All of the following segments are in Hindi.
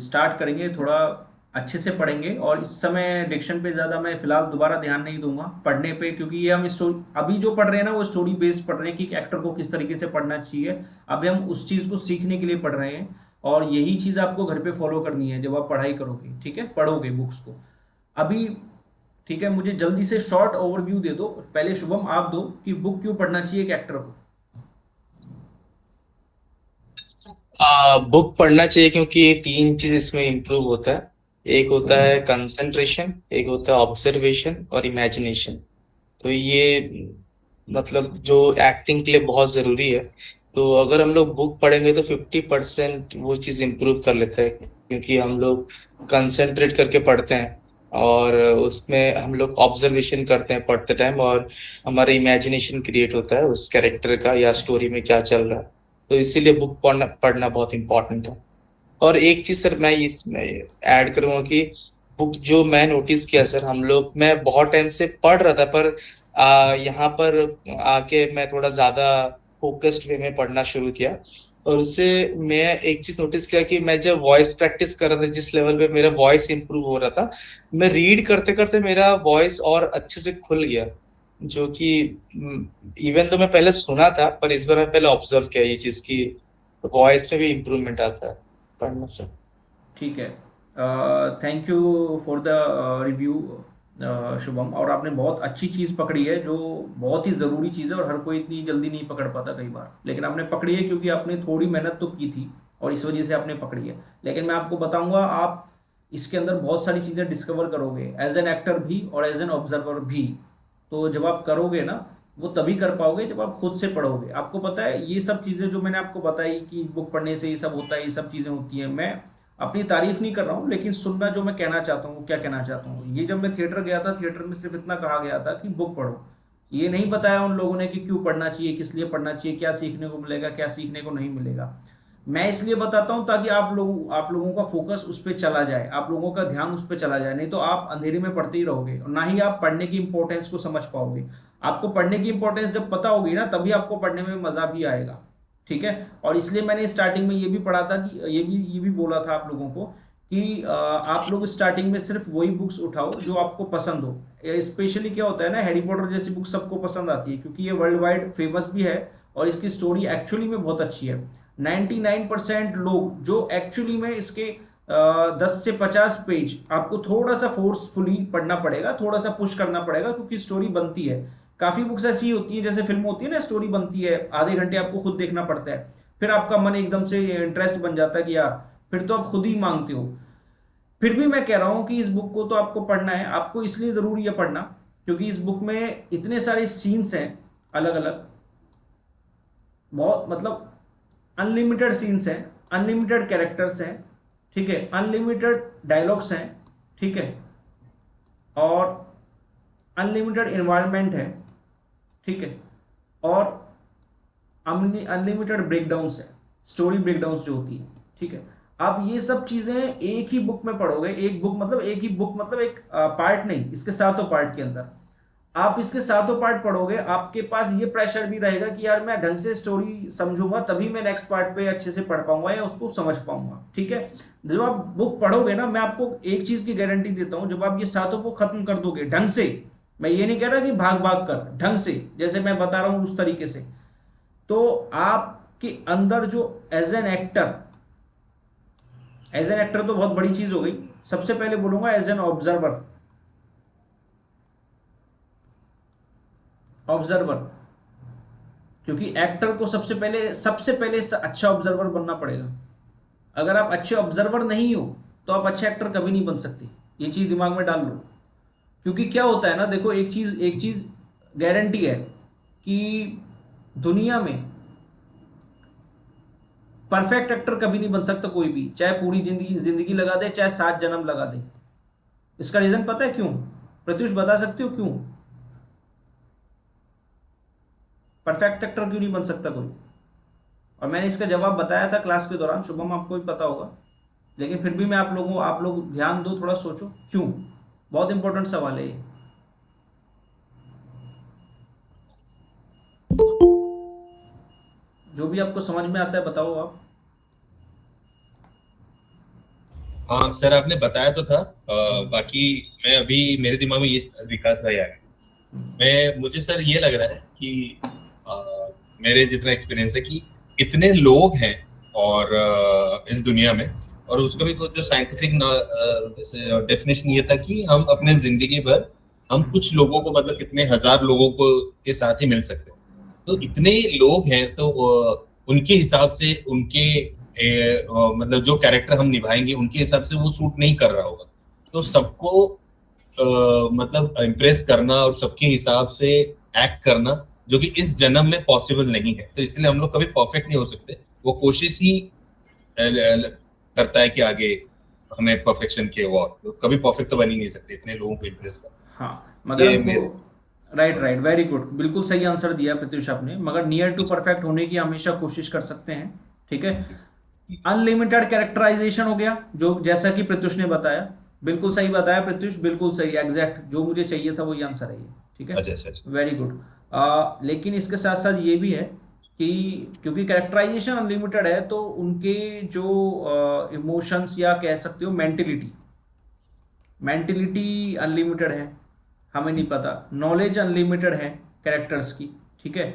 स्टार्ट करेंगे, थोड़ा अच्छे से पढ़ेंगे। और इस समय डिक्शन पे ज़्यादा मैं फिलहाल दोबारा ध्यान नहीं दूंगा पढ़ने पे, क्योंकि ये हम स्टोरी अभी जो पढ़ रहे हैं ना वो स्टोरी बेस्ड पढ़ रहे हैं कि एक्टर को किस तरीके से पढ़ना चाहिए। अभी हम उस चीज़ को सीखने के लिए पढ़ रहे हैं, और यही चीज़ आपको घर पे फॉलो करनी है जब आप पढ़ाई करोगे, ठीक है, पढ़ोगे बुक्स को अभी। ठीक है, मुझे जल्दी से शॉर्ट ओवरव्यू दे दो पहले, शुभम आप दो कि बुक क्यों पढ़ना चाहिए एक एक्टर को। बुक पढ़ना चाहिए क्योंकि ये तीन चीज इसमें इंप्रूव होता है। एक होता है कंसंट्रेशन, एक होता है ऑब्जर्वेशन और इमेजिनेशन। तो ये मतलब जो एक्टिंग के लिए बहुत जरूरी है। तो अगर हम लोग बुक पढ़ेंगे तो 50% वो चीज इंप्रूव कर लेते हैं, क्योंकि हम लोग कंसंट्रेट करके पढ़ते हैं और उसमें हम लोग ऑब्जर्वेशन करते हैं पढ़ते टाइम, और हमारा इमेजिनेशन क्रिएट होता है उस कैरेक्टर का या स्टोरी में क्या चल रहा है। तो इसीलिए बुक पढ़ना पढ़ना बहुत इंपॉर्टेंट है। और एक चीज सर मैं इसमें ऐड करूंगा कि बुक जो मैं नोटिस किया सर, हम लोग मैं बहुत टाइम से पढ़ रहा था, पर यहाँ पर आके मैं थोड़ा ज्यादा फोकस्ड वे में पढ़ना शुरू किया। और उससे मैं एक चीज नोटिस किया कि मैं जब वॉइस प्रैक्टिस कर रहा था, जिस लेवल पे मेरा वॉइस इंप्रूव हो रहा था, मैं रीड करते करते मेरा वॉइस और अच्छे से खुल गया। जो कि इवन तो मैं पहले सुना था, पर इस बार मैं पहले ऑब्जर्व किया ये चीज की वॉइस में भी इम्प्रूवमेंट आता है पढ़ने से। ठीक है, thank you for the review Shubham. और आपने बहुत अच्छी चीज़ पकड़ी है जो बहुत ही ज़रूरी चीज़ है, और हर कोई इतनी जल्दी नहीं पकड़ पाता कई बार, लेकिन आपने पकड़ी है क्योंकि आपने थोड़ी मेहनत तो की थी, और इस वजह से आपने पकड़ी है। लेकिन मैं आपको बताऊंगा, आप इसके अंदर बहुत सारी चीज़ें डिस्कवर करोगे एज एन एक्टर भी और एज एन ऑब्जर्वर भी। तो जब आप करोगे ना, वो तभी कर पाओगे जब आप खुद से पढ़ोगे। आपको पता है ये सब चीज़ें जो मैंने आपको बताई कि बुक पढ़ने से ये सब होता है, ये सब चीज़ें होती हैं, मैं अपनी तारीफ नहीं कर रहा हूँ, लेकिन सुनना जो मैं कहना चाहता हूँ, क्या कहना चाहता हूँ, ये जब मैं थिएटर गया था, थिएटर में सिर्फ इतना कहा गया था कि बुक पढ़ो। ये नहीं बताया उन लोगों ने कि क्यों पढ़ना चाहिए, किस लिए पढ़ना चाहिए, क्या सीखने को मिलेगा, क्या सीखने को नहीं मिलेगा। मैं इसलिए बताता हूँ ताकि आप लोगों का फोकस उस पर चला जाए, आप लोगों का ध्यान उस पर चला जाए, नहीं तो आप अंधेरे में पढ़ते ही रहोगे और ना ही आप पढ़ने की इंपॉर्टेंस को समझ पाओगे। आपको पढ़ने की इंपॉर्टेंस जब पता होगी ना, तभी आपको पढ़ने में मजा भी आएगा। ठीक है, और इसलिए मैंने स्टार्टिंग में ये भी पढ़ा था कि ये भी बोला था आप लोगों को कि आप लोग स्टार्टिंग में सिर्फ वही बुक्स उठाओ जो आपको पसंद हो। स्पेशली क्या होता है ना, हैरी पॉटर जैसी बुक सबको पसंद आती है क्योंकि ये वर्ल्ड वाइड फेमस भी है, और इसकी स्टोरी एक्चुअली में बहुत अच्छी है। 99% लोग जो एक्चुअली में इसके 10 से 50 पेज आपको थोड़ा सा फोर्सफुली पढ़ना पड़ेगा, थोड़ा सा पुश करना पड़ेगा, क्योंकि स्टोरी बनती है। काफ़ी बुक्स ऐसी होती हैं जैसे फिल्म होती है ना, स्टोरी बनती है, आधे घंटे आपको खुद देखना पड़ता है, फिर आपका मन एकदम से इंटरेस्ट बन जाता है कि यार, फिर तो आप खुद ही मांगते हो। फिर भी मैं कह रहा हूँ कि इस बुक को तो आपको पढ़ना है, आपको इसलिए ज़रूरी है पढ़ना क्योंकि इस बुक में इतने सारे सीन्स हैं, अलग अलग, बहुत मतलब अनलिमिटेड सीन्स हैं, अनलिमिटेड कैरेक्टर्स हैं, ठीक है, अनलिमिटेड डायलॉग्स हैं, ठीक है, और अनलिमिटेड इन्वायरमेंट है, ठीक है, और अनलिमिटेड ब्रेकडाउन्स है, स्टोरी ब्रेकडाउन्स जो होती है, ठीक है। आप ये सब चीजें एक ही बुक में पढ़ोगे, एक बुक मतलब एक पार्ट नहीं, इसके सातों पार्ट के अंदर आप इसके सातों पार्ट पढ़ोगे, आपके पास ये प्रेशर भी रहेगा कि यार मैं ढंग से स्टोरी समझूंगा तभी मैं नेक्स्ट पार्ट पे अच्छे से पढ़ पाऊंगा या उसको समझ पाऊंगा, ठीक है। जब आप बुक पढ़ोगे ना, मैं आपको एक चीज की गारंटी देता हूं, जब आप ये सातों को खत्म कर दोगे ढंग से, मैं ये नहीं कह रहा कि भाग भाग कर, ढंग से जैसे मैं बता रहा हूं उस तरीके से, तो आपके अंदर जो एज एन एक्टर तो बहुत बड़ी चीज हो गई, सबसे पहले बोलूंगा एज एन ऑब्जर्वर, ऑब्जर्वर, क्योंकि एक्टर को सबसे पहले अच्छा ऑब्जर्वर बनना पड़ेगा। अगर आप अच्छे ऑब्जर्वर नहीं हो तो आप अच्छे एक्टर कभी नहीं बन सकते, ये चीज दिमाग में डाल लो। क्योंकि क्या होता है ना, देखो एक चीज गारंटी है कि दुनिया में परफेक्ट एक्टर कभी नहीं बन सकता कोई भी, चाहे पूरी जिंदगी जिंदगी लगा दे, चाहे 7 जन्म लगा दे। इसका रीजन पता है क्यों? प्रत्युष बता सकते हो क्यों परफेक्ट एक्टर क्यों नहीं बन सकता कोई? और मैंने इसका जवाब बताया था क्लास के दौरान, शुभम आपको भी पता होगा, लेकिन फिर भी मैं आप लोग ध्यान दो, थोड़ा सोचो क्यों। बहुत इंपॉर्टेंट सवाल है ये, जो भी आपको समझ में आता है बताओ आप। हाँ सर, आपने बताया तो था। बाकी मैं अभी मेरे दिमाग में ये विकास भाई आ गए। मुझे सर ये लग रहा है कि अ, मेरे जितना एक्सपीरियंस है कि इतने लोग हैं और इस दुनिया में, और उसका भी कुछ जो साइंटिफिक डेफिनेशन ये था कि हम अपने जिंदगी भर हम कुछ लोगों को, मतलब कितने हजार लोगों को के साथ ही मिल सकते हैं। तो इतने लोग हैं तो उनके हिसाब से उनके मतलब जो कैरेक्टर हम निभाएंगे उनके हिसाब से वो सूट नहीं कर रहा होगा। तो सबको मतलब इम्प्रेस करना और सबके हिसाब से एक्ट करना, जो कि इस जन्म में पॉसिबल नहीं है, तो इसलिए हम लोग कभी परफेक्ट नहीं हो सकते। वो कोशिश ही करता है कि आगे हमें परफेक्शन की ओर, तो कभी परफेक्ट तो बन ही नहीं सकते इतने लोगों को इम्प्रेस हाँ, करना। मगर ये हमको मेरे राइट राइट वेरी गुड, बिल्कुल सही आंसर दिया प्रत्युष आपने। मगर नियर टू परफेक्ट होने की हमेशा कोशिश कर सकते हैं, ठीक है। अनलिमिटेड कैरेक्टराइजेशन हो गया, जो जैसा कि प्रत्युष ने बताया, बिल्कुल सही बताया प्रत्युष, बिल्कुल सही, एग्जैक्ट जो मुझे चाहिए था वही आंसर है ये, ठीक है। अच्छा अच्छा अच्छा। Very good. लेकिन इसके साथ साथ ये भी है कि क्योंकि कैरेक्टराइजेशन अनलिमिटेड है तो उनके जो इमोशंस या कह सकते हो मेंटिलिटी, मेंटिलिटी अनलिमिटेड है, हमें नहीं पता। नॉलेज अनलिमिटेड है कैरेक्टर्स की, ठीक है।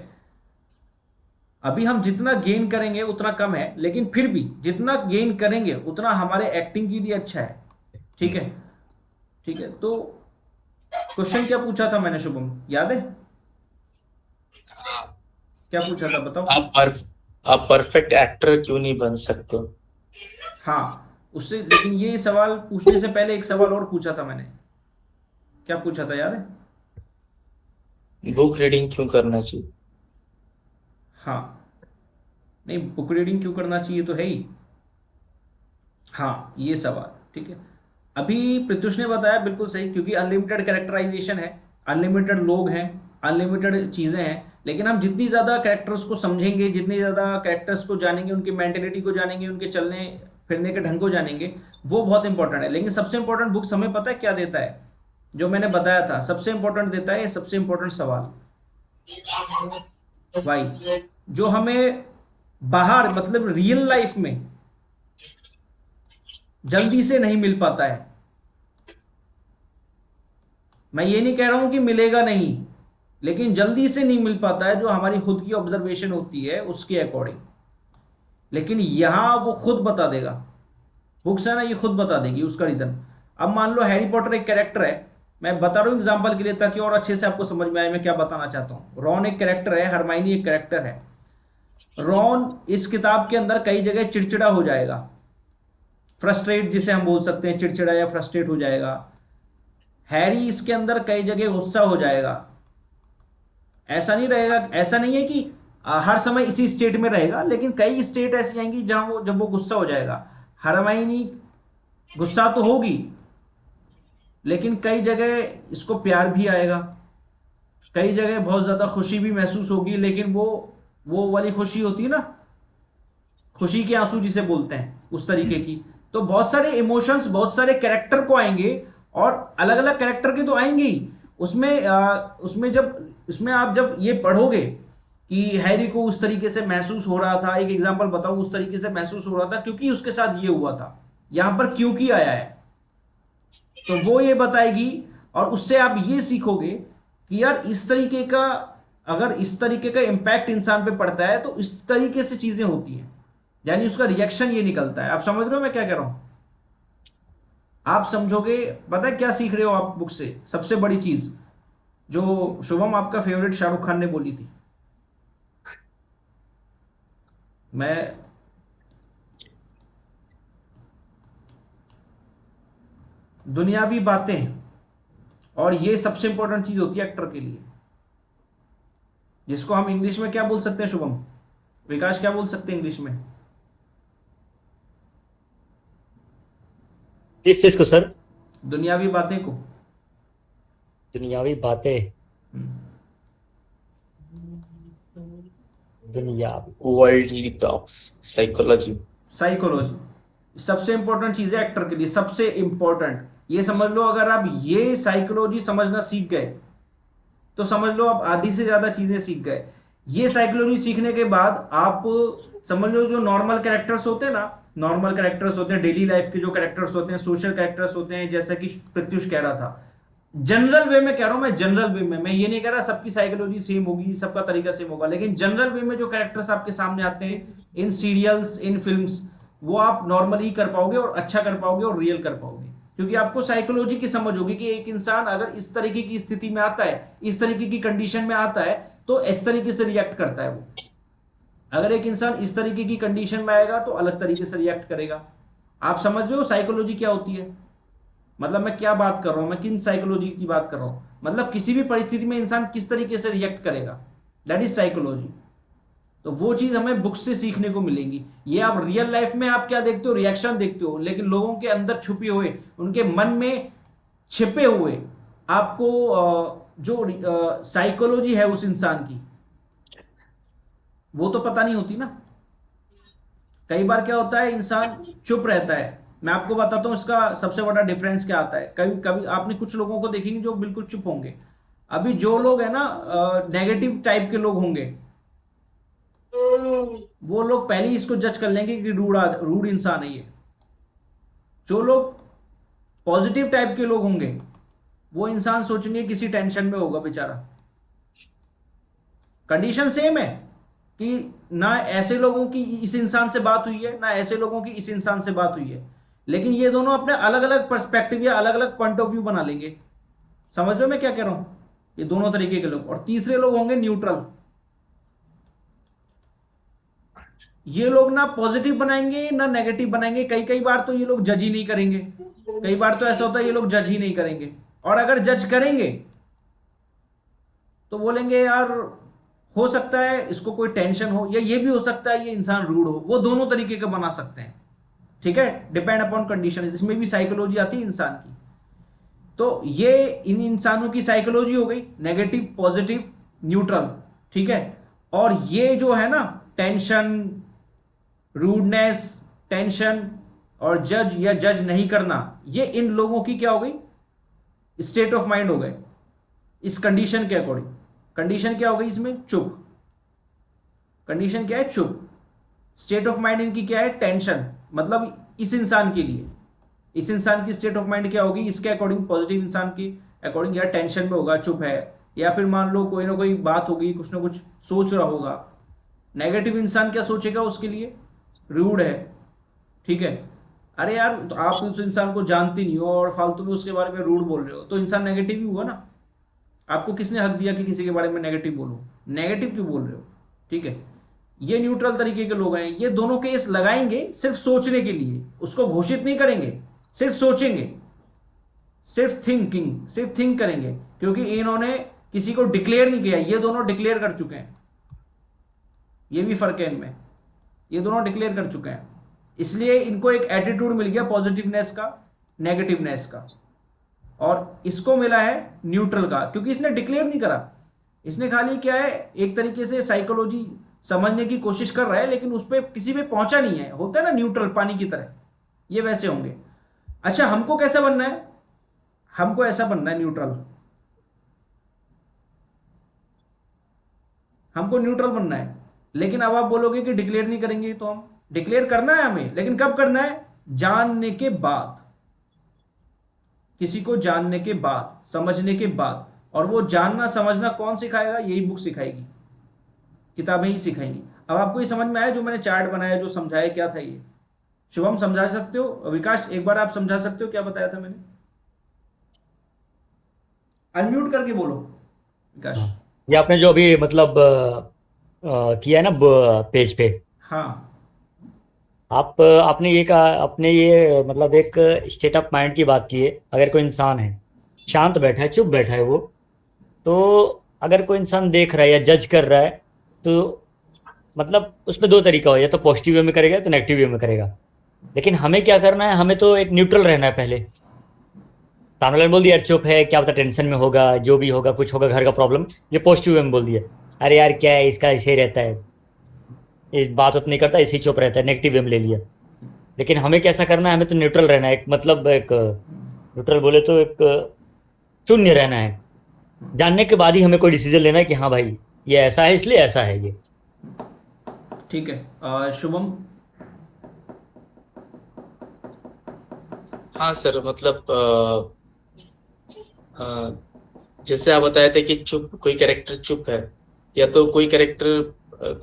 अभी हम जितना गेन करेंगे उतना कम है, लेकिन फिर भी जितना गेन करेंगे उतना हमारे एक्टिंग के लिए अच्छा है, ठीक है। ठीक है, तो क्वेश्चन क्या पूछा था मैंने शुभम, याद है? क्या पूछा था बताओ। आप परफ आप परफेक्ट एक्टर क्यों नहीं बन सकते? हाँ, उससे लेकिन ये सवाल पूछने से पहले एक सवाल और पूछा था मैंने। क्या पूछा था, याद है? बुक रीडिंग क्यों करना चाहिए? हाँ, नहीं, बुक रीडिंग क्यों करना चाहिए तो है ही। हाँ, ये सवाल ठीक है। अभी प्रत्युष ने बताया बिल्कुल सही, क्योंकि अनलिमिटेड कैरेक्टराइजेशन है, अनलिमिटेड लोग हैं, अनलिमिटेड चीज़ें हैं। लेकिन हम जितनी ज़्यादा कैरेक्टर्स को समझेंगे, जितनी ज़्यादा कैरेक्टर्स को जानेंगे, उनकी मेंटेलिटी को जानेंगे, उनके चलने फिरने के ढंग को जानेंगे, वो बहुत इंपॉर्टेंट है। लेकिन सबसे इंपॉर्टेंट बुक्स हमें पता है क्या देता है? जो मैंने बताया था, सबसे इंपॉर्टेंट देता है, सबसे इंपॉर्टेंट सवाल भाई, जो हमें बाहर मतलब रियल लाइफ में जल्दी से नहीं मिल पाता है। मैं ये नहीं कह रहा हूं कि मिलेगा नहीं, लेकिन जल्दी से नहीं मिल पाता है, जो हमारी खुद की ऑब्जर्वेशन होती है उसके अकॉर्डिंग। लेकिन यहां वो खुद बता देगा, बुक्स है ना, ये खुद बता देगी उसका रीजन। अब मान लो हैरी पॉटर एक कैरेक्टर है, मैं बता रहा हूं एग्जांपल के लिए ताकि और अच्छे से आपको समझ में आए मैं क्या बताना चाहता हूं। रॉन एक कैरेक्टर है, हरमाइनी एक कैरेक्टर है। रॉन इस किताब के अंदर कई जगह चिड़चिड़ा हो जाएगा, फ्रस्ट्रेट जिसे हम बोल सकते हैं, चिड़चिड़ा या फ्रस्ट्रेट हो जाएगा। हैरी इसके अंदर कई जगह गुस्सा हो जाएगा। ऐसा नहीं रहेगा, ऐसा नहीं है कि हर समय इसी स्टेट में रहेगा, लेकिन कई स्टेट ऐसी आएंगी जहां वो जब वो गुस्सा हो जाएगा। हरमाइनी गुस्सा तो होगी, लेकिन कई जगह इसको प्यार भी आएगा, कई जगह बहुत ज्यादा खुशी भी महसूस होगी, लेकिन वो वाली खुशी होती है ना, खुशी के आंसू जिसे बोलते हैं, उस तरीके की। तो बहुत सारे इमोशंस बहुत सारे कैरेक्टर को आएंगे, और अलग अलग कैरेक्टर के तो आएंगे ही। उसमें आप जब ये पढ़ोगे कि हैरी को उस तरीके से महसूस हो रहा था, एक एग्जांपल बताऊं, उस तरीके से महसूस हो रहा था क्योंकि उसके साथ ये हुआ था, यहां पर क्योंकि आया है, तो वो ये बताएगी। और उससे आप ये सीखोगे कि यार इस तरीके का, अगर इस तरीके का इम्पैक्ट इंसान पे पड़ता है तो इस तरीके से चीजें होती हैं, यानी उसका रिएक्शन ये निकलता है। आप समझ रहे हो मैं क्या कह रहा हूं? आप समझोगे। पता है क्या सीख रहे हो आप बुक से? सबसे बड़ी चीज जो शुभम आपका फेवरेट शाहरुख खान ने बोली थी, मैं दुनियावी बातें, और ये सबसे इंपॉर्टेंट चीज होती है एक्टर के लिए, जिसको हम इंग्लिश में क्या बोल सकते हैं शुभम, विकास क्या बोल सकते हैं इंग्लिश में? किस चीज को सर? दुनियावी बातें को। दुनियावी बातें। हम्म, दुनियावी। Worldly talks, psychology. साइकोलॉजी सबसे इंपॉर्टेंट चीज है एक्टर के लिए, सबसे इंपॉर्टेंट। ये समझ लो, अगर आप ये साइकोलॉजी समझना सीख गए तो समझ लो आप आधी से ज्यादा चीजें सीख गए। ये साइकोलॉजी सीखने के बाद आप समझ लो जो नॉर्मल कैरेक्टर्स होते हैं ना, नॉर्मल कैरेक्टर्स होते हैं, डेली लाइफ के जो कैरेक्टर्स होते हैं, सोशल कैरेक्टर्स होते हैं, जैसा कि प्रत्युष कह रहा था। जनरल वे में कह रहा हूं मैं, जनरल वे में, मैं ये नहीं कह रहा सबकी साइकोलॉजी सेम होगी, सबका तरीका सेम होगा, लेकिन जनरल वे में जो कैरेक्टर्स आपके सामने आते हैं इन सीरियल्स, इन फिल्म्स, वो आप नॉर्मली कर पाओगे और अच्छा कर पाओगे और रियल कर पाओगे, क्योंकि आपको साइकोलॉजी की समझ होगी कि एक इंसान अगर इस तरीके की स्थिति में आता है, इस तरीके की कंडीशन में आता है, तो इस तरीके से रिएक्ट करता है वो। अगर एक इंसान इस तरीके की कंडीशन में आएगा तो अलग तरीके से रिएक्ट करेगा। आप समझ रहे हो साइकोलॉजी क्या होती है? मतलब मैं क्या बात कर रहा हूं, मैं किन साइकोलॉजी की बात कर रहा हूं, मतलब किसी भी परिस्थिति में इंसान किस तरीके से रिएक्ट करेगा, दैट इज साइकोलॉजी। तो वो चीज हमें बुक से सीखने को मिलेगी। ये आप रियल लाइफ में आप क्या देखते हो, रिएक्शन देखते हो, लेकिन लोगों के अंदर छुपे हुए, उनके मन में छिपे हुए आपको जो साइकोलॉजी है उस इंसान की, वो तो पता नहीं होती ना। कई बार क्या होता है, इंसान चुप रहता है। मैं आपको बताता हूं इसका सबसे बड़ा डिफरेंस क्या आता है। कभी कभी आपने कुछ लोगों को देखेंगे जो बिल्कुल चुप होंगे। अभी जो लोग है ना नेगेटिव टाइप के लोग होंगे, वो लोग पहले ही इसको जज कर लेंगे कि रूड इंसान है ये। जो लोग पॉजिटिव टाइप के लोग होंगे, वो इंसान सोचेंगे किसी टेंशन में होगा बेचारा। कंडीशन सेम है कि ना ऐसे लोगों की इस इंसान से बात हुई है, ना ऐसे लोगों की इस इंसान से बात हुई है, लेकिन ये दोनों अपने अलग अलग पर्सपेक्टिव या अलग अलग पॉइंट ऑफ व्यू बना लेंगे। समझ रहे हो मैं क्या कह रहा हूं? ये दोनों तरीके के लोग। और तीसरे लोग होंगे न्यूट्रल। ये लोग ना पॉजिटिव बनाएंगे ना नेगेटिव बनाएंगे। कई कई बार तो ये लोग जज ही नहीं करेंगे। कई बार तो ऐसा होता है ये लोग जज ही नहीं करेंगे, और अगर जज करेंगे तो बोलेंगे यार हो सकता है इसको कोई टेंशन हो, या ये भी हो सकता है ये इंसान रूड हो। वो दोनों तरीके का बना सकते हैं, ठीक है, डिपेंड अपॉन कंडीशन। इसमें भी साइकोलॉजी आती है इंसान की। तो ये इन इंसानों की साइकोलॉजी हो गई, नेगेटिव, पॉजिटिव, न्यूट्रल, ठीक है। और ये जो है ना टेंशन, रूडनेस, टेंशन और जज या जज नहीं करना, ये इन लोगों की क्या हो गई, स्टेट ऑफ माइंड हो गए इस कंडीशन के अकॉर्डिंग। कंडीशन क्या हो गई इसमें, चुप। कंडीशन क्या है, चुप। स्टेट ऑफ माइंड इनकी क्या है, टेंशन। मतलब इस इंसान के लिए, इस इंसान की स्टेट ऑफ माइंड क्या होगी इसके अकॉर्डिंग, पॉजिटिव इंसान की अकॉर्डिंग, या टेंशन में होगा, चुप है, या फिर मान लो कोई ना कोई बात होगी, कुछ ना कुछ सोच रहा होगा। नेगेटिव इंसान क्या सोचेगा उसके लिए, रूड है, ठीक है। अरे यार तो आप उस इंसान को जानते नहीं हो और फालतू में उसके बारे में रूड बोल रहे हो, तो इंसान नेगेटिव ही हुआ ना। आपको किसने हक दिया कि किसी के बारे में नेगेटिव बोलो? नेगेटिव क्यों बोल रहे हो, ठीक है। ये न्यूट्रल तरीके के लोग हैं। ये दोनों केस लगाएंगे सिर्फ सोचने के लिए, उसको घोषित नहीं करेंगे, सिर्फ सोचेंगे, सिर्फ थिंकिंग, सिर्फ थिंक करेंगे, क्योंकि इन्होंने किसी को डिक्लेयर नहीं किया। ये दोनों डिक्लेयर कर चुके हैं, ये भी फर्क है इनमें। ये दोनों डिक्लेयर कर चुके हैं, इसलिए इनको एक एटीट्यूड मिल गया पॉजिटिवनेस का, नेगेटिवनेस का, और इसको मिला है न्यूट्रल का, क्योंकि इसने डिक्लेयर नहीं करा। इसने खाली क्या है, एक तरीके से साइकोलॉजी समझने की कोशिश कर रहा है, लेकिन उस पर किसी पे पहुंचा नहीं है। होता है ना न्यूट्रल, पानी की तरह, ये वैसे होंगे। अच्छा, हमको कैसा बनना है? हमको ऐसा बनना है न्यूट्रल। हमको न्यूट्रल बनना है। लेकिन अब आप बोलोगे कि डिक्लेयर नहीं करेंगे, तो हम डिक्लेयर करना है हमें, लेकिन कब करना है, जानने के बाद, किसी को जानने के बाद, समझने के बाद। और वो जानना समझना कौन सिखाएगा? यही बुक सिखाएगी, किताबें ही सिखाएंगी। अब आपको ये समझ में आया जो मैंने चार्ट बनाया, जो समझाया, क्या था ये? शुभम समझा सकते हो? विकास एक बार आप समझा सकते हो क्या बताया था मैंने? अनम्यूट करके बोलो विकास। ये आपने जो अभी मतलब किया है ना पेज पे, हाँ आपने ये कहा, आपने ये मतलब एक स्टेट ऑफ माइंड की बात की है। अगर कोई इंसान है, शांत बैठा है, चुप बैठा है वो, तो अगर कोई इंसान देख रहा है या जज कर रहा है, तो मतलब उसमें दो तरीका हो, या तो पॉजिटिव वे में करेगा या तो नेगेटिव वे में करेगा। लेकिन हमें क्या करना है, हमें तो एक न्यूट्रल रहना है। पहले सामने वाले बोल दिया यार चुप है, क्या पता टेंशन में होगा, जो भी होगा, कुछ होगा, घर का प्रॉब्लम, ये पॉजिटिव वे में बोल दिया, अरे यार क्या है इसका, ऐसे ही रहता है, ये बात उत नहीं करता, ऐसे ही चुप रहता है, नेगेटिव वे में ले लिया। लेकिन हमें कैसा करना है, हमें तो न्यूट्रल रहना है। एक मतलब एक न्यूट्रल बोले तो एक शून्य रहना है। जानने के बाद ही हमें कोई डिसीजन लेना है कि हाँ भाई ये ऐसा है इसलिए ऐसा है ये। ठीक है। शुभम हाँ सर, मतलब अ, जैसे आप बताए थे कि चुप, कोई कैरेक्टर चुप है, या तो कोई कैरेक्टर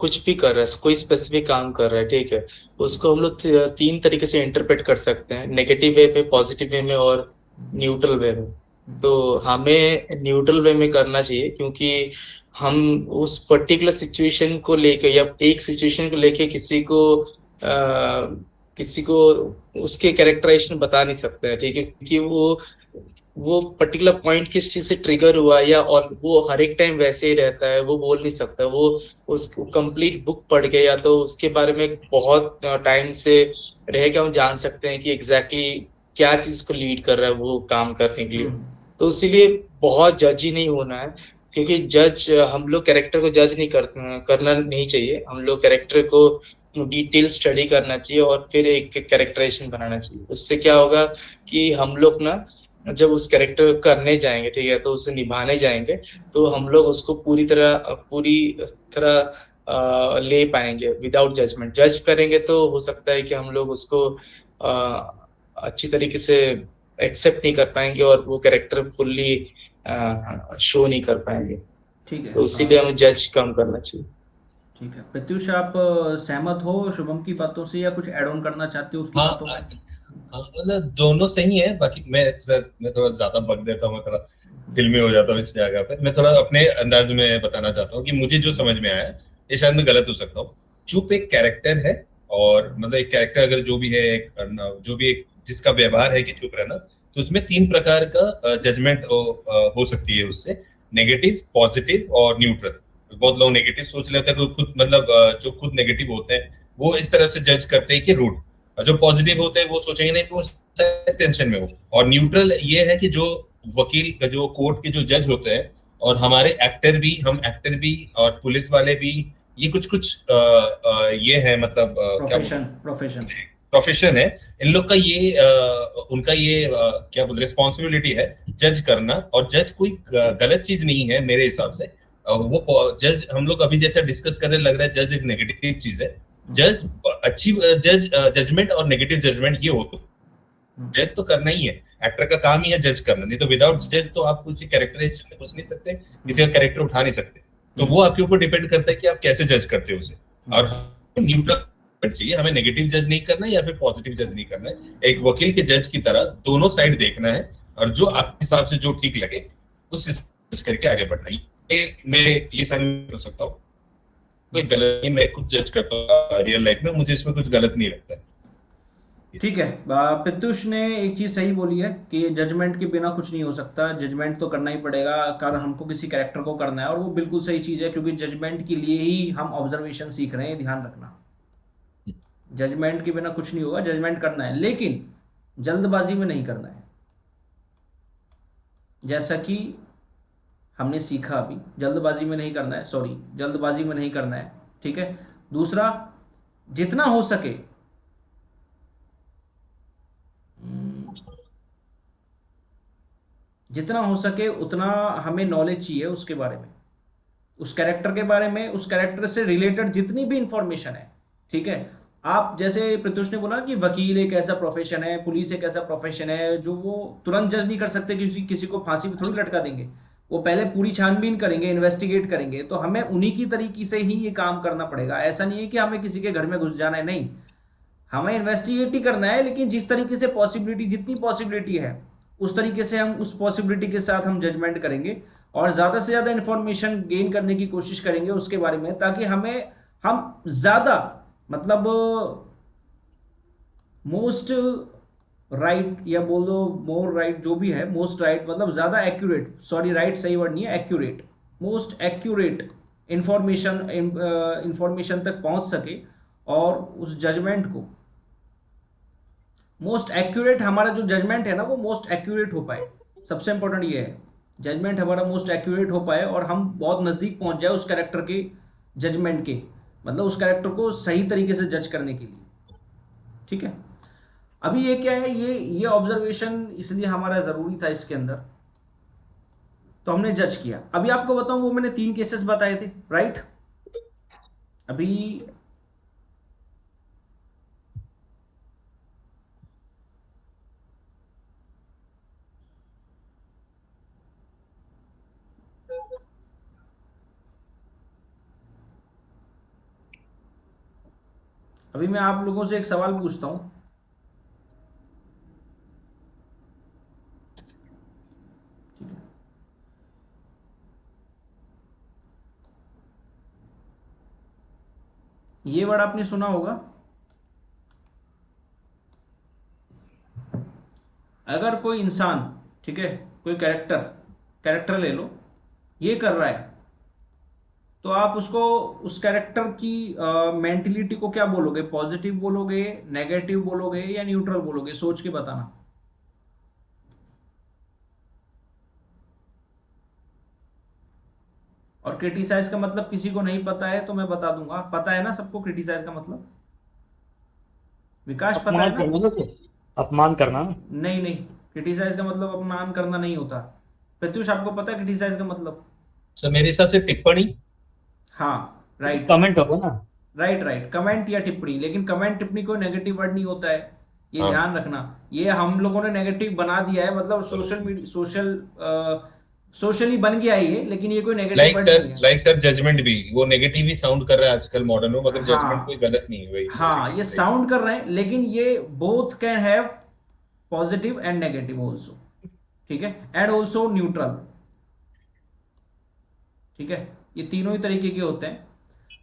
कुछ भी कर रहा है, कोई स्पेसिफिक काम कर रहा है, ठीक है। उसको हम लोग तीन तरीके से इंटरप्रेट कर सकते हैं, नेगेटिव वे में, पॉजिटिव वे में और न्यूट्रल वे में। तो हमें न्यूट्रल वे में करना चाहिए, क्योंकि हम उस पर्टिकुलर सिचुएशन को लेके या एक सिचुएशन को लेके किसी को उसके कैरेक्टराइजेशन बता नहीं सकते हैं, ठीक है, क्योंकि वो पर्टिकुलर पॉइंट किस चीज से ट्रिगर हुआ, या और वो हर एक टाइम वैसे ही रहता है, वो बोल नहीं सकता। वो उसको कंप्लीट बुक पढ़ के या तो उसके बारे में बहुत टाइम से रह के हम जान सकते हैं कि एग्जैक्टली क्या चीज को लीड कर रहा है वो काम करने के लिए। तो इसीलिए बहुत जज ही नहीं होना है, क्योंकि जज हम लोग कैरेक्टर को जज नहीं करना नहीं चाहिए। हम लोग कैरेक्टर को डिटेल स्टडी करना चाहिए और फिर एक कैरेक्टराइजेशन बनाना चाहिए। उससे क्या होगा कि हम लोग ना जब उस कैरेक्टर को करने जाएंगे, ठीक है, तो उसे निभाने जाएंगे, तो हम लोग उसको पूरी तरह ले पाएंगे विदाउट जजमेंट। जज करेंगे तो हो सकता है कि हम लोग उसको अच्छी तरीके से एक्सेप्ट नहीं कर पाएंगे और वो कैरेक्टर फुल्ली शो नहीं कर पाएंगे। ठीक है। तो इसीलिए हमें जज कम करना चाहिए। ठीक है प्रत्युष, आप सहमत हो शुभम की बातों से या कुछ ऐड ऑन करना चाहते हो उसकी हाँ बातों में? हाँ, मतलब दोनों सही है। बाकी मैं थोड़ा ज्यादा बक देता हूँ, मैं थोड़ा दिल में हो जाता हूँ इस जगह पे। मैं थोड़ा अपने अंदाज में बताना चाहता हूँ कि मुझे जो समझ में आया, ये शायद मैं गलत हो सकता हूँ। चुप एक कैरेक्टर है, और मतलब एक कैरेक्टर अगर जो भी है, जो भी एक जिसका व्यवहार है कि चुप रहना, तो उसमें तीन प्रकार का जजमेंट हो सकती है उससे: नेगेटिव, पॉजिटिव और न्यूट्रल। बहुत लोग नेगेटिव सोच लेते हैं, तो खुद मतलब जो खुद नेगेटिव होते हैं वो इस तरह से जज करते हैं कि रूड। और जो पॉजिटिव होते हैं वो सोचेंगे नहीं कि वो टेंशन में हो। और न्यूट्रल ये है कि जो वकील, जो कोर्ट के जो जज होते हैं, और हमारे एक्टर भी और पुलिस वाले भी, ये कुछ कुछ ये है, मतलब क्या बोलते प्रोफेशन प्रोफेशन। हैं, प्रोफेशन है। इन लोग का ये उनका ये क्या बोलते, रिस्पॉन्सिबिलिटी है जज करना। और जज कोई गलत चीज नहीं है मेरे हिसाब से। वो जज, हम लोग अभी जैसा डिस्कस कर रहे, लग रहा है जज एक नेगेटिव चीज है। जज अच्छी जजमेंट और नेगेटिव जजमेंट ये हो, जज तो करना ही है। एक्टर का काम ही है जज करना, नहीं तो विदाउट जज तो आप कुछ कैरेक्टराइजेशन में कुछ नहीं सकते, किसी का कैरेक्टर उठा नहीं सकते। तो वो आपके ऊपर डिपेंड करता है कि आप कैसे जज करते हो उसे। और न्यूट्रल चाहिए, हमें नेगेटिव जज नहीं करना है या फिर पॉजिटिव जज नहीं करना है। एक वकील के जज की तरह दोनों साइड देखना है, और जो आपके हिसाब से जो ठीक लगे उस जज करके आगे बढ़ना है। ये मैं ये साइन कर सकता हूँ। कोई गलत नहीं, मैं खुद जज करता हूँ रियल लाइफ में, मुझे इसमें कुछ गलत नहीं लगता है। ठीक है। प्रत्युष ने एक चीज़ सही बोली है कि जजमेंट के बिना कुछ नहीं हो सकता, जजमेंट तो करना ही पड़ेगा अगर हमको किसी कैरेक्टर को करना है, और वो बिल्कुल सही चीज़ है क्योंकि जजमेंट के लिए ही हम ऑब्जर्वेशन सीख रहे हैं, ध्यान रखना। जजमेंट के बिना कुछ नहीं होगा, जजमेंट करना है लेकिन जल्दबाजी में नहीं करना है, जैसा कि हमने सीखा अभी। जल्दबाजी में नहीं करना है, सॉरी, जल्दबाजी में नहीं करना है, ठीक है। दूसरा, जितना हो सके जितना हो सके उतना हमें नॉलेज चाहिए उसके बारे में, उस कैरेक्टर के बारे में, उस कैरेक्टर से रिलेटेड जितनी भी इंफॉर्मेशन है, ठीक है। आप जैसे प्रत्युष ने बोला कि वकील एक ऐसा प्रोफेशन है, पुलिस एक ऐसा प्रोफेशन है जो वो तुरंत जज नहीं कर सकते, किसी किसी को फांसी पे थोड़ी लटका देंगे। वो पहले पूरी छानबीन करेंगे, इन्वेस्टिगेट करेंगे। तो हमें उन्हीं की तरीके से ही ये काम करना पड़ेगा। ऐसा नहीं है कि हमें किसी के घर में घुस जाना है, नहीं, हमें इन्वेस्टिगेट ही करना है, लेकिन जिस तरीके से पॉसिबिलिटी, जितनी पॉसिबिलिटी है उस तरीके से हम उस पॉसिबिलिटी के साथ हम जजमेंट करेंगे और ज़्यादा से ज़्यादा इंफॉर्मेशन गेन करने की कोशिश करेंगे उसके बारे में, ताकि हम ज़्यादा, मतलब मोस्ट राइट या बोलो मोर राइट, जो भी है, मोस्ट राइट मतलब ज़्यादा एक्यूरेट, सॉरी राइट सही वर्ड नहीं है, एक्यूरेट, मोस्ट एक्यूरेट इंफॉर्मेशन तक पहुंच सके, और उस जजमेंट को मोस्ट एक्यूरेट, हमारा जो जजमेंट है ना वो मोस्ट एक्यूरेट हो पाए। सबसे इंपॉर्टेंट ये है, जजमेंट हमारा मोस्ट एक्यूरेट हो पाए और हम बहुत नज़दीक पहुंच जाए उस कैरेक्टर के जजमेंट के, मतलब उस कैरेक्टर को सही तरीके से जज करने के लिए, ठीक है। अभी ये क्या है, ये ऑब्जर्वेशन इसलिए हमारा ज़रूरी था इसके अंदर, तो हमने जज किया। अभी आपको बताऊं, वो मैंने 3 केसेस बताए थे, राइट। अभी अभी मैं आप लोगों से एक सवाल पूछता हूँ। ठीक है। ये वर्ड आपने सुना होगा। अगर कोई इंसान, ठीक है, कोई कैरेक्टर कैरेक्टर ले लो, ये कर रहा है, तो आप उसको, उस कैरेक्टर की मेंटिलिटी को क्या बोलोगे? पॉजिटिव बोलोगे, नेगेटिव बोलोगे, या न्यूट्रल बोलोगे? सोच के बताना। और क्रिटिसाइज का मतलब किसी को नहीं पता है तो मैं बता दूंगा। पता है ना सबको क्रिटिसाइज का मतलब? विकास, पता अपमान है ना? करना ना सर, अपमान करना ना। नहीं नहीं, क्रिटिसाइज का मतलब अपमान करना नहीं होता। प्रत्युष, आपको पता है क्रिटिसाइज का मतलब? सर मेरे हिसाब से टिप्पणी। हाँ, राइट। कमेंट होगा ना। राइट राइट, कमेंट या टिप्पणी। लेकिन कमेंट टिप्पणी कोई नेगेटिव वर्ड नहीं होता है, ये हाँ। ध्यान रखना। ये हम लोगों ने नेगेटिव बना दिया है, मतलब सोशल मीडिया, सोशली बन गया है ये, लेकिन ये कोई नेगेटिव वर्ड नहीं है। लाइक सर जजमेंट भी वो नेगेटिव ही साउंड कर रहा है आजकल मॉडर्न में, मगर जजमेंट कोई हाँ गलत नहीं है, वही हाँ, ये बेसिकली। साउंड कर रहे हैं, लेकिन ये both can have positive and negative also. ठीक है, एंड ऑल्सो न्यूट्रल। ठीक है, ये तीनों ही तरीके के होते हैं।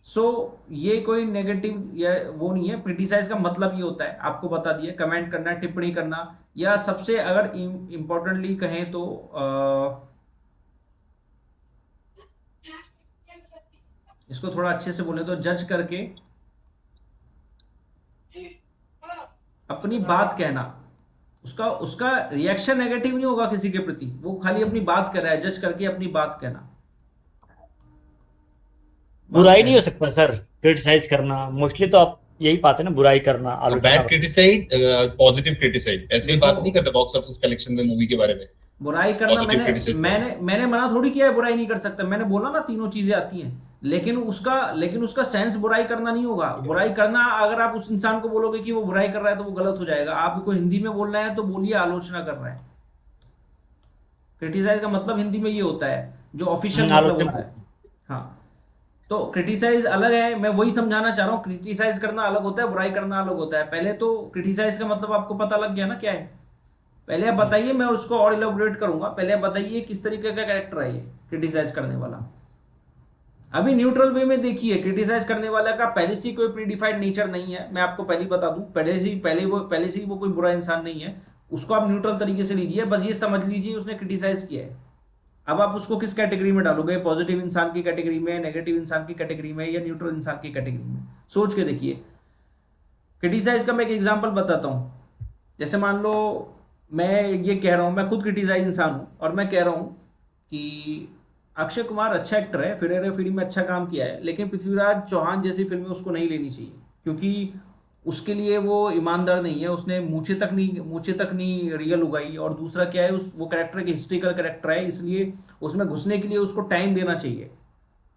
सो ये कोई नेगेटिव या वो नहीं है। क्रिटिसाइज का मतलब ये होता है, आपको बता दिया, कमेंट करना, टिप्पणी करना, या सबसे अगर इंपॉर्टेंटली कहें तो इसको थोड़ा अच्छे से बोले तो जज करके अपनी बात कहना। उसका उसका रिएक्शन नेगेटिव नहीं होगा किसी के प्रति, वो खाली अपनी बात कर रहा है, जज करके अपनी बात कहना, बात बुराई नहीं हो कहना। सकता सर, क्रिटिसाइज करना मोस्टली तो आप यही पाते हैं ना, बुराई करना, आलोचना बैड करना। क्रिटिसाइड, पॉजिटिव क्रिटिसाइड, ऐसे ही देखो, बात नहीं करते बॉक्स ऑफिस कलेक्शन में मूवी के बारे में। बुराई करना, पॉजिटिव मैंने क्रिटिसाइड करना। मैंने मना थोड़ी किया है बुराई नहीं कर सकता। मैंने बोला ना तीनों चीजें आती हैं, लेकिन उसका सेंस बुराई करना नहीं होगा। बुराई करना, अगर आप उस इंसान को बोलोगे कि वो बुराई कर रहा है तो वो गलत हो जाएगा। आपको हिंदी में बोलना है तो बोलिए आलोचना कर रहा है। क्रिटिसाइज का मतलब हिंदी में ये होता है, जो ऑफिशियल मतलब आलोचना होता है। करना। हाँ, तो क्रिटिसाइज अलग है, मैं वही समझाना चाह रहा हूँ। क्रिटिसाइज करना अलग होता है, बुराई करना अलग होता है। पहले तो क्रिटिसाइज का मतलब आपको पता लग गया ना क्या है? पहले आप बताइए, मैं उसको और इलेबोरेट करूंगा। पहले आप बताइए किस तरीके का कैरेक्टर है ये क्रिटिसाइज करने वाला। अभी न्यूट्रल वे में देखिए, क्रिटिसाइज करने वाला का पहले से ही कोई प्रीडिफाइंड नेचर नहीं है। मैं आपको पहले ही बता दूं, पहले से ही वो कोई बुरा इंसान नहीं है। उसको आप न्यूट्रल तरीके से लीजिए, बस ये समझ लीजिए उसने क्रिटिसाइज किया है। अब आप उसको किस कैटेगरी में डालोगे? पॉजिटिव इंसान की कैटेगरी में, नेगेटिव इंसान की कैटेगरी में, या न्यूट्रल इंसान की कैटेगरी में? सोच के देखिए। क्रिटिसाइज का मैं एक एग्जांपल बताता हूँ। जैसे मान लो मैं ये कह रहा हूँ, मैं खुद क्रिटिसाइज इंसान हूँ, और मैं कह रहा हूँ कि अक्षय कुमार अच्छा एक्टर है, फिर हेरा फेरी में अच्छा काम किया है, लेकिन पृथ्वीराज चौहान जैसी फिल्में उसको नहीं लेनी चाहिए, क्योंकि उसके लिए वो ईमानदार नहीं है। उसने मूछे तक नहीं रियल उगाई। और दूसरा क्या है, उस वो कैरेक्टर एक हिस्ट्रिकल कैरेक्टर है, इसलिए उसमें घुसने के लिए उसको टाइम देना चाहिए।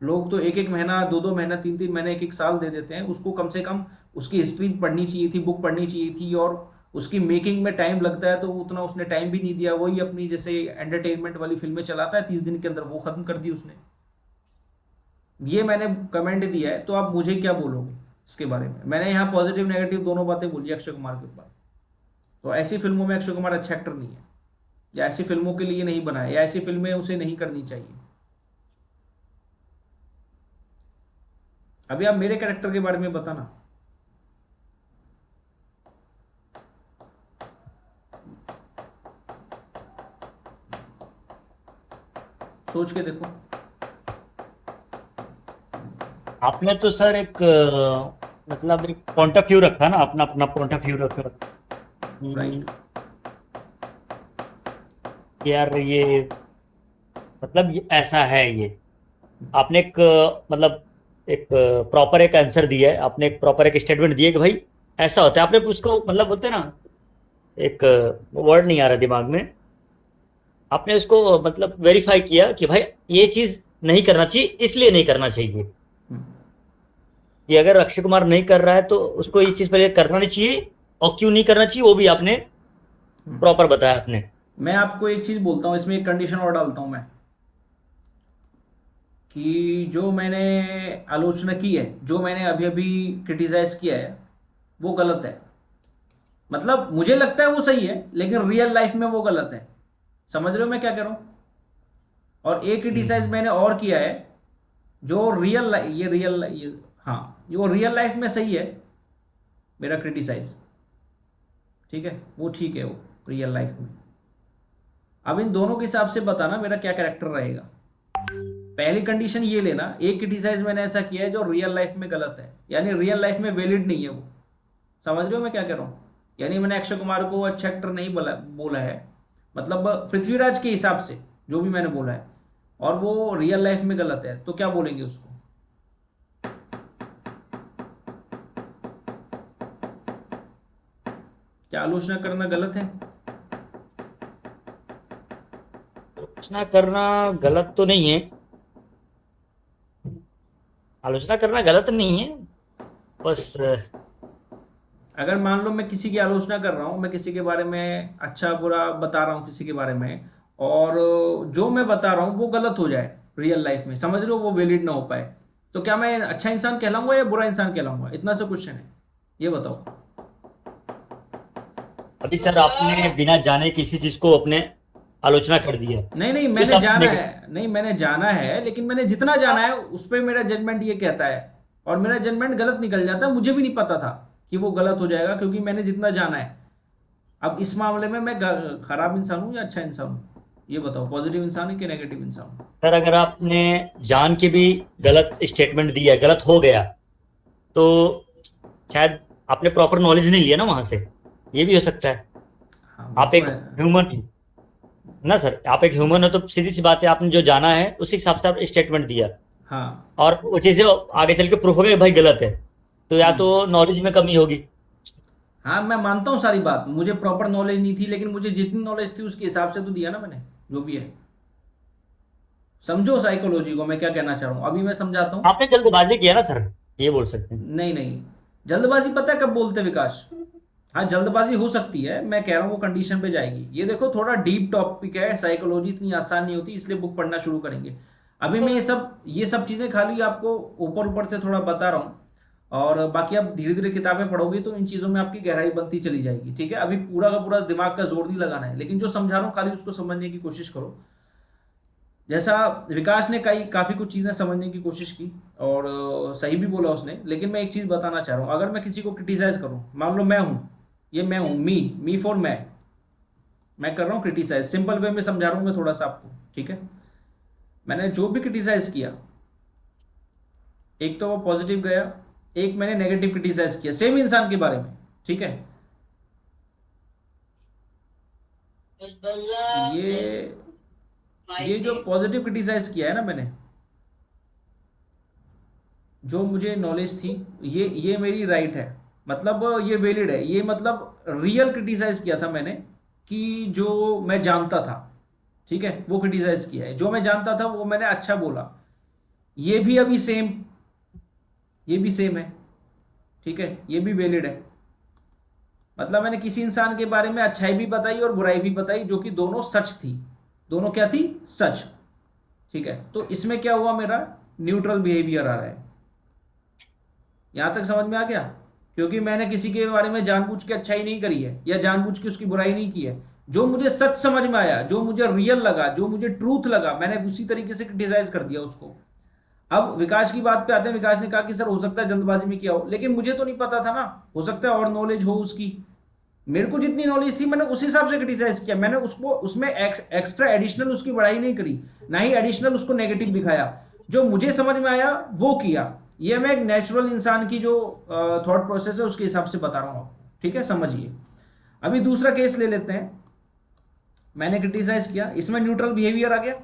लोग तो एक एक महीना, दो दो महीना, तीन तीन महीने, एक एक साल दे देते हैं। उसको कम से कम उसकी हिस्ट्री पढ़नी चाहिए थी, बुक पढ़नी चाहिए थी, और उसकी मेकिंग में टाइम लगता है, तो उतना उसने टाइम भी नहीं दिया। वही अपनी जैसे एंटरटेनमेंट वाली फिल्में चलाता है, 30 दिन के अंदर वो खत्म कर दी उसने। ये मैंने कमेंट दिया है, तो आप मुझे क्या बोलोगे इसके बारे में? मैंने यहाँ पॉजिटिव नेगेटिव दोनों बातें बोली अक्षय कुमार के ऊपर। तो ऐसी फिल्मों में अक्षय कुमार अच्छा एक्टर नहीं है, या ऐसी फिल्मों के लिए नहीं बना है, या ऐसी फिल्में उसे नहीं करनी चाहिए। अभी आप मेरे कैरेक्टर के बारे में बताना। सोच के देखो। आपने तो सर एक मतलब एक पॉइंट ऑफ व्यू रखा ना, अपना अपना पॉइंट ऑफ व्यू रखा। राइट। कि यार ये मतलब ये ऐसा है ये। आपने एक मतलब एक प्रॉपर एक आंसर दिया है, आपने एक प्रॉपर एक स्टेटमेंट दिया कि भाई ऐसा होता है। आपने उसको मतलब बोलते हैं ना, एक वर्ड नहीं आ रहा दिमाग में। आपने उसको मतलब वेरीफाई किया कि भाई ये चीज नहीं करना चाहिए, इसलिए नहीं करना चाहिए। कि अगर अक्षय कुमार नहीं कर रहा है तो उसको ये चीज पहले करना नहीं चाहिए, और क्यों नहीं करना चाहिए वो भी आपने प्रॉपर बताया आपने। मैं आपको एक चीज बोलता हूँ, इसमें एक कंडीशन और डालता हूँ मैं, कि जो मैंने आलोचना की है, जो मैंने अभी अभी क्रिटिसाइज किया है, वो गलत है। मतलब मुझे लगता है वो सही है, लेकिन रियल लाइफ में वो गलत है। समझ रहे हो मैं क्या कह रहा हूं? और एक क्रिटिसाइज हम्म। मैंने और किया है, जो ये हाँ, वो रियल लाइफ में सही है मेरा क्रिटिसाइज, ठीक है, वो ठीक है वो रियल लाइफ में। अब इन दोनों के हिसाब से बताना मेरा क्या कैरेक्टर रहेगा। पहली कंडीशन ये लेना, एक क्रिटिसाइज मैंने ऐसा किया है जो रियल लाइफ में गलत है, यानी रियल लाइफ में वैलिड नहीं है वो। समझ रहे हो मैं क्या कह रहा हूँ? यानी मैंने अक्षय कुमार को अच्छा एक्टर नहीं बोला है, मतलब पृथ्वीराज के हिसाब से जो भी मैंने बोला है, और वो रियल लाइफ में गलत है, तो क्या बोलेंगे उसको? क्या आलोचना करना गलत है? आलोचना करना गलत तो नहीं है, आलोचना करना गलत नहीं है, बस अगर मान लो मैं किसी की आलोचना कर रहा हूँ, मैं किसी के बारे में अच्छा बुरा बता रहा हूँ किसी के बारे में, और जो मैं बता रहा हूँ वो गलत हो जाए रियल लाइफ में, समझ रहे हो, वो वैलिड ना हो पाए, तो क्या मैं अच्छा इंसान कहलाऊंगा या बुरा इंसान कहलाऊंगा? इतना सा क्वेश्चन है, ये बताओ। अभी सर आपने बिना जाने किसी चीज को अपने आलोचना कर दिया, नहीं नहीं, तो मैंने सब जाना नेगेटिव। है, नहीं मैंने जाना है, लेकिन मैंने जितना जाना है उस पर मेरा जजमेंट ये कहता है, और मेरा जजमेंट गलत निकल जाता है, मुझे भी नहीं पता था कि वो गलत हो जाएगा, क्योंकि मैंने जितना जाना है। अब इस मामले में मैं खराब इंसान हूँ या अच्छा इंसान हूँ? ये बताओ, पॉजिटिव इंसान है कि नेगेटिव इंसान हूँ? सर अगर आपने जान के भी गलत स्टेटमेंट दिया, गलत हो गया, तो शायद आपने प्रॉपर नॉलेज नहीं लिया ना वहां से, ये भी हो सकता है। हाँ वो आप तो एक है। ह्यूमन हो ना सर, आप एक ह्यूमन हो, तो सीधी सी बात है, आपने जो जाना है उसी हिसाब से आप स्टेटमेंट दिया, हाँ। और वो चीजें आगे चल के प्रूफ हो गया कि भाई गलत है, तो या तो नॉलेज में कमी होगी। हाँ मैं मानता हूँ सारी बात, मुझे प्रॉपर नॉलेज नहीं थी, लेकिन मुझे जितनी नॉलेज थी उसके हिसाब से तो दिया ना मैंने, जो भी है। समझो साइकोलॉजी को मैं क्या कहना चाह रहा हूँ, अभी मैं समझाता हूँ। आपने जल्दबाजी किया ना सर, ये बोल सकते हैं। नहीं नहीं, जल्दबाजी पता है कब बोलते हैं विकास? हाँ जल्दबाजी हो सकती है, मैं कह रहा हूँ वो कंडीशन पे जाएगी। ये देखो थोड़ा डीप टॉपिक है, साइकोलॉजी इतनी आसान नहीं होती, इसलिए बुक पढ़ना शुरू करेंगे। अभी मैं ये सब चीज़ें खाली आपको ऊपर ऊपर से थोड़ा बता रहा हूँ, और बाकी आप धीरे धीरे किताबें पढ़ोगे तो इन चीज़ों में आपकी गहराई बनती चली जाएगी, ठीक है? अभी पूरा का पूरा दिमाग का जोर नहीं लगाना है, लेकिन जो समझा रहा हूँ खाली उसको समझने की कोशिश करो। जैसा विकास ने कई काफ़ी कुछ चीज़ें समझने की कोशिश की, और सही भी बोला उसने, लेकिन मैं एक चीज़ बताना चाह रहा हूँ। अगर मैं किसी को क्रिटिसाइज करूँ, मान लो मैं हूँ, ये मैं हूँ, मी फॉर मैं कर रहा हूँ क्रिटिसाइज, सिंपल वे में समझा रहा हूँ मैं थोड़ा सा आपको, ठीक है? मैंने जो भी क्रिटिसाइज किया, एक तो वो पॉजिटिव गया, एक मैंने नेगेटिव क्रिटिसाइज किया सेम इंसान के बारे में, ठीक है? ये ये जो पॉजिटिव क्रिटिसाइज किया है ना मैंने, जो मुझे नॉलेज थी, ये मेरी राइट है, मतलब ये वैलिड है, ये मतलब रियल क्रिटिसाइज किया था मैंने, कि जो मैं जानता था, ठीक है, वो क्रिटिसाइज किया है। जो मैं जानता था वो मैंने अच्छा बोला, ये भी अभी सेम, ये भी सेम है, ठीक है, ये भी वैलिड है। मतलब मैंने किसी इंसान के बारे में अच्छाई भी बताई और बुराई भी बताई, जो कि दोनों सच थी, दोनों क्या थी? सच, ठीक है? तो इसमें क्या हुआ, मेरा न्यूट्रल बिहेवियर आ रहा है। यहां तक समझ में आ गया? क्योंकि मैंने किसी के बारे में जानबूझ के अच्छाई नहीं करी है, या जानबूझ के उसकी बुराई नहीं की है। जो मुझे सच समझ में आया, जो मुझे रियल लगा, जो मुझे ट्रूथ लगा, मैंने उसी तरीके से क्रिटिसाइज कर दिया उसको। अब विकास की बात पे आते हैं। विकास ने कहा कि सर हो सकता है जल्दबाजी में किया हो, लेकिन मुझे तो नहीं पता था ना, हो सकता है और नॉलेज हो उसकी। मेरे को जितनी नॉलेज थी मैंने उस हिसाब से क्रिटिसाइज किया, मैंने उसको उसमें एक्स्ट्रा एडिशनल उसकी बढ़ाई नहीं करी, ना ही एडिशनल उसको नेगेटिव दिखाया। जो मुझे समझ में आया वो किया। ये मैं एक नेचुरल इंसान की जो थॉट प्रोसेस है उसके हिसाब से बता रहा हूँ आपको, ठीक है? समझिए। अभी दूसरा केस ले लेते हैं। मैंने क्रिटिसाइज किया, इसमें न्यूट्रल बिहेवियर आ गया,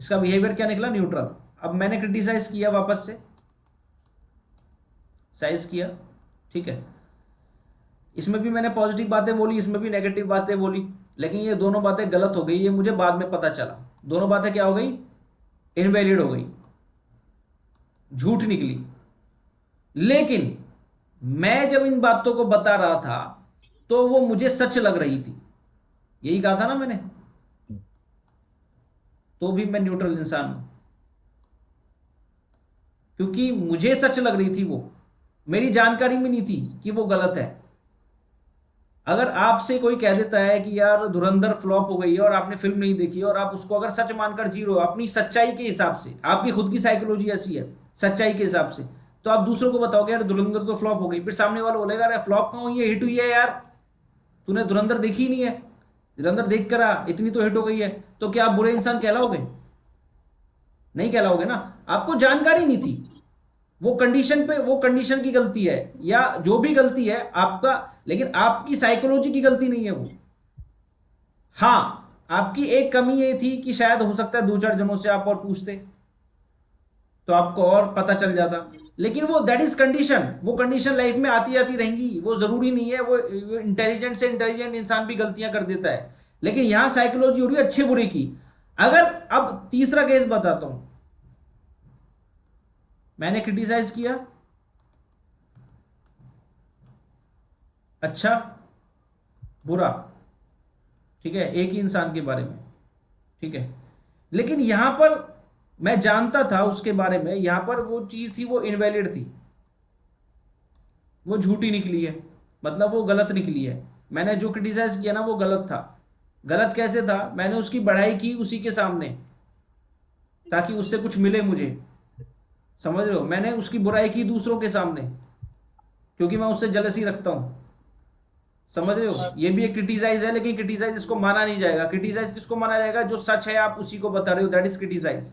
इसका बिहेवियर क्या निकला? न्यूट्रल। अब मैंने क्रिटिसाइज किया, वापस से साइज किया, ठीक है? इसमें भी मैंने पॉजिटिव बातें बोली, इसमें भी नेगेटिव बातें बोली, लेकिन ये दोनों बातें गलत हो गई, ये मुझे बाद में पता चला। दोनों बातें क्या हो गई? इनवैलिड हो गई, झूठ निकली। लेकिन मैं जब इन बातों को बता रहा था तो वो मुझे सच लग रही थी, यही कहा था ना मैंने, तो भी मैं न्यूट्रल इंसान हूं, क्योंकि मुझे सच लग रही थी वो, मेरी जानकारी में नहीं थी कि वो गलत है। अगर आपसे कोई कह देता है कि यार धुरंधर फ्लॉप हो गई है और आपने फिल्म नहीं देखी और आप उसको अगर सच मानकर जी रहे हो अपनी सच्चाई के हिसाब से, आपकी खुद की साइकोलॉजी ऐसी है सच्चाई के हिसाब से, तो आप दूसरों को बताओगे यार धुरंधर तो फ्लॉप हो गई, फिर सामने वाला बोलेगा अरे फ्लॉप कहाँ हुई है, हिट हुई है यार, तूने धुरंधर देखी ही नहीं है, धुरंधर देख कर आ, इतनी तो हिट हो गई है, तो क्या आप बुरे इंसान कहलाओगे? नहीं कहलाओगे ना। आपको जानकारी नहीं थी, वो कंडीशन पे, वो कंडीशन की गलती है या जो भी गलती है आपका, लेकिन आपकी साइकोलॉजी की गलती नहीं है वो। हाँ, आपकी एक कमी ये थी कि शायद हो सकता है दो चार जनों से आप और पूछते तो आपको और पता चल जाता, लेकिन वो दैट इज कंडीशन, वो कंडीशन लाइफ में आती आती रहेंगी, वो जरूरी नहीं है। वो इंटेलिजेंट से इंटेलिजेंट इंसान भी गलतियां कर देता है, लेकिन यहां साइकोलॉजी हो रही है अच्छे बुरे की। अगर अब तीसरा केस बताता हूं, मैंने क्रिटिसाइज किया, अच्छा बुरा, ठीक है, एक ही इंसान के बारे में, ठीक है, लेकिन यहां पर मैं जानता था उसके बारे में, यहां पर वो चीज थी वो इनवैलिड थी, वो झूठी निकली है, मतलब वो गलत निकली है। मैंने जो क्रिटिसाइज किया ना वो गलत था। गलत कैसे था? मैंने उसकी बढ़ाई की उसी के सामने ताकि उससे कुछ मिले मुझे, समझ रहे हो? मैंने उसकी बुराई की दूसरों के सामने क्योंकि मैं उससे जलसी रखता हूं, समझ रहे हो? ये भी एक क्रिटिसाइज है, लेकिन क्रिटिसाइज इसको माना नहीं जाएगा। क्रिटिसाइज किसको माना जाएगा? जो सच है आप उसी को बता रहे हो, दैट इज क्रिटिसाइज।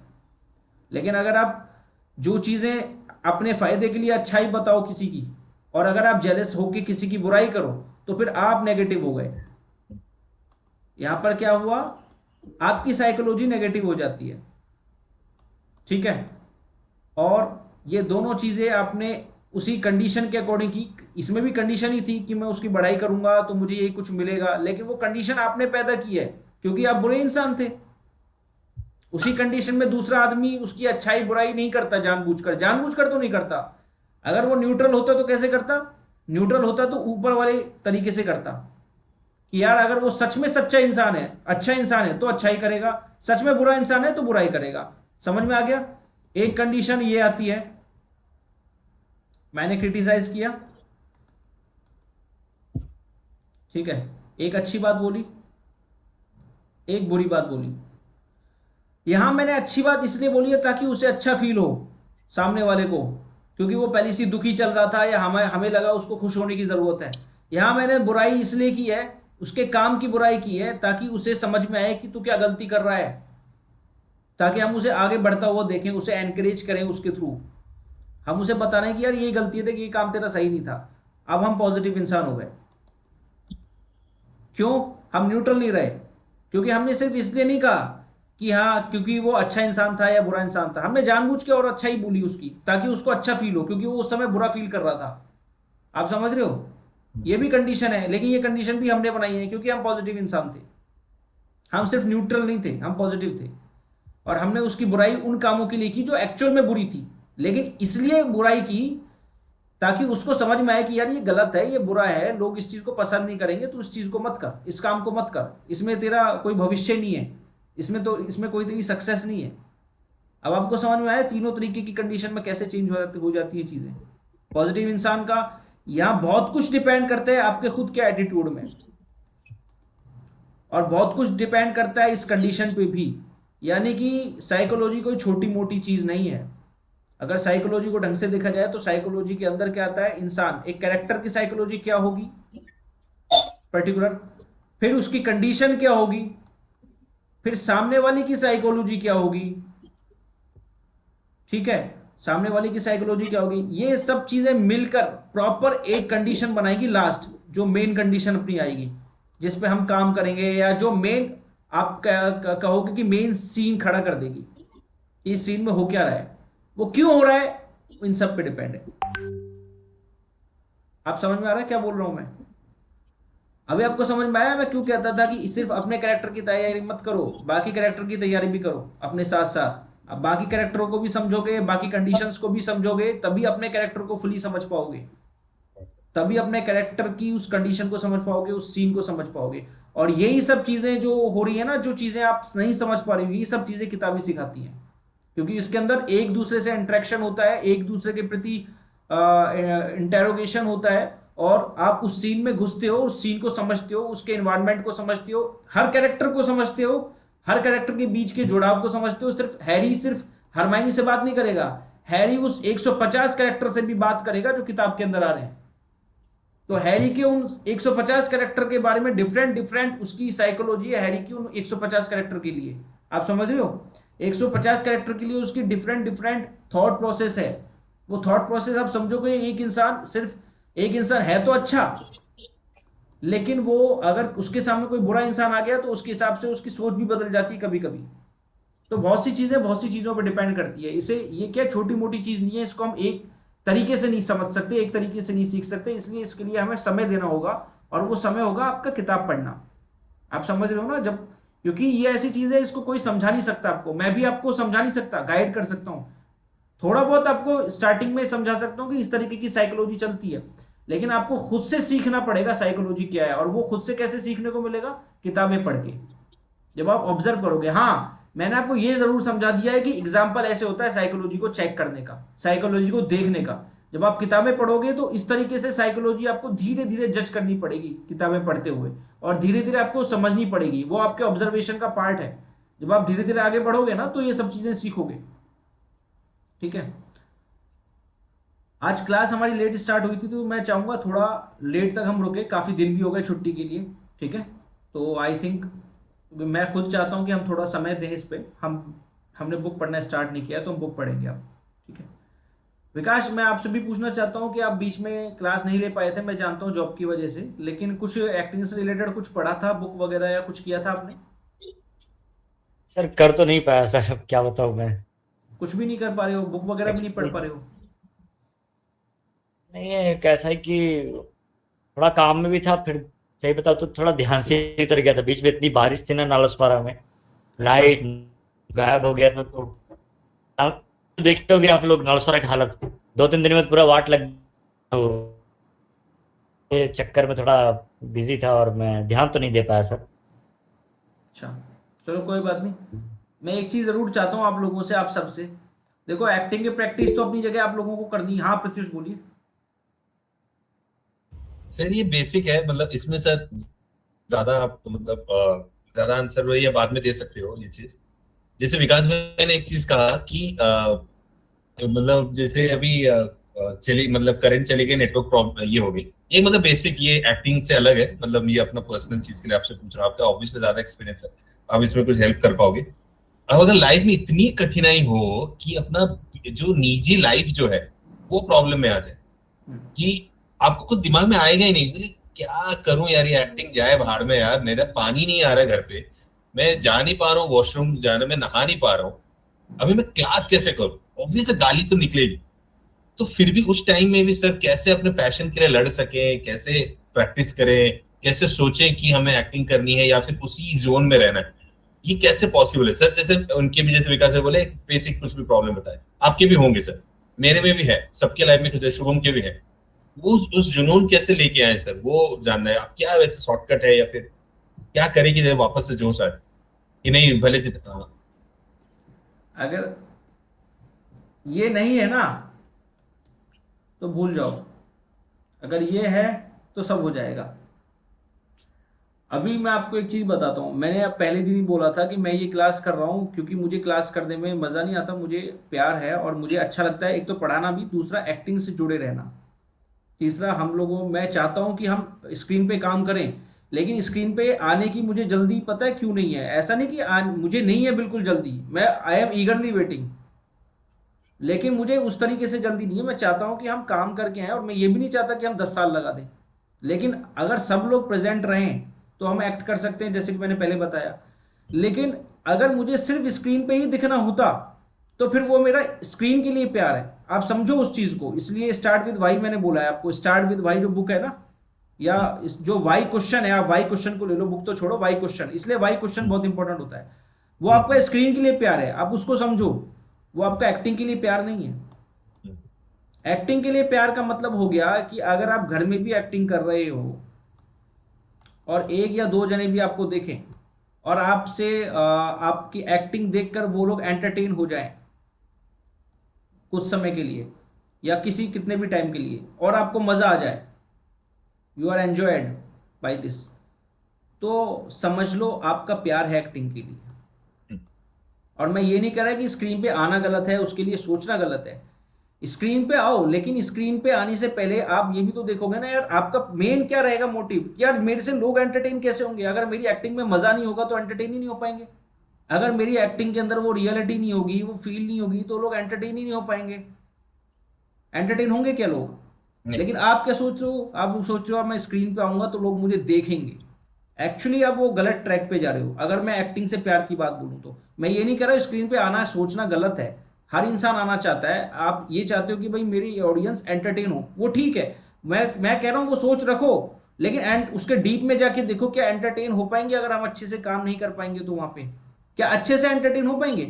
लेकिन अगर आप जो चीजें अपने फायदे के लिए अच्छाई बताओ किसी की, और अगर आप जेलस होके किसी की बुराई करो, तो फिर आप नेगेटिव हो गए। यहां पर क्या हुआ? आपकी साइकोलॉजी नेगेटिव हो जाती है, ठीक है। और ये दोनों चीजें आपने उसी कंडीशन के अकॉर्डिंग की। इसमें भी कंडीशन ही थी कि मैं उसकी बढ़ाई करूंगा तो मुझे यही कुछ मिलेगा, लेकिन वो कंडीशन आपने पैदा की है क्योंकि आप बुरे इंसान थे। उसी कंडीशन में दूसरा आदमी उसकी अच्छाई बुराई नहीं करता जानबूझकर, जानबूझकर तो नहीं करता। अगर वो न्यूट्रल होता तो कैसे करता? न्यूट्रल होता तो ऊपर वाले तरीके से करता कि यार अगर वो सच में सच्चा इंसान है, अच्छा इंसान है, तो अच्छाई करेगा, सच में बुरा इंसान है तो बुराई करेगा। समझ में आ गया? एक कंडीशन ये आती है, मैंने क्रिटिसाइज किया, ठीक है, एक अच्छी बात बोली, एक बुरी बात बोली। यहां मैंने अच्छी बात इसलिए बोली है ताकि उसे अच्छा फील हो सामने वाले को, क्योंकि वो पहले से दुखी चल रहा था या हमें हमें लगा उसको खुश होने की जरूरत है। यहां मैंने बुराई इसलिए की है, उसके काम की बुराई की है ताकि उसे समझ में आए कि तू क्या गलती कर रहा है, ताकि हम उसे आगे बढ़ता हुआ देखें, उसे एनकरेज करें उसके थ्रू। हम उसे बता रहे हैं कि यार ये गलती थी कि ये काम तेरा सही नहीं था, अब हम पॉजिटिव इंसान हो गए। क्यों हम न्यूट्रल नहीं रहे? क्योंकि हमने सिर्फ इसलिए नहीं कहा कि हाँ क्योंकि वो अच्छा इंसान था या बुरा इंसान था, हमने जानबूझ के और अच्छा ही बोली उसकी ताकि उसको अच्छा फील हो, क्योंकि वो उस समय बुरा फील कर रहा था। आप समझ रहे हो? ये भी कंडीशन है, लेकिन ये कंडीशन भी हमने बनाई है क्योंकि हम पॉजिटिव इंसान थे। हम सिर्फ न्यूट्रल नहीं थे, हम पॉजिटिव थे। और हमने उसकी बुराई उन कामों के लिए की जो एक्चुअल में बुरी थी, लेकिन इसलिए बुराई की ताकि उसको समझ में आए कि यार ये गलत है, ये बुरा है, लोग इस चीज को पसंद नहीं करेंगे, तो इस चीज को मत कर, इस काम को मत कर, इसमें तेरा कोई भविष्य नहीं है, इसमें कोई तेरी सक्सेस नहीं है। अब आपको समझ में आया तीनों तरीके की कंडीशन में कैसे चेंज हो जाती है चीजें। पॉजिटिव इंसान का यहां बहुत कुछ डिपेंड करता है आपके खुद के एटीट्यूड में, और बहुत कुछ डिपेंड करता है इस कंडीशन पे भी। यानी कि साइकोलॉजी कोई छोटी मोटी चीज नहीं है। अगर साइकोलॉजी को ढंग से देखा जाए तो साइकोलॉजी के अंदर क्या आता है? इंसान, एक कैरेक्टर की साइकोलॉजी क्या होगी पर्टिकुलर, फिर उसकी कंडीशन क्या होगी, फिर सामने वाले की साइकोलॉजी क्या होगी, ठीक है, सामने वाले की साइकोलॉजी क्या होगी, ये सब चीजें मिलकर प्रॉपर एक कंडीशन बनाएगी लास्ट, जो मेन कंडीशन अपनी आएगी जिस पे हम काम करेंगे, या जो मेन आप कहोगे कि मेन सीन खड़ा कर देगी। इस सीन में हो क्या रहा है, वो क्यों हो रहा है, इन सब पे डिपेंड है। आप समझ में आ रहा है क्या बोल रहा हूं मैं? अभी आपको समझ में आया मैं क्यों कहता था कि सिर्फ अपने कैरेक्टर की तैयारी मत करो, बाकी कैरेक्टर की तैयारी भी करो अपने साथ साथ। अब बाकी कैरेक्टरों को भी समझोगे, बाकी कंडीशंस को भी समझोगे, तभी अपने कैरेक्टर को फुली समझ पाओगे, तभी अपने कैरेक्टर की उस कंडीशन को समझ पाओगे, उस सीन को समझ पाओगे। और यही सब चीजें जो हो रही है ना, जो चीजें आप नहीं समझ पा रही हो, ये सब चीजें किताबें सिखाती हैं, क्योंकि इसके अंदर एक दूसरे से इंटरेक्शन होता है, एक दूसरे के प्रति इंटेरोगेशन होता है और आप उस सीन में घुसते हो, उस सीन को समझते हो, उसके एनवायरनमेंट को समझते हो, हर कैरेक्टर को समझते हो, हर कैरेक्टर के बीच के जुड़ाव को समझते हो। सिर्फ हैरी सिर्फ हरमाइनी से बात नहीं करेगा, हैरी उस 150 कैरेक्टर से भी बात करेगा जो किताब के अंदर आ रहे हैं। तो हैरी के उन 150 कैरेक्टर के बारे में डिफरेंट डिफरेंट उसकी साइकोलॉजी है हैरी की उन 150 कैरेक्टर के लिए। आप समझ रहे हो? 150 कैरेक्टर के लिए उसकी डिफरेंट डिफरेंट थॉट प्रोसेस है। वो थॉट प्रोसेस आप समझोगे, एक इंसान सिर्फ एक इंसान है तो अच्छा, लेकिन वो अगर उसके सामने कोई बुरा इंसान आ गया तो उसके हिसाब से उसकी सोच भी बदल जाती है कभी कभी। तो बहुत सी चीजें बहुत सी चीजों पर डिपेंड करती है। इसे ये क्या छोटी मोटी चीज नहीं है, इसको हम एक तरीके से नहीं समझ सकते, एक तरीके से नहीं सीख सकते, इसलिए इसके लिए हमें समय देना होगा और वो समय होगा आपका किताब पढ़ना। आप समझ रहे हो ना? जब क्योंकि ये ऐसी चीज है इसको कोई समझा नहीं सकता आपको, मैं भी आपको समझा नहीं सकता, गाइड कर सकता हूँ, थोड़ा बहुत आपको स्टार्टिंग में समझा सकता हूँ कि इस तरीके की साइकोलॉजी चलती है, लेकिन आपको खुद से सीखना पड़ेगा साइकोलॉजी क्या है। और वो खुद से कैसे सीखने को मिलेगा? किताबें पढ़ के, जब आप ऑब्जर्व करोगे। हाँ, मैंने आपको ये जरूर समझा दिया है कि एग्जाम्पल ऐसे होता है साइकोलॉजी को चेक करने का, साइकोलॉजी को देखने का। जब आप किताबें पढ़ोगे तो इस तरीके से साइकोलॉजी आपको धीरे धीरे जज करनी पड़ेगी किताबें पढ़ते हुए, और धीरे धीरे आपको समझनी पड़ेगी, वो आपके ऑब्जर्वेशन का पार्ट है। जब आप धीरे धीरे आगे बढ़ोगे ना तो ये सब चीजें सीखोगे। ठीक है, आज क्लास हमारी लेट स्टार्ट हुई थी तो मैं चाहूंगा थोड़ा लेट तक हम रुके, काफी दिन भी हो गए छुट्टी के लिए। ठीक है, तो आई थिंक मैं खुद चाहता हूँ कि हम थोड़ा समय दें इस पे। हमने बुक पढ़ना स्टार्ट नहीं किया तो हम बुक पढ़ेंगे अब। ठीक है विकास, मैं आपसे भी पूछना चाहता हूँ कि आप बीच में क्लास नहीं ले पाए थे, मैं जानता हूँ जॉब की वजह से, लेकिन कुछ एक्टिंग से रिलेटेड कुछ पढ़ा था, बुक वगैरह या कुछ किया था आपने? सर कर तो नहीं पाया सर, अब क्या बताऊँ मैं। कुछ भी नहीं कर पा रहे हो, बुक वगैरह भी नहीं पढ़ एक्चुअली पा रहे हो? नहीं है, कैसा है कि थोड़ा काम में भी था, फिर सही बताओ तो थोड़ा ध्यान से उतर गया था। बीच में इतनी बारिश थी ना नालसपारा में, अच्छा। लाइट गायब हो गया था। तो आप तो देखते होंगे आप लोग नालसपारा की हालत, 2-3 दिन में पूरा वाट लग, तो ये चक्कर में थोड़ा बिजी था और मैं ध्यान तो नहीं दे पाया सर। अच्छा, चलो कोई बात नहीं। मैं एक चीज जरूर चाहता हूँ आप लोगों से, आप सबसे, देखो एक्टिंग की प्रैक्टिस तो अपनी जगह आप लोगों को करनी है। हाँ प्रत्युष बोलिए। सर ये बेसिक है, मतलब इसमें सर ज्यादा आप मतलब ज्यादा आंसर वही या बाद में दे सकते हो ये चीज। जैसे विकास भाई ने एक चीज कहा कि मतलब जैसे अभी चली मतलब करंट चली गई, नेटवर्क प्रॉब्लम ये हो गई, ये मतलब बेसिक, ये एक्टिंग से अलग है। मतलब ये अपना पर्सनल चीज के लिए आपसे पूछ रहा हूँ, आपका ऑब्वियसली ज्यादा एक्सपीरियंस है, आप इसमें कुछ हेल्प कर पाओगे। अब अगर लाइफ में इतनी कठिनाई हो कि अपना जो निजी लाइफ जो है वो प्रॉब्लम में आ जाए, कि आपको कुछ दिमाग में आएगा ही नहीं, बोले क्या करूं यार, ये एक्टिंग जाए भाड़ में यार, मेरा पानी नहीं आ रहा है घर पे, मैं जा नहीं पा रहा हूँ वॉशरूम जाने में, नहा नहीं पा रहा हूँ, अभी मैं क्लास कैसे करूं? ऑब्वियसली गाली तो निकलेगी। तो फिर भी उस टाइम में भी सर कैसे अपने पैशन के लिए लड़ सके, कैसे प्रैक्टिस करें, कैसे सोचें कि हमें एक्टिंग करनी है या फिर उसी जोन में रहना है, ये कैसे पॉसिबल है सर? जैसे उनके भी, जैसे विकास भाई बोले बेसिक कुछ भी प्रॉब्लम बताए, आपके भी होंगे सर, मेरे में भी है, सबके लाइफ में कुछ है, शुभम के भी है। वो उस जुनून कैसे लेके आए सर, वो जानना है। आप क्या वैसे शॉर्टकट है या फिर क्या करें कि वापस से जोश आए कि नहीं भले हाँ। अगर ये नहीं है ना तो भूल जाओ, अगर ये है तो सब हो जाएगा। अभी मैं आपको एक चीज बताता हूँ, मैंने अब पहले दिन ही बोला था कि मैं ये क्लास कर रहा हूँ क्योंकि मुझे क्लास करने में मज़ा नहीं आता, मुझे प्यार है और मुझे अच्छा लगता है, एक तो पढ़ाना भी, दूसरा एक्टिंग से जुड़े रहना, तीसरा हम लोगों, मैं चाहता हूँ कि हम स्क्रीन पे काम करें, लेकिन स्क्रीन पे आने की मुझे जल्दी पता है क्यों नहीं है। ऐसा नहीं कि मुझे नहीं है बिल्कुल जल्दी, मैं आई एम ईगरली वेटिंग, लेकिन मुझे उस तरीके से जल्दी नहीं है। मैं चाहता हूं कि हम काम करके आए, और मैं ये भी नहीं चाहता कि हम 10 साल लगा दें, लेकिन अगर सब लोग प्रेजेंट रहें तो हम एक्ट कर सकते हैं, जैसे कि मैंने पहले बताया। लेकिन अगर मुझे सिर्फ स्क्रीन पे ही दिखना होता तो फिर वो मेरा स्क्रीन के लिए प्यार है, आप समझो उस चीज को। इसलिए स्टार्ट विद वाई मैंने बोला है आपको, स्टार्ट विद वाई जो बुक है ना, या जो वाई क्वेश्चन है, आप वाई क्वेश्चन को ले लो, बुक तो छोड़ो, वाई क्वेश्चन, इसलिए वाई क्वेश्चन बहुत इंपॉर्टेंट होता है। वो आपका स्क्रीन के लिए प्यार है, आप उसको समझो, वो आपका एक्टिंग के लिए प्यार नहीं है। एक्टिंग के लिए प्यार का मतलब हो गया कि अगर आप घर में भी एक्टिंग कर रहे हो और एक या दो जने भी आपको देखें और आपसे आपकी एक्टिंग देखकर वो लोग एंटरटेन हो जाएं कुछ समय के लिए, या किसी कितने भी टाइम के लिए, और आपको मज़ा आ जाए, you are enjoyed by this, तो समझ लो आपका प्यार है एक्टिंग के लिए। और मैं ये नहीं कह रहा कि स्क्रीन पे आना गलत है, उसके लिए सोचना गलत है। स्क्रीन पे आओ, लेकिन स्क्रीन पे आने से पहले आप ये भी तो देखोगे ना यार, आपका मेन क्या रहेगा मोटिव कि यार मेरे से लोग एंटरटेन कैसे होंगे। अगर मेरी एक्टिंग में मजा नहीं होगा तो एंटरटेन ही नहीं हो पाएंगे। अगर मेरी एक्टिंग के अंदर वो रियलिटी नहीं होगी, वो फील नहीं होगी, तो लोग एंटरटेन ही नहीं हो पाएंगे। एंटरटेन होंगे क्या लोग? नहीं। लेकिन आप क्या सोच रहे हो? आप सोच रहे हो अब मैं स्क्रीन पे आऊंगा तो लोग मुझे देखेंगे। एक्चुअली आप वो गलत ट्रैक पे जा रहे हो। अगर मैं एक्टिंग से प्यार की बात बोलूँ तो मैं ये नहीं कह रहा हूँ स्क्रीन पे आना सोचना गलत है। हर इंसान आना चाहता है। आप ये चाहते हो कि भाई मेरी ऑडियंस एंटरटेन हो, वो ठीक है। मैं कह रहा हूँ वो सोच रखो, लेकिन एंड उसके डीप में जाके देखो क्या एंटरटेन हो पाएंगे। अगर हम अच्छे से काम नहीं कर पाएंगे तो वहां पे क्या अच्छे से एंटरटेन हो पाएंगे?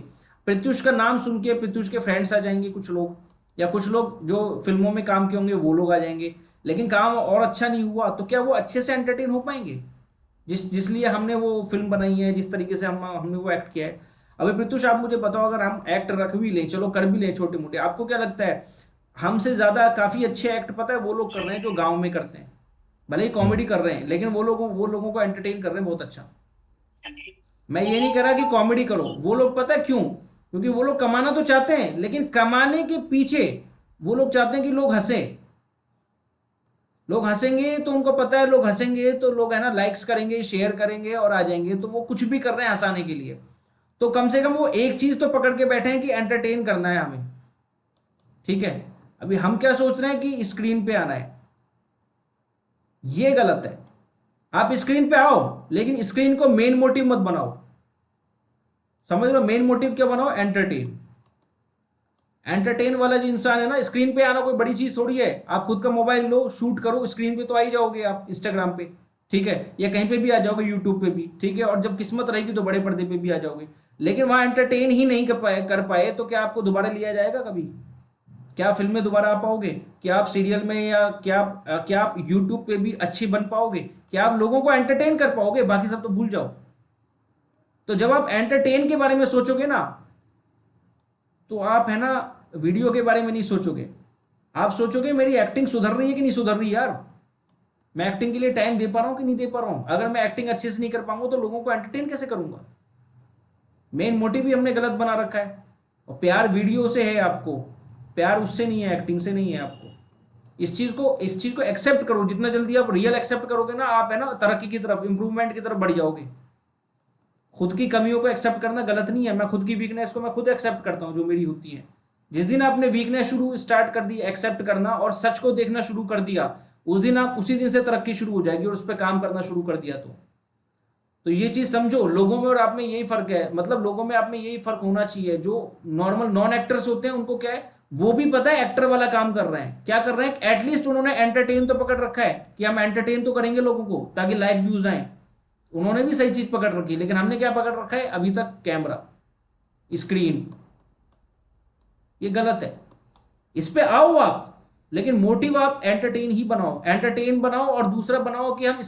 प्रत्युष का नाम सुन के प्रत्युष के फ्रेंड्स आ जाएंगे कुछ लोग, या कुछ लोग जो फिल्मों में काम किए होंगे वो लोग आ जाएंगे, लेकिन काम और अच्छा नहीं हुआ तो क्या वो अच्छे से एंटरटेन हो पाएंगे? जिस लिए हमने वो फिल्म बनाई है, जिस तरीके से हमने वो एक्ट किया है। अभी प्रत्युष आप मुझे बताओ, अगर हम एक्ट रख भी लें, चलो कर भी लें छोटे मोटे, आपको क्या लगता है हमसे ज्यादा काफी अच्छे एक्ट पता है वो लोग कर रहे हैं जो गांव में करते हैं? भले ही कॉमेडी कर रहे हैं, लेकिन वो लोगों को एंटरटेन कर रहे हैं बहुत अच्छा। मैं ये नहीं कह रहा कि कॉमेडी करो, वो लोग पता है क्यों? क्योंकि वो लोग कमाना तो चाहते हैं, लेकिन कमाने के पीछे वो लोग चाहते हैं कि लोग हंसे। लोग हंसेंगे तो उनको पता है लोग हंसेंगे तो लोग है ना लाइक्स करेंगे, शेयर करेंगे और आ जाएंगे, तो वो कुछ भी कर रहे हैं हंसाने के लिए। तो कम से कम वो एक चीज तो पकड़ के बैठे हैं कि एंटरटेन करना है हमें। ठीक है, अभी हम क्या सोच रहे हैं कि स्क्रीन पे आना है, ये गलत है। आप स्क्रीन पे आओ, लेकिन स्क्रीन को मेन मोटिव मत बनाओ। समझ रहे हो? मेन मोटिव क्या बनाओ? एंटरटेन। एंटरटेन वाला जो इंसान है ना, स्क्रीन पे आना कोई बड़ी चीज थोड़ी है। आप खुद का मोबाइल लो, शूट करो, स्क्रीन पे तो आ ही जाओगे आप इंस्टाग्राम पे, ठीक है, या कहीं पे भी आ जाओगे, यूट्यूब पे भी, ठीक है, और जब किस्मत रहेगी तो बड़े पर्दे पे भी आ जाओगे। लेकिन वहां एंटरटेन ही नहीं कर पाए तो क्या आपको दोबारा लिया जाएगा कभी? क्या फिल्म में दोबारा आ पाओगे? क्या आप सीरियल में, या क्या आप यूट्यूब पे भी अच्छे बन पाओगे? क्या आप लोगों को एंटरटेन कर पाओगे? बाकी सब तो भूल जाओ। तो जब आप एंटरटेन के बारे में सोचोगे ना, तो आप है ना वीडियो के बारे में नहीं सोचोगे। आप सोचोगे मेरी एक्टिंग सुधर रही है कि नहीं सुधर रही यार, मैं एक्टिंग के लिए टाइम दे पा रहा हूं कि नहीं दे पा रहा हूं। अगर मैं एक्टिंग अच्छे से नहीं कर पाऊंगा तो लोगों को एंटरटेन कैसे करूंगा? मेन मोटिव भी हमने गलत बना रखा है। और प्यार वीडियो से है आपको, प्यार उससे नहीं है, एक्टिंग से नहीं है आपको। इस चीज को एक्सेप्ट करो। जितना जल्दी आप रियल एक्सेप्ट करोगे ना, आप है ना तरक्की की तरफ, इंप्रूवमेंट की तरफ बढ़ जाओगे। खुद की कमियों को एक्सेप्ट करना गलत नहीं है। मैं खुद की वीकनेस को मैं खुद एक्सेप्ट करता हूँ जो मेरी होती है। जिस दिन आपने वीकनेस शुरू स्टार्ट कर दी एक्सेप्ट करना और सच को देखना शुरू कर दिया, उस दिन आप उसी दिन से तरक्की शुरू हो जाएगी। और उस पर काम करना शुरू कर दिया तो ये चीज समझो, लोगों में और आप में यही फर्क है। मतलब लोगों में आप में यही फर्क होना चाहिए। जो नॉर्मल नॉन एक्टर्स होते हैं उनको क्या है, वो भी पता है एक्टर वाला काम कर रहे हैं। क्या कर रहे हैं? एटलीस्ट उन्होंने एंटरटेन तो पकड़ रखा है कि हम एंटरटेन तो करेंगे लोगों को ताकि लाइक व्यूज आए। उन्होंने भी सही चीज पकड़ रखी है। लेकिन हमने क्या पकड़ रखा है अभी तक? Camera, screen. ये गलत है। इस पे आओ आप, लेकिन मोटिव आप एंटरटेन ही बनाओ। एंटरटेन बनाओ और दूसरा बनाओ कि हम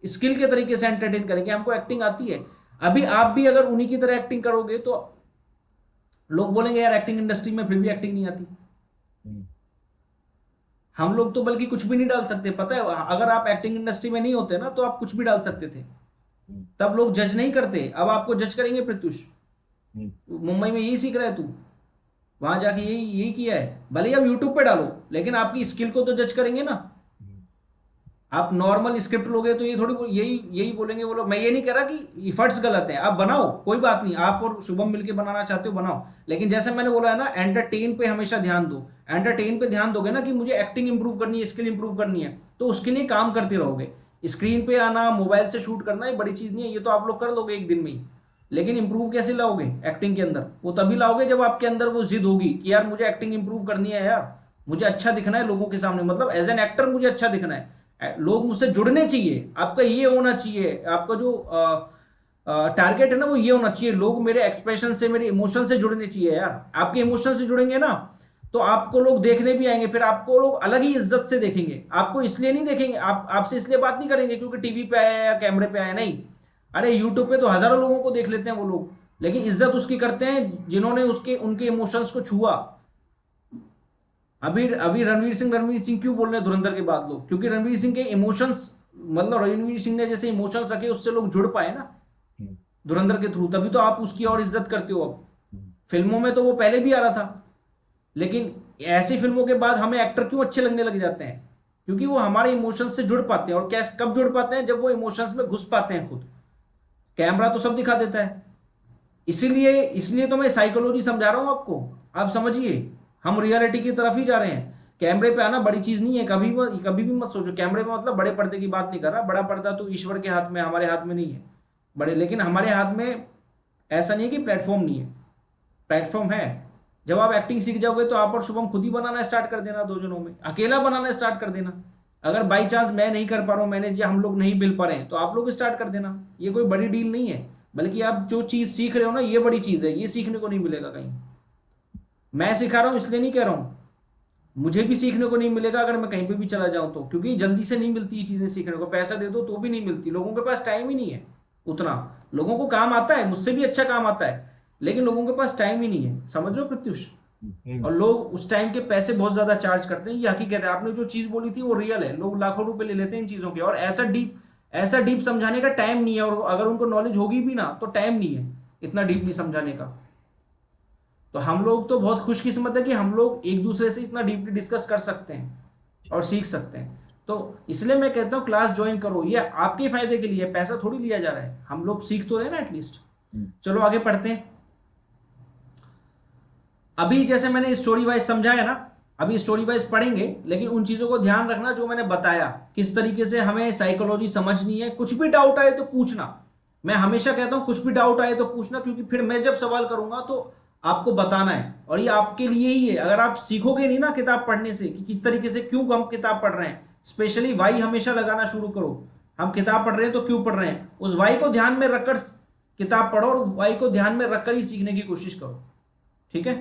स्किल के तरीके से एंटरटेन करेंगे। हमको एक्टिंग आती है। अभी आप भी अगर उन्हीं की तरह एक्टिंग करोगे तो लोग बोलेंगे यार एक्टिंग इंडस्ट्री में फिर भी एक्टिंग नहीं आती। हम लोग तो बल्कि कुछ भी नहीं डाल सकते, पता है? अगर आप एक्टिंग इंडस्ट्री में नहीं होते ना तो आप कुछ भी डाल सकते थे, तब लोग जज नहीं करते। अब आपको जज करेंगे प्रत्युष। मुंबई में यही सीख रहा है तू, वहां जाके यही यही किया है। भले ही आप यूट्यूब पे डालो, लेकिन आपकी स्किल को तो जज करेंगे ना। आप नॉर्मल स्क्रिप्ट लोगे तो ये थोड़ी यही यही बोलेंगे वो लोग। मैं ये नहीं कह रहा कि इफर्ट्स गलत है, आप बनाओ, कोई बात नहीं। आप और शुभम मिलके बनाना चाहते हो बनाओ, लेकिन जैसे मैंने बोला है ना, एंटरटेन पे हमेशा ध्यान दो। एंटरटेन पे ध्यान दोगे ना कि मुझे एक्टिंग इंप्रूव करनी है, स्किल इंप्रूव करनी है, तो उसके लिए काम करते रहोगे। स्क्रीन पे आना, मोबाइल से शूट करना ये बड़ी चीज नहीं है, ये तो आप लोग कर लोगे एक दिन में ही। लेकिन इंप्रूव कैसे लाओगे एक्टिंग के अंदर? वो तभी लाओगे जब आपके अंदर वो जिद होगी कि यार मुझे एक्टिंग इंप्रूव करनी है, यार मुझे अच्छा दिखना है लोगों के सामने, मतलब एज एन एक्टर मुझे अच्छा दिखना है, लोग मुझसे जुड़ने चाहिए। आपका ये होना चाहिए, आपका जो टारगेट है ना वो ये होना चाहिए, लोग मेरे एक्सप्रेशन से, मेरे इमोशन से जुड़ने चाहिए। यार आपके इमोशन से जुड़ेंगे ना तो आपको लोग देखने भी आएंगे, फिर आपको लोग अलग ही इज्जत से देखेंगे। आपको इसलिए नहीं देखेंगे, आपसे इसलिए बात नहीं करेंगे क्योंकि टीवी पे आया या कैमरे पे आया, नहीं। अरे यूट्यूब पे तो हजारों लोगों को देख लेते हैं वो लोग, लेकिन इज्जत उसकी करते हैं जिन्होंने उनके इमोशंस को छुआ। अभी अभी रणवीर सिंह क्यों बोल रहे हैं धुरंधर के बाद लोग? क्योंकि रणवीर सिंह के इमोशंस, मतलब रणवीर सिंह ने जैसे इमोशंस रखे उससे लोग जुड़ पाए ना हम्म, धुरंधर के थ्रू, तभी तो आप उसकी और इज्जत करते हो अब। हम्म, फिल्मों में तो वो पहले भी आ रहा था, लेकिन ऐसी फिल्मों के बाद हमें एक्टर क्यों अच्छे लगने लग जाते हैं? क्योंकि वो हमारे इमोशंस से जुड़ पाते हैं। और कैसे, कब जुड़ पाते हैं? जब वो इमोशंस में घुस पाते हैं खुद। कैमरा तो सब दिखा देता है, इसीलिए इसलिए तो मैं साइकोलॉजी समझा रहा हूं आपको। आप समझिए, हम रियलिटी की तरफ ही जा रहे हैं। कैमरे पे आना बड़ी चीज नहीं है, कभी भी मत सोचो कैमरे में मतलब बड़े पर्दे की बात नहीं कर रहा। बड़ा पर्दा तो ईश्वर के हाथ में, हमारे हाथ में नहीं है बड़े, लेकिन हमारे हाथ में ऐसा नहीं है कि प्लेटफॉर्म नहीं है, प्लेटफॉर्म है। जब आप एक्टिंग सीख जाओगे तो आप और शुभम खुद ही बनाना स्टार्ट कर देना, दो जनों में अकेला बनाना स्टार्ट कर देना। अगर बाई चांस मैं नहीं कर पा रहा हूँ मैनेज, या हम लोग नहीं मिल पा रहे हैं, तो आप लोग स्टार्ट कर देना। ये कोई बड़ी डील नहीं है, बल्कि आप जो चीज सीख रहे हो ना, ये बड़ी चीज है। ये सीखने को नहीं मिलेगा कहीं। मैं सिखा रहा हूँ इसलिए नहीं कह रहा हूँ, मुझे भी सीखने को नहीं मिलेगा अगर मैं कहीं पे भी चला जाऊं तो, क्योंकि जल्दी से नहीं मिलती ये चीजें सीखने को। पैसा दे दो तो भी नहीं मिलती, लोगों के पास टाइम ही नहीं है उतना। लोगों को काम आता है, मुझसे भी अच्छा काम आता है, लेकिन लोगों के पास टाइम ही नहीं है। समझ लो प्रत्युष? और लोग उस टाइम के पैसे बहुत ज्यादा चार्ज करते हैं, ये हकीकत है। आपने जो चीज बोली थी वो रियल है, लोग लाखों रुपए ले लेते हैं इन चीजों के, और ऐसा डीप समझाने का टाइम नहीं है। और अगर उनको नॉलेज होगी भी ना तो टाइम नहीं है इतना डीपली समझाने का। तो हम लोग तो बहुत खुशकिस्मत है कि हम लोग एक दूसरे से इतना डीपली डिस्कस कर सकते हैं और सीख सकते हैं। तो इसलिए मैं कहता हूँ क्लास ज्वाइन करो, ये आपके फायदे के लिए, पैसा थोड़ी लिया जा रहा है। हम लोग सीख तो रहे ना एटलीस्ट। चलो आगे पढ़ते हैं। अभी जैसे मैंने स्टोरी वाइज समझाया ना, अभी स्टोरी वाइज पढ़ेंगे, लेकिन उन चीजों को ध्यान रखना जो मैंने बताया, किस तरीके से हमें साइकोलॉजी समझनी है। कुछ भी डाउट आए तो पूछना। मैं हमेशा कहता हूं कुछ भी डाउट आए तो पूछना, क्योंकि फिर मैं जब सवाल करूंगा तो आपको बताना है, और ये आपके लिए ही है। अगर आप सीखोगे नहीं ना किताब पढ़ने से कि किस तरीके से, क्यों हम किताब पढ़ रहे हैं, स्पेशली वाई हमेशा लगाना शुरू करो। हम किताब पढ़ रहे हैं तो क्यों पढ़ रहे हैं, उस वाई को ध्यान में रखकर किताब पढ़ो, और वाई को ध्यान में रखकर ही सीखने की कोशिश करो। ठीक है?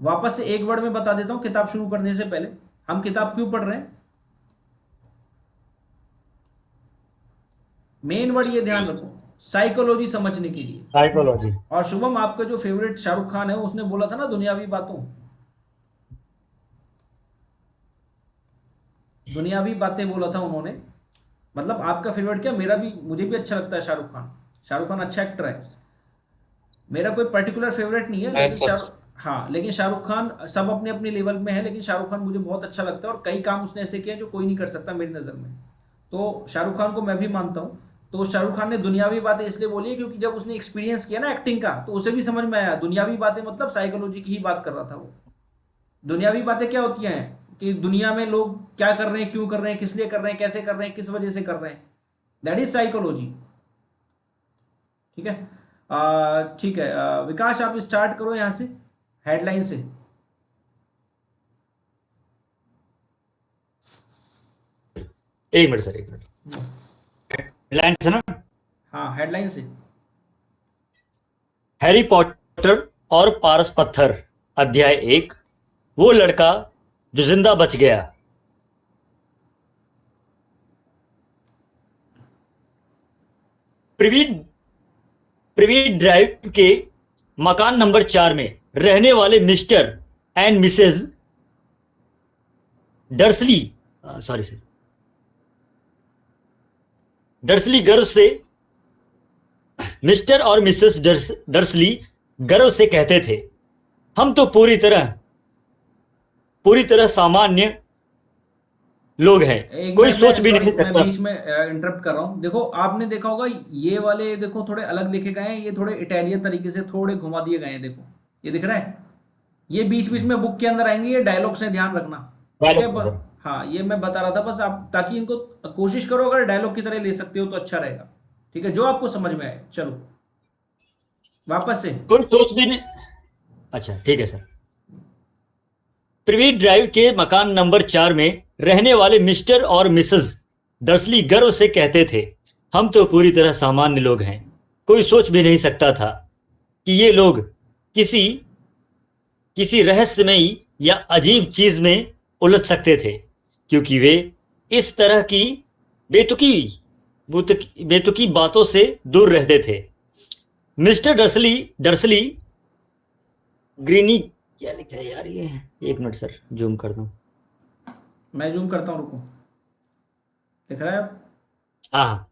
वापस से एक वर्ड में बता देता हूं किताब शुरू करने से पहले, हम किताब क्यों पढ़ रहे हैं। मेन वर्ड ये ध्यान रखो, साइकोलॉजी समझने के लिए। साइकोलॉजी। और शुभम, आपका जो फेवरेट शाहरुख खान है, उसने बोला था ना दुनियावी बातों, दुनियावी बातें बोला था उन्होंने। मतलब आपका फेवरेट क्या, मेरा भी, मुझे भी अच्छा लगता है शाहरुख खान। शाहरुख खान अच्छा एक्टर है। मेरा कोई पर्टिकुलर फेवरेट नहीं है, मैं लेकिन सब हाँ, लेकिन शाहरुख खान सब अपने अपने लेवल में है, लेकिन शाहरुख खान मुझे बहुत अच्छा लगता है। और कई काम उसने ऐसे किए जो कोई नहीं कर सकता मेरी नज़र में। तो शाहरुख खान को मैं भी मानता हूँ। तो शाहरुख खान ने दुनियावी बातें इसलिए बोली है क्योंकि जब उसने एक्सपीरियंस किया ना एक्टिंग का, तो उसे भी समझ में आया दुनियावी बातें मतलब साइकोलॉजी की ही बात कर रहा था वो। दुनियावी बातें क्या होती हैं कि दुनिया में लोग क्या कर रहे हैं, क्यों कर रहे हैं, किस लिए कर रहे हैं, कैसे कर रहे हैं, किस वजह से कर रहे हैं, दैट इज साइकोलॉजी। ठीक है? ठीक है, विकास आप स्टार्ट करो यहाँ से, हेडलाइन से। एक मिनट सर, एक मिनट। हेडलाइन से ना, हाँ, हेडलाइन से। हैरी पॉटर और पारस पत्थर, अध्याय 1, वो लड़का जो जिंदा बच गया। प्रिवी प्रिवी ड्राइव के मकान नंबर 4 में रहने वाले Mr and Mrs Dursley, sorry sir, Dursley गर्व से, मिस्टर और मिसेस डर्सली गर्व से कहते थे, हम तो पूरी तरह सामान्य लोग हैं, एक कोई मैं सोच भी सॉरी, नहीं मैं सकता। बीच में इंटरप्ट कर रहा हूँ। देखो, आपने देखा होगा ये वाले, देखो थोड़े अलग लिखे गए हैं, ये थोड़े इटालियन तरीके से थोड़े घुमा दिए गए हैं। देखो, ये दिख रहा है, ये बीच बीच में बुक के अंदर आएंगे, ये डायलॉग से ध्यान रखना। ठीक है? डायलॉग से सर। हाँ, ये मैं बता रहा था बस, आप ताकि इनको कोशिश करो, अगर डायलॉग की तरह ले सकते हो तो अच्छा रहेगा। ठीक है? जो आपको समझ में आए। चलो वापस से। कोई सोच भी नहीं, अच्छा ठीक है सर। प्रिवी ड्राइव के मकान नंबर 4 में रहने वाले मिस्टर और मिसेस डर्सली गर्व से कहते थे, हम तो पूरी तरह सामान्य लोग हैं, कोई सोच भी नहीं सकता था कि ये लोग किसी रहस्यमयी या अजीब चीज में उलझ सकते थे, क्योंकि वे इस तरह की बेतुकी बातों से दूर रहते थे। मिस्टर डर्सली ग्रीनी क्या लिखा है यार ये? एक मिनट सर, जूम करता हूँ। मैं जूम करता हूँ, रुको। दिख रहा है अब? हाँ,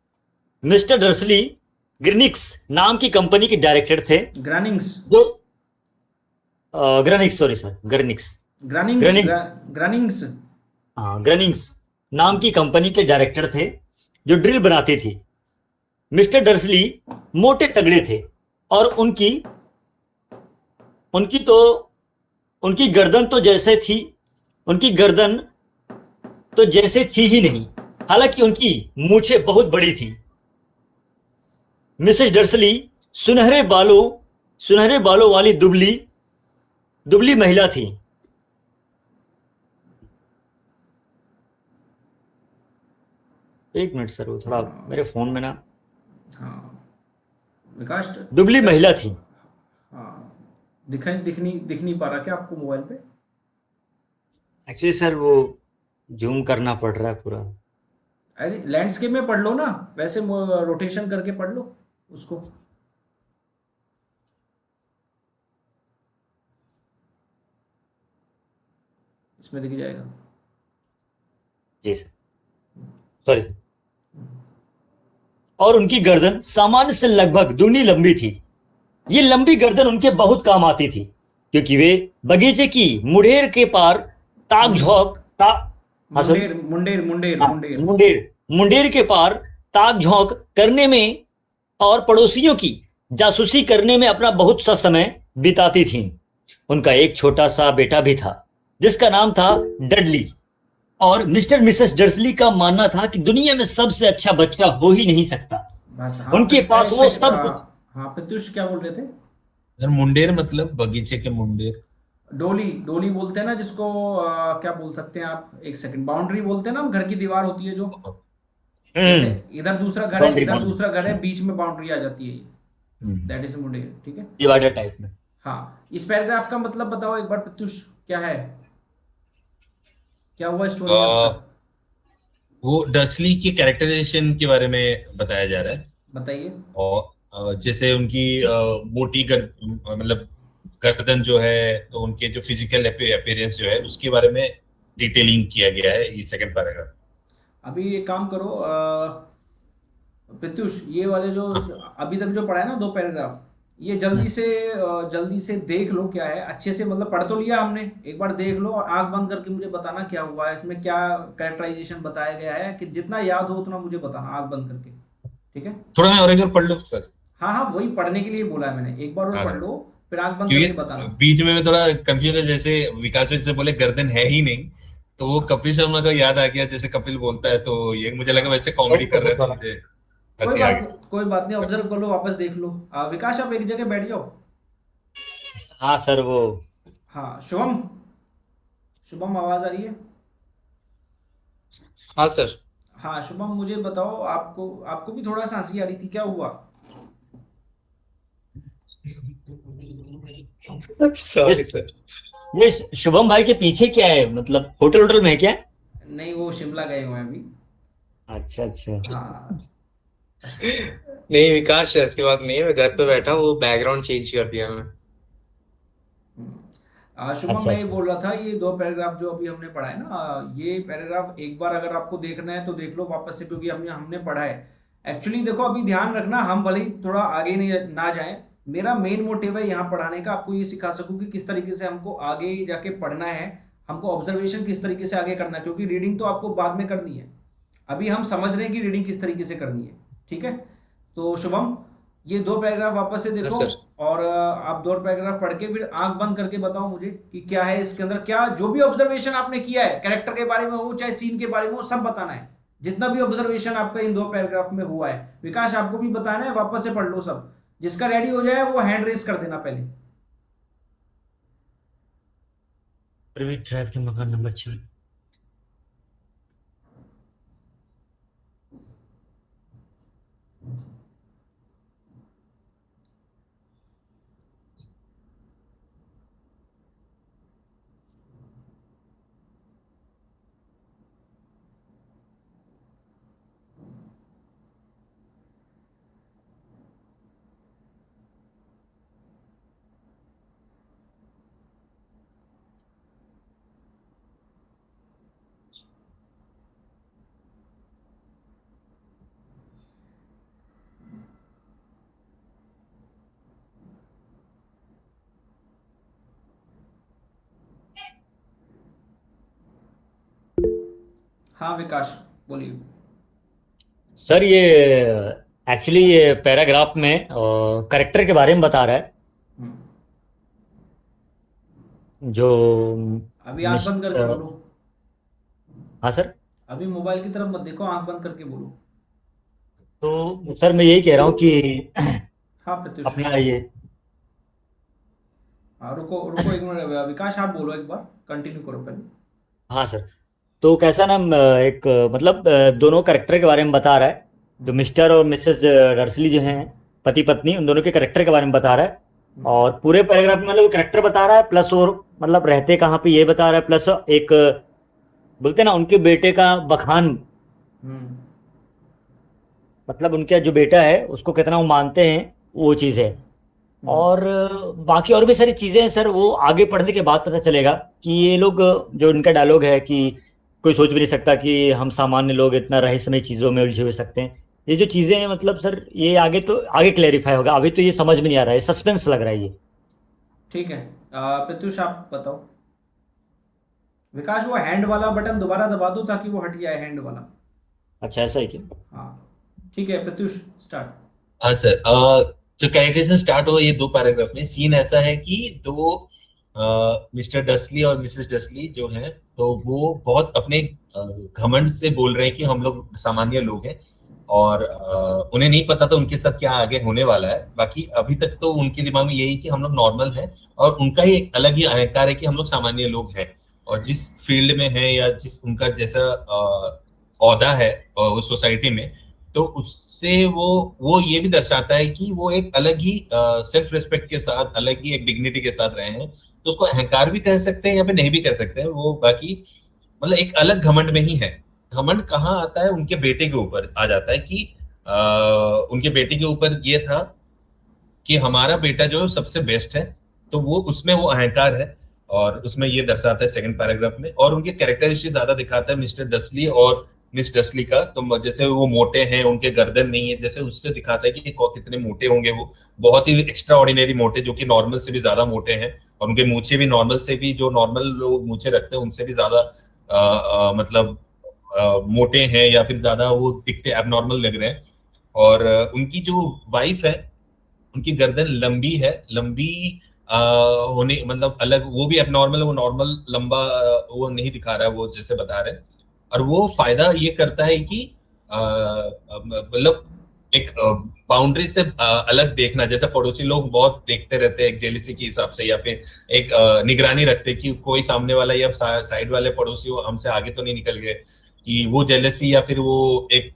मिस्टर डर्सली ग्रिनिक्स नाम की कंपनी के डायरेक्टर थे, ग्रानिंग्स। जो ग्रनिक्स, सॉरी सर, ग्रनिक्स, ग्रानिंग्स ग्रनिंग, ग्रानिंग्स। हाँ ग्रनिंग्स नाम की कंपनी के डायरेक्टर थे, जो ड्रिल बनाती थी। मिस्टर डर्सली मोटे तगड़े थे, और उनकी उनकी तो उनकी गर्दन तो जैसे थी उनकी गर्दन तो जैसे थी ही नहीं, हालांकि उनकी मूछें बहुत बड़ी थी। मिसेस डर्सली सुनहरे बालों वाली दुबली दुबली महिला थी। एक मिनट सर, वो थोड़ा मेरे फोन में ना, हाँ विकास, दुबली क्या? महिला थी। हाँ, दिख नहीं पा रहा क्या आपको मोबाइल पे? एक्चुअली सर वो जूम करना पड़ रहा है पूरा। अरे लैंडस्केप में पढ़ लो ना, वैसे रोटेशन करके पढ़ लो उसको। इसमें दिख जाएगा। जी सर, सॉरी सर। और उनकी गर्दन सामान्य से लगभग दुगनी लंबी थी। ये लंबी गर्दन उनके बहुत काम आती थी, क्योंकि वे बगीचे की मुड़ेर के पार ताक मुं- झोंक ता हाँ सर, मुंडेर मुंडेर मुंडेर हाँ, मुंडेर। मुंडेर मुंडेर के पार ताक झोंक करने में और पड़ोसियों की जासूसी करने में अपना बहुत सा समय बिताती थीं। उनका एक छोटा सा बेटा भी था, जिसका नाम था डडली। और मिस्टर मिसेस डर्सली का मानना था कि दुनिया में सबसे अच्छा बच्चा हो ही नहीं सकता। बस हाँ, उनके पास एक वो सेकंड। सब कुछ। हाँ प्रत्युष, क्या बोल रहे थे? अगर मुंडेर मतलब बगीचे के मुंडेर। डोली, डोली बोलते हैं ना जिसको, क्या बोल सकते हैं आप, एक सेकंड, बाउंड्री बोलते हैं ना हम, घर की दीवार होती है जो, जैसे हम्म, इधर दूसरा घर है, बाउंड्री इधर बाउंड्री दूसरा घर है, बीच में बाउंड्री आ जाती है, हम्म। दैट इज मुंडेर, ठीक है। डिवाइडर टाइप में। हाँ, इस पैराग्राफ का मतलब बताओ एक बार प्रत्युष, क्या है, क्या हुआ स्टोरी में अब अ, तक? वो डसली के कैरेक्टराइजेशन के बारे में बताया जा रहा है। बताइए। और जैसे उनकी मोटी मतलब गर्दन जो है, तो उनके जो फिजिकल अपीयरेंस जो है उसके बारे में डिटेलिंग किया गया है ये सेकंड पैराग्राफ। अभी एक काम करो, प्रत्युष, ये वाले जो हाँ। अभी तक जो पढ़ा है ना, दो पैराग्राफ, ये जल्दी से देख लो क्या है, अच्छे से, मतलब पढ़ तो लिया हमने, एक बार देख लो और आंख बंद करके मुझे बताना क्या हुआ है इसमें, क्या कैरेक्टराइजेशन बताया गया है, कि जितना याद हो उतना मुझे बताना आंख बंद करके, ठीक है। थोड़ा मैं और एक बार पढ़ लूँ सर। हाँ हाँ, वही पढ़ने के लिए बोला है मैंने, एक बार और हाँ, पढ़ लो, फिर आंख बंद करके क्योंकि बताना। बीच में मैं थोड़ा कंफ्यूज है, जैसे विकास वैसे बोले गर्दन है ही नहीं, तो वो हाँ, कपिल शर्मा का याद आ गया, जैसे कपिल बोलता है, तो ये मुझे लगा वैसे कॉमेडी कर रहे हैं, तो मुझे हंसी आ गई। कोई बात नहीं, ऑब्जर्व कर लो, वापस देख लो। विकास आप एक जगह बैठ जाओ। हाँ सर वो, हाँ शुभम, शुभम आवाज आ रही है? हाँ सर। हाँ शुभम, मुझे बताओ, आपको आपको भी थोड़ा सा हंसी आ रही थी, क्या हुआ? ये सॉरी सर। ये शुभम भाई के पीछे क्या है, मतलब होटल होटल में है क्या? नहीं, वो शिमला गए हुए हैं अभी। अच्छा अच्छा। हाँ। नहीं विकास, ऐसी बात नहीं है, मैं घर पे बैठा हूँ, वो बैकग्राउंड चेंज कर दिया मैं। शुभम, अच्छा मैं ये अच्छा। बोल रहा था, ये दो पैराग्राफ जो अभी हमने पढ़ा है ना, ये पैराग्राफ एक बार अगर आपको देखना है तो देख लो वापस से, क्योंकि हमने हमने पढ़ा है। एक्चुअली देखो, अभी ध्यान रखना, हम भले ही थोड़ा आगे नहीं ना जाए, मेरा मेन मोटिव है यहाँ पढ़ाने का, आपको ये सिखा सकूं कि किस तरीके से हमको आगे जाके पढ़ना है, हमको ऑब्जर्वेशन किस तरीके से आगे करना है, क्योंकि रीडिंग तो आपको बाद में करनी है, अभी हम समझ रहे हैं कि रीडिंग किस तरीके से करनी है, ठीक है। तो शुभम, ये दो पैराग्राफ वापस से हाँ देखो, सर। और आप दो पैराग्राफ पढ़ के फिर आंख बंद करके बताओ मुझे कि क्या है इसके अंदर, क्या जो भी ऑब्जर्वेशन आपने किया है कैरेक्टर के बारे में हो चाहे सीन के बारे में हो, सब बताना है, जितना भी ऑब्जर्वेशन आपका इन दो पैराग्राफ में हुआ है। विकास, आपको भी बताना है, वापस से पढ़ लो सब, जिसका रेडी हो जाए वो हैंड रेस कर देना पहले। प्रवीण ड्राइव के मकान नंबर 6। हाँ विकास, बोलिए। सर ये एक्चुअली ये पैराग्राफ में करेक्टर के बारे में बता रहा है। हम्म, जो अभी आंख मिस बंद करके बोलो। हाँ सर। अभी मोबाइल की तरफ मत देखो, आंख बंद करके बोलो। तो सर मैं यही कह रहा हूँ कि हाँ प्रत्युष। अपना ये हाँ रुको रुको एक मिनट, विकास आप बोलो एक बार, कंटिन्यू करो पहले। हाँ सर। तो कैसा ना एक मतलब दोनों करेक्टर के बारे में बता रहा है। जो मिस्टर और मिसेस डर्सली जो हैं, पति पत्नी, उन दोनों के करेक्टर के बारे में बता रहा है। और पूरे पैराग्राफ में मतलब करेक्टर बता रहा है, प्लस और मतलब रहते कहाँ पे ये बता रहा है, प्लस एक बोलते हैं ना उनके बेटे का बखान, हम्म। मतलब उनका जो बेटा है उसको कितना वो मानते हैं, वो चीज़ है। और बाकी और भी सारी चीजें हैं सर, वो आगे पढ़ने के बाद पता चलेगा कि ये लोग जो इनका डायलॉग है कि कोई सोच भी नहीं सकता कि हम सामान्य लोग इतना रहस्यमय चीजों में उलझे हुए सकते हैं। ये जो चीजें हैं मतलब सर, ये आगे तो आगे क्लेरिफाई होगा, अभी तो ये समझ में नहीं आ रहा है, सस्पेंस लग रहा है ये। ठीक है। प्रत्युष आप बताओ। विकास वो हैंड वाला बटन दोबारा दबा दो ताकि वो हट जाए, हैंड वाला। अच्छा ऐसा है क्या? हाँ ठीक है प्रत्युष, स्टार्ट। हाँ सर, जो कैरेक्टराइजेशन स्टार्ट हुआ ये दो पैराग्राफ में, सीन ऐसा है कि दो मिस्टर डसली और मिसेस डसली जो हैं, तो वो बहुत अपने घमंड से बोल रहे हैं कि हम लोग सामान्य लोग हैं, और उन्हें नहीं पता था उनके साथ क्या आगे होने वाला है। बाकी अभी तक तो उनके दिमाग में यही कि हम लोग नॉर्मल हैं, और उनका ही एक अलग ही अहंकार है कि हम लोग सामान्य लोग हैं, और जिस फील्ड में है या जिस उनका जैसा औहदा है उस सोसाइटी में, तो उससे वो ये भी दर्शाता है कि वो एक अलग ही सेल्फ रिस्पेक्ट के साथ, अलग ही एक डिग्निटी के साथ रहे हैं। तो उसको अहंकार भी कह सकते हैं या फिर नहीं भी कह सकते हैं, वो बाकी मतलब एक अलग घमंड में ही है। घमंड कहाँ आता है, उनके बेटे के ऊपर आ जाता है कि उनके बेटे के ऊपर ये था कि हमारा बेटा जो सबसे बेस्ट है, तो वो उसमें वो अहंकार है, और उसमें ये दर्शाता है सेकंड पैराग्राफ में। और उनके कैरेक्टरिस्टिक ज्यादा दिखाता है मिस्टर डसली और मिस डसली का। तो जैसे वो मोटे हैं, उनके गर्दन नहीं है, जैसे उससे दिखाता है कि कितने मोटे होंगे वो, बहुत ही एक्स्ट्रा ऑर्डिनरी मोटे, जो कि नॉर्मल से भी ज्यादा मोटे हैं। और उनके मूछे भी नॉर्मल से भी, जो नॉर्मल लोग मूछे रखते हैं उनसे भी ज्यादा मतलब मोटे हैं, या फिर ज्यादा वो दिखते एबनॉर्मल लग रहे हैं। और उनकी जो वाइफ है, उनकी गर्दन लंबी है, लंबी होने मतलब अलग, वो भी एबनॉर्मल है, वो नॉर्मल लंबा वो नहीं दिखा रहा है, वो जैसे बता रहे हैं। और वो फायदा ये करता है कि मतलब एक बाउंड्री से अलग देखना, जैसे पड़ोसी लोग बहुत देखते रहते हैं एक जेलिसी के हिसाब से, या फिर एक निगरानी रखते हैं कि कोई सामने वाला या साइड वाले पड़ोसी हमसे आगे तो नहीं निकल गए, कि वो जेलसी या फिर वो एक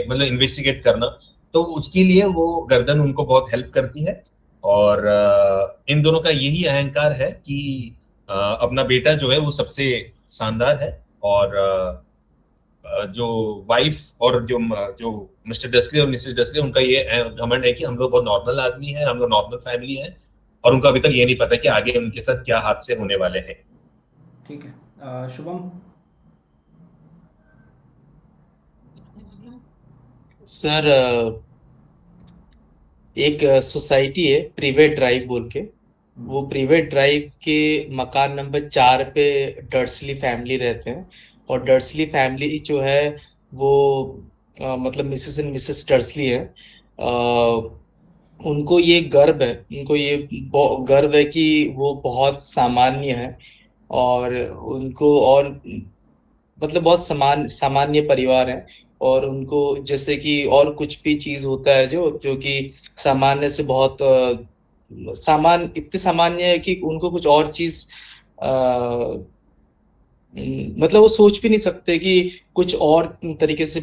मतलब इन्वेस्टिगेट करना। तो उसके लिए वो गर्दन उनको बहुत हेल्प करती है। और इन दोनों का यही अहंकार है कि अपना बेटा जो है वो सबसे शानदार है। और जो वाइफ और जो मिस्टर डसले और मिसेस डसले, उनका ये घमंड है कि हम लोग बहुत नॉर्मल आदमी हैं, हम लोग नॉर्मल फैमिली है, और उनको अभी तक ये नहीं पता कि आगे उनके साथ क्या हादसे होने वाले हैं। ठीक है। शुभम। सर एक सोसाइटी है प्रिवेट ड्राइव बोल के। वो प्रिवेट ड्राइव के मकान नंबर 4 पे डर्सली फैमिली रहते हैं। और डर्सली फैमिली जो है वो मतलब मिसेस एंड मिसेस डर्सली है। उनको ये गर्व है, उनको ये गर्व है कि वो बहुत सामान्य है। और उनको और मतलब बहुत सामान्य परिवार है। और उनको जैसे कि और कुछ भी चीज होता है जो जो कि सामान्य से बहुत इतने सामान्य है कि उनको कुछ और चीज मतलब वो सोच भी नहीं सकते कि कुछ और तरीके से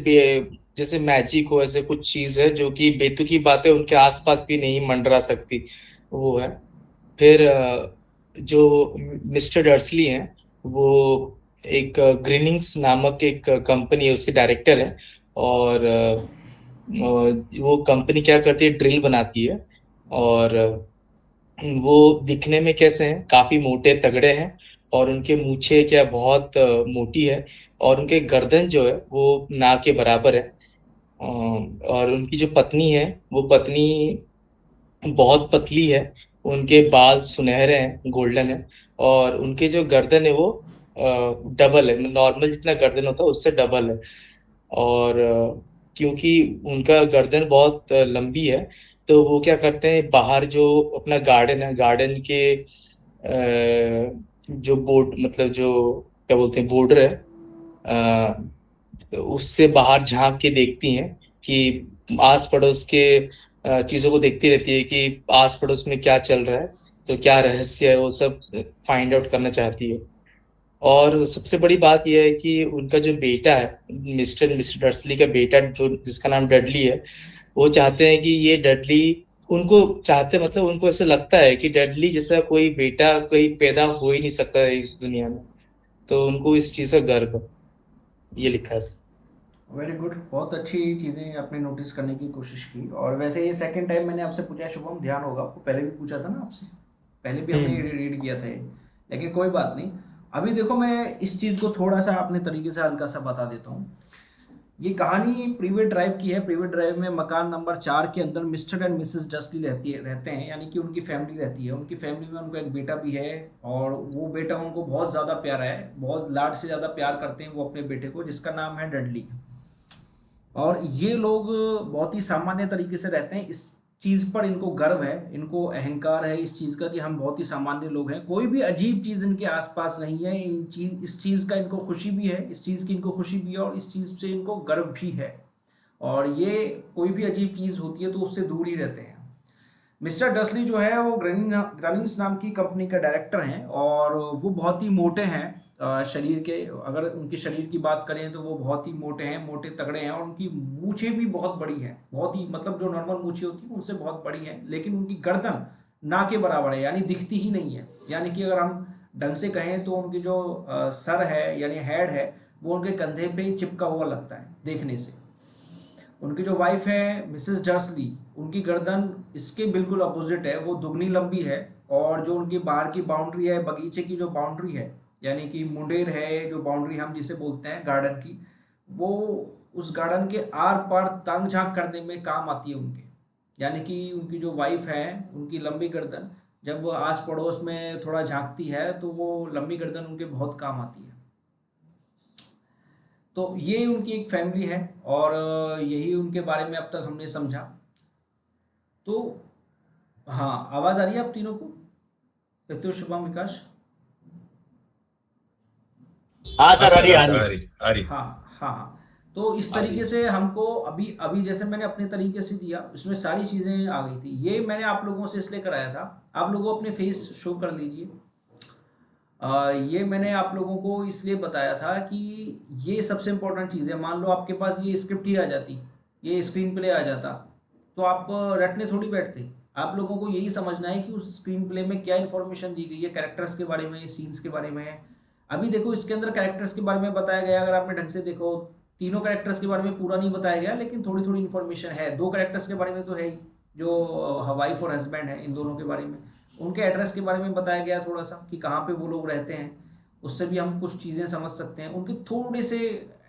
जैसे मैजिक हो, ऐसे कुछ चीज है जो कि बेतुकी बातें उनके आसपास भी नहीं मंडरा सकती, वो है। फिर जो मिस्टर डर्सली हैं, वो एक ग्रीनिंग्स नामक एक कंपनी है, उसके डायरेक्टर है। और वो कंपनी क्या करती है, ड्रिल बनाती है। और वो दिखने में कैसे हैं, काफी मोटे तगड़े हैं। और उनके मूछें क्या बहुत मोटी है। और उनके गर्दन जो है वो ना के बराबर है। और उनकी जो पत्नी है, वो पत्नी बहुत पतली है। उनके बाल सुनहरे हैं, गोल्डन है। और उनके जो गर्दन है वो डबल है, नॉर्मल जितना गर्दन होता है उससे डबल है। और क्योंकि उनका गर्दन बहुत लंबी है, तो वो क्या करते हैं, बाहर जो अपना गार्डन है, गार्डन के जो बोर्ड, मतलब जो क्या बोलते हैं, बॉर्डर है, उससे बाहर झांक के देखती हैं कि आस पड़ोस के चीजों को देखती रहती है कि आस पड़ोस में क्या चल रहा है, तो क्या रहस्य है, वो सब फाइंड आउट करना चाहती है। और सबसे बड़ी बात यह है कि उनका जो बेटा है, मिस्टर डर्सली का बेटा, जो जिसका नाम डडली है, वो चाहते हैं कि ये डडली, उनको चाहते, मतलब उनको ऐसा लगता है कि डडली जैसा कोई बेटा कोई पैदा हो ही नहीं सकता है इस दुनिया में। तो उनको इस चीज का गर्व है, ये लिखा है। वेरी गुड, बहुत अच्छी चीज़ें आपने नोटिस करने की कोशिश की। और वैसे ये सेकंड टाइम मैंने आपसे पूछा है शुभम, ध्यान होगा आपको, पहले भी पूछा था ना आपसे, पहले भी हमने हम्म। रीड किया था ये, लेकिन कोई बात नहीं। अभी देखो मैं इस चीज़ को थोड़ा सा अपने तरीके से हल्का सा बता देता हूँ। ये कहानी प्रीवेट ड्राइव की है। प्रीवेट ड्राइव में मकान नंबर 4 के अंदर मिस्टर एंड मिसेस डस्ली रहते हैं, यानी कि उनकी फैमिली रहती है। उनकी फैमिली में उनका एक बेटा भी है, और वो बेटा उनको बहुत ज़्यादा प्यारा है, बहुत लाड से ज़्यादा प्यार करते हैं वो अपने बेटे को, जिसका नाम है डडली। और ये लोग बहुत ही सामान्य तरीके से रहते हैं। इस चीज़ पर इनको गर्व है, इनको अहंकार है इस चीज़ का कि हम बहुत ही सामान्य लोग हैं, कोई भी अजीब चीज़ इनके आसपास नहीं है। इस चीज़ का इनको खुशी भी है, इस चीज़ की इनको खुशी भी है, और इस चीज़ से इनको गर्व भी है। और ये कोई भी अजीब चीज़ होती है तो उससे दूर ही रहते हैं। मिस्टर डसली जो है वो ग्रानिंग्स नाम की कंपनी का डायरेक्टर हैं, और वो बहुत ही मोटे हैं। शरीर के, अगर उनके शरीर की बात करें तो वो बहुत ही मोटे हैं, मोटे तगड़े हैं, और उनकी मूछें भी बहुत बड़ी हैं, बहुत ही, मतलब जो नॉर्मल मूछें होती हैं उनसे बहुत बड़ी हैं। लेकिन उनकी गर्दन ना के बराबर है, यानी दिखती ही नहीं है। यानी कि अगर हम ढंग से कहें तो उनकी जो सर है यानी हेड है, वो उनके कंधे पे ही चिपका हुआ लगता है देखने से। उनकी जो वाइफ है मिसेस डर्सली, उनकी गर्दन इसके बिल्कुल अपोजिट है, वो दुगनी लंबी है। और जो उनकी बाहर की बाउंड्री है, बगीचे की जो बाउंड्री है, यानी कि मुंडेर है जो बाउंड्री हम जिसे बोलते हैं गार्डन की, वो उस गार्डन के आर पार तांग झांक करने में काम आती है उनके। यानी कि उनकी जो वाइफ है, उनकी लंबी गर्दन जब आस पड़ोस में थोड़ा झांकती है तो वो लंबी गर्दन उनके बहुत काम आती है। तो ये उनकी एक फैमिली है, और यही उनके बारे में अब तक हमने समझा। तो हाँ, आवाज़ आ रही है आप तीनों को? प्रत्युष, शुभम, विकास? हाँ हाँ सर, आ सर, रही हाँ आ सर, रही। आ रही आ रही हाँ हाँ हाँ। तो इस आ रही तरीके है। से हमको अभी अभी जैसे मैंने अपने तरीके से दिया, उसमें सारी चीज़ें आ गई थी। ये मैंने आप लोगों से इसलिए कराया था। आप लोगों अपने फेस शो कर लीजिए। ये मैंने आप लोगों को इसलिए बताया था कि ये सबसे इम्पोर्टेंट चीज़ है। मान लो आपके पास ये स्क्रिप्ट ही आ जाती, ये स्क्रीन प्ले आ जाता, तो आप रटने थोड़ी बैठते। आप लोगों को यही समझना है कि उस स्क्रीन प्ले में क्या इन्फॉर्मेशन दी गई है, कैरेक्टर्स के बारे में, सीन्स के बारे में है। अभी देखो इसके अंदर कैरेक्टर्स के बारे में बताया गया, अगर आपने ढंग से देखो, तीनों कैरेक्टर्स के बारे में पूरा नहीं बताया गया, लेकिन थोड़ी थोड़ी इन्फॉर्मेशन है। दो कैरेक्टर्स के बारे में तो है ही, जो वाइफ और हस्बैंड है, इन दोनों के बारे में। उनके एड्रेस के बारे में बताया गया थोड़ा सा, कि कहाँ पे वो लोग रहते हैं, उससे भी हम कुछ चीज़ें समझ सकते हैं। उनके थोड़े से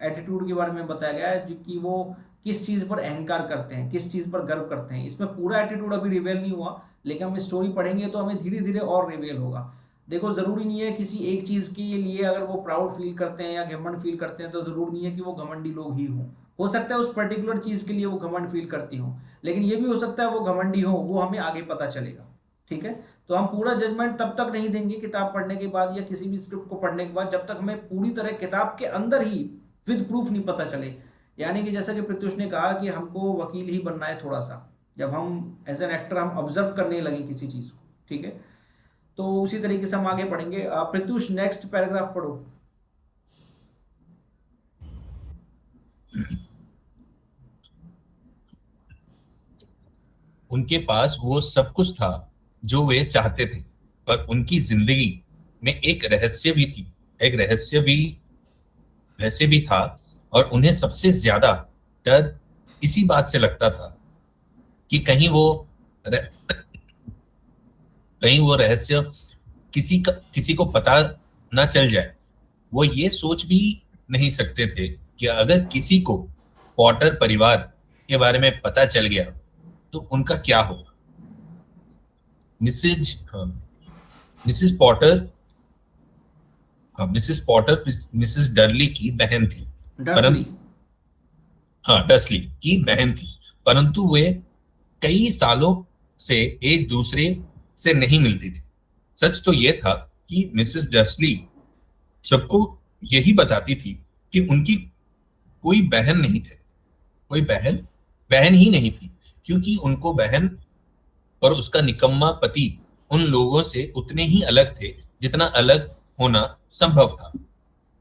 एटीट्यूड के बारे में बताया गया है, जो कि वो किस चीज़ पर अहंकार करते हैं, किस चीज़ पर गर्व करते हैं। इसमें पूरा एटीट्यूड अभी रिवेल नहीं हुआ, लेकिन हम स्टोरी पढ़ेंगे तो हमें धीरे धीरे और रिवेल होगा। देखो, ज़रूरी नहीं है किसी एक चीज़ के लिए अगर वो प्राउड फील करते हैं या घमंड फील करते हैं, तो ज़रूरी नहीं है कि वो घमंडी लोग ही हों। हो सकता है उस पर्टिकुलर चीज़ के लिए वो घमंड फील करती हों, लेकिन ये भी हो सकता है वो घमंडी हो, वो हमें आगे पता चलेगा। ठीक है? तो हम पूरा जजमेंट तब तक नहीं देंगे किताब पढ़ने के बाद, या किसी भी स्क्रिप्ट को पढ़ने के बाद, जब तक हमें पूरी तरह किताब के अंदर ही विद प्रूफ नहीं पता चले। यानी कि जैसा कि प्रत्युष ने कहा कि हमको वकील ही बनना है थोड़ा सा, जब हम एज एन एक्टर हम ऑब्जर्व करने लगे किसी चीज़ को। ठीक है? तो उसी तरीके से हम आगे पढ़ेंगे। प्रत्युष, नेक्स्ट पैराग्राफ पढ़ो। उनके पास वो सब कुछ था जो वे चाहते थे, पर उनकी जिंदगी में एक रहस्य भी थी, एक रहस्य भी था। और उन्हें सबसे ज्यादा डर इसी बात से लगता था कि रह, कहीं वो रहस्य किसी को पता ना चल जाए। वो ये सोच भी नहीं सकते थे कि अगर किसी को पॉटर परिवार के बारे में पता चल गया तो उनका क्या होगा। Mrs Mrs Potter Mrs Potter Mrs Dursley की बहन थी, डर्सली। हाँ डर्सली की बहन थी, परंतु वे कई सालों से एक दूसरे से नहीं मिलती थी। सच तो यह था कि मिसेस डर्सली सबको यही बताती थी कि उनकी कोई बहन नहीं थे, कोई बहन बहन ही नहीं थी, क्योंकि उनको बहन और उसका निकम्मा पति उन लोगों से उतने ही अलग थे जितना अलग होना संभव था।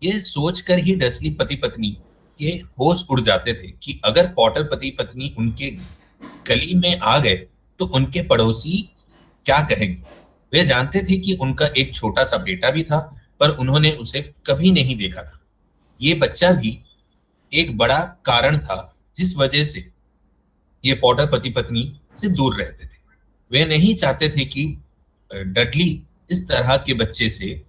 ये सोचकर ही डर्सली पति पत्नी के होश उड़ जाते थे कि अगर पॉटर पति पत्नी उनके गली में आ गए तो उनके पड़ोसी क्या कहेंगे। वे जानते थे कि उनका एक छोटा सा बेटा भी था, पर उन्होंने उसे कभी नहीं देखा था। ये बच्चा भी एक बड़ा कारण था जिस वजह से ये पॉटर पति पत्नी से दूर रहते थे। वे नहीं चाहते थे कि डडली इस तरह के बच्चे से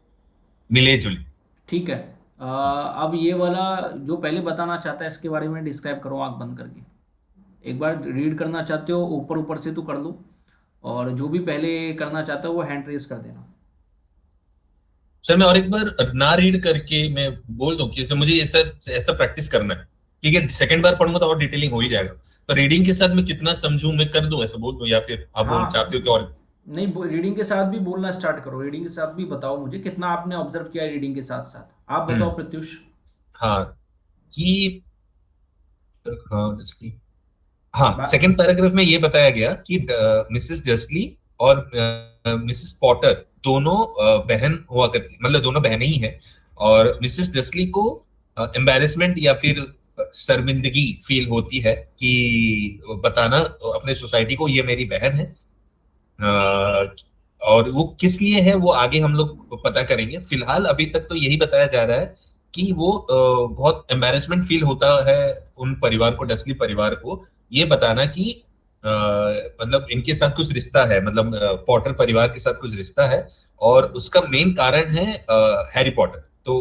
मिले जुले। ठीक है। अब ये वाला जो पहले बताना चाहता है इसके बारे में डिस्क्राइब करो आंख बंद करके। एक बार रीड करना चाहते हो ऊपर ऊपर से तो कर लो, और जो भी पहले करना चाहता हो वो हैंड रेस कर देना। सर मैं और एक बार ना रीड करके मैं बोल दूं कि मुझे ये सर ऐसा प्रैक्टिस करना है, ठीक है। सेकंड बार पढ़ूंगा तो और डिटेलिंग हो ही जाएगा, पर रीडिंग के साथ मैं कितना समझूं मैं कर दूं, ऐसा बोल दूं, या फिर आप हाँ, चाहते हो कि और नहीं, रीडिंग के साथ भी बोलना स्टार्ट करो। रीडिंग के साथ भी बताओ मुझे कितना आपने ऑब्जर्व किया है रीडिंग के साथ साथ। आप बताओ प्रत्युष। हाँ कि हाँ डस्ली, हाँ बा- सेकंड पैराग्राफ में ये बताया गया कि मिसेस डस्ली और मिसेस पॉटर दोनों बहन हुआ करती, मतलब दोनों बहनें ही हैं। और मिसेस डस्ली को एम्बैरेसमेंट या फिर शर्मिंदगी फील होती है कि बताना अपने सोसाइटी को ये मेरी बहन है। और वो किस लिए है वो आगे हम लोग पता करेंगे। फिलहाल अभी तक तो यही बताया जा रहा है कि वो बहुत एम्बैरेसमेंट फील होता है उन परिवार को, डस्ली परिवार को, ये बताना कि मतलब इनके साथ कुछ रिश्ता है, मतलब पॉटर परिवार के साथ कुछ रिश्ता है, और उसका मेन कारण है हैरी पॉटर। तो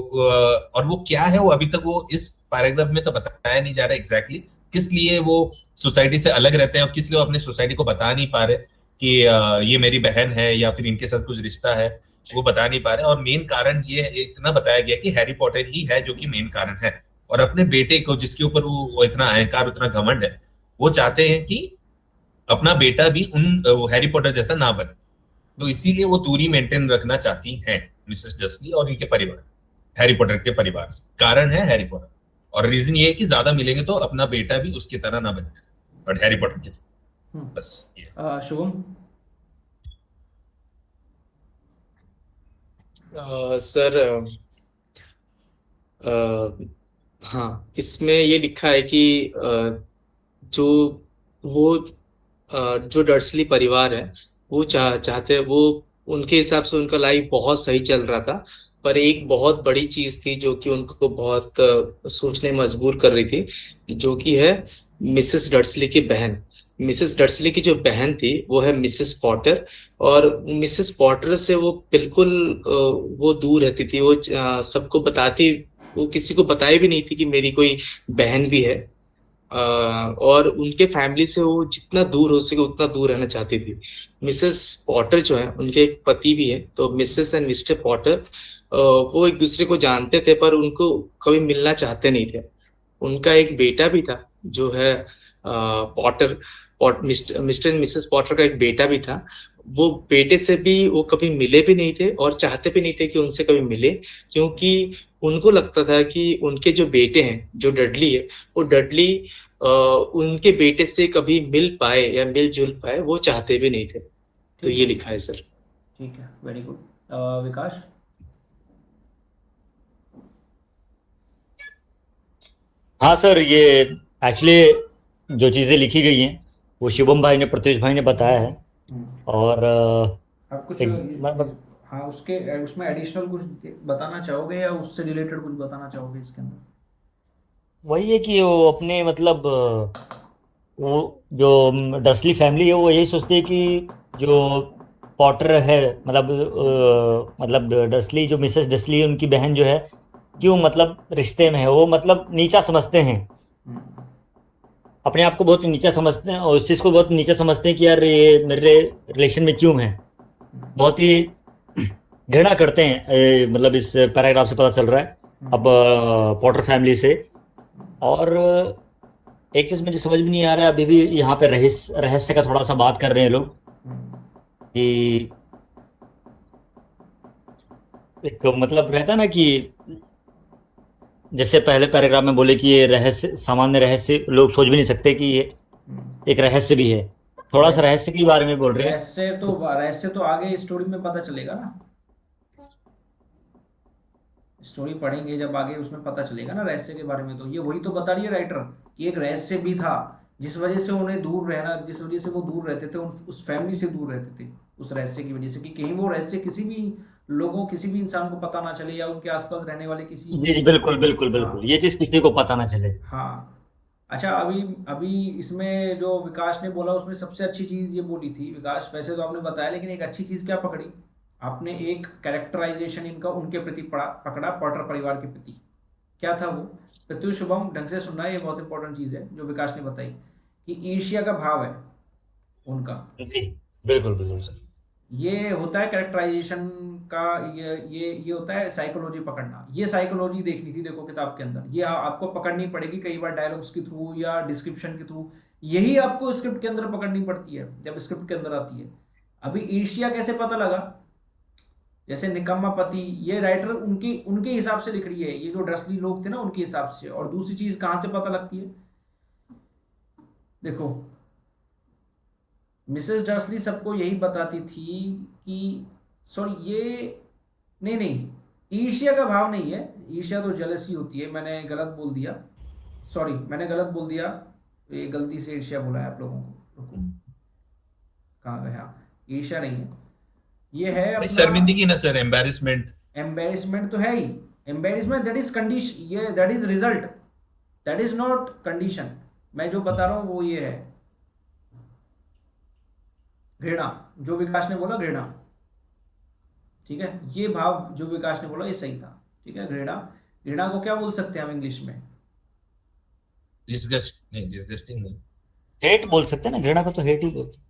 और वो क्या है वो अभी तक वो इस पैराग्राफ में तो बताया नहीं जा रहा एग्जैक्टली किस लिए वो सोसाइटी से अलग रहते हैं और किस लिए वो अपने सोसाइटी को बता नहीं पा रहे कि ये मेरी बहन है या फिर इनके साथ कुछ रिश्ता है, वो बता नहीं पा रहे। और मेन कारण ये इतना बताया गया कि हैरी पॉटर ही है जो कि मेन कारण है, और अपने बेटे को जिसके ऊपर वो इतना अहंकार उतना घमंड है, वो चाहते हैं कि अपना बेटा भी उन हैरी पॉटर जैसा ना बने। तो इसीलिए वो दूरी मेंटेन रखना चाहती हैं मिसेस डस्ली और इनके परिवार, हैरी पॉटर के परिवार से। कारण है हैरी पॉटर, और रीजन ये है कि ज्यादा मिलेंगे तो अपना बेटा भी उसकी तरह ना बने, बट हैरी पॉटर के। बस ये। शुभम। सर हाँ, इसमें ये लिखा है कि जो वो जो डर्सली परिवार है वो चाहते हैं, वो उनके हिसाब से उनका लाइफ बहुत सही चल रहा था, पर एक बहुत बड़ी चीज थी जो कि उनको बहुत सोचने मजबूर कर रही थी, जो कि है मिसेस डर्सली की बहन। मिसेस डर्सली की जो बहन थी वो है मिसेस पॉटर, और मिसेस पॉटर से वो बिल्कुल वो दूर रहती थी। वो सबको बताती, वो किसी को बताई भी नहीं थी कि मेरी कोई बहन भी है। और उनके फैमिली से वो जितना दूर हो सके उतना दूर रहना चाहती थी। मिसेस पॉटर जो है उनके एक पति भी है, तो मिसेस एंड मिस्टर पॉटर वो एक दूसरे को जानते थे पर उनको कभी मिलना चाहते नहीं थे। उनका एक बेटा भी था जो है Potter, mister and Mrs Potter का एक बेटा भी था। वो बेटे से भी वो कभी मिले भी नहीं थे और चाहते भी नहीं थे कि उनसे कभी मिले, क्योंकि उनको लगता था कि उनके जो बेटे हैं, जो डडली है, वो डडली उनके बेटे से कभी मिल पाए या मिलजुल पाए, वो चाहते भी नहीं थे। तो ये लिखा है सर। ठीक है, वेरी गुड। विकास। हाँ सर, ये एक्चुअली जो चीज़ें लिखी गई हैं वो शुभम भाई ने, प्रत्युष भाई ने बताया है। और आप कुछ मतलब हाँ उसके उसमें एडिशनल कुछ बताना चाहोगे या उससे रिलेटेड कुछ बताना चाहोगे इसके अंदर? वही है कि वो अपने मतलब वो जो डस्ली फैमिली है वो यही सोचती है कि जो पॉटर है, मतलब डस्ली, जो मिसेस डस्ली है उनकी बहन जो है, क्यों मतलब रिश्ते में है, वो मतलब नीचा समझते हैं, अपने आप को बहुत नीचा समझते हैं और उस चीज़ को बहुत नीचा समझते हैं कि यार ये मेरे रिलेशन में क्यों है। बहुत ही घृणा करते हैं, मतलब इस पैराग्राफ से पता चल रहा है अब पॉटर फैमिली से। और एक चीज मुझे समझ में नहीं आ रहा है, अभी भी यहाँ पे रहस्य रहस्य का थोड़ा सा बात कर रहे हैं लोग कि एक मतलब रहता है ना कि जैसे पहले पैराग्राफ में बोले कि ये रहस्य, सामान्य रहस्य लोग सोच भी नहीं सकते कि ये एक रहस्य भी है। थोड़ा सा रहस्य के बारे में बोल रहे हैं। रहस्य तो आगे स्टोरी में पता चलेगा ना। स्टोरी पढ़ेंगे जब आगे उसमें पता चलेगा ना रहस्य के बारे में। तो ये वही तो बता रही है राइटर कि एक रहस्य भी था जिस वजह से उन्हें दूर रहना, जिस वजह से वो दूर रहते थे उस फैमिली से दूर रहते थे, उस रहस्य की वजह से कि कहीं वो रहस्य किसी भी लोगों, किसी भी इंसान को पता ना चले या उनके आसपास रहने वाले किसी। जी जी, बिल्कुल बिल्कुल बिल्कुल, हाँ ये चीज किसी को पता ना चले। हाँ। अच्छा, अभी अभी इसमें जो विकास ने बोला उसमें सबसे अच्छी चीज ये बोली थी विकास, वैसे तो आपने बताया, लेकिन एक अच्छी चीज क्या पकड़ी आपने? एक कैरेक्टराइजेशन इनका उनके प्रति पकड़ा, पॉटर परिवार के प्रति। क्या था वो? पृथ्वी शुभम ढंग से सुनना है, ये बहुत इंपॉर्टेंट चीज है जो विकास ने बताई कि ईर्ष्या का भाव है उनका। जी बिल्कुल बिल्कुल सर। ये होता है कैरेक्टराइजेशन का, ये होता है साइकोलॉजी पकड़ना। ये साइकोलॉजी देखनी थी देखो किताब के अंदर, ये आपको पकड़नी पड़ेगी कई बार डायलॉग्स के थ्रू या डिस्क्रिप्शन के थ्रू। यही आपको स्क्रिप्ट के अंदर पकड़नी पड़ती है जब स्क्रिप्ट के अंदर आती है। अभी ईर्ष्या कैसे पता लगा? जैसे निकम्मा पति, ये राइटर उनके उनके हिसाब से लिख रही है, ये जो डर्सली लोग थे ना उनके हिसाब से। और दूसरी चीज कहां से पता लगती है देखो, मिसेस डर्सली सबको यही बताती थी कि सॉरी ये नहीं नहीं, ईर्ष्या का भाव नहीं है, ईर्ष्या तो जेलसी होती है, मैंने गलत बोल दिया, सॉरी मैंने गलत बोल दिया, ये गलती से ईर्ष्या बोला है आप लोगों को। रुको, कहाँ गया? ईर्ष्या नहीं है, ये है भाई अपना शर्मिंदगी ना सर, एम्बेरसमेंट। एम्बेरसमेंट तो है ही। एम्बेरसमेंट दैट इज कंडीशन, ये that is result, that is not condition. मैं जो बता रहा हूं वो ये है घृणा, जो विकास ने बोला घृणा, ठीक है? ये भाव जो विकास ने बोला ये सही था, ठीक है? घृणा, घृणा को क्या बोल सकते हैं हम इंग्लिश में? डिस्गस्ट नहीं, डिस्गस्टिंग नहीं। हेट बोल सकते हैं ना, घृणा को तो हेट ही बोलते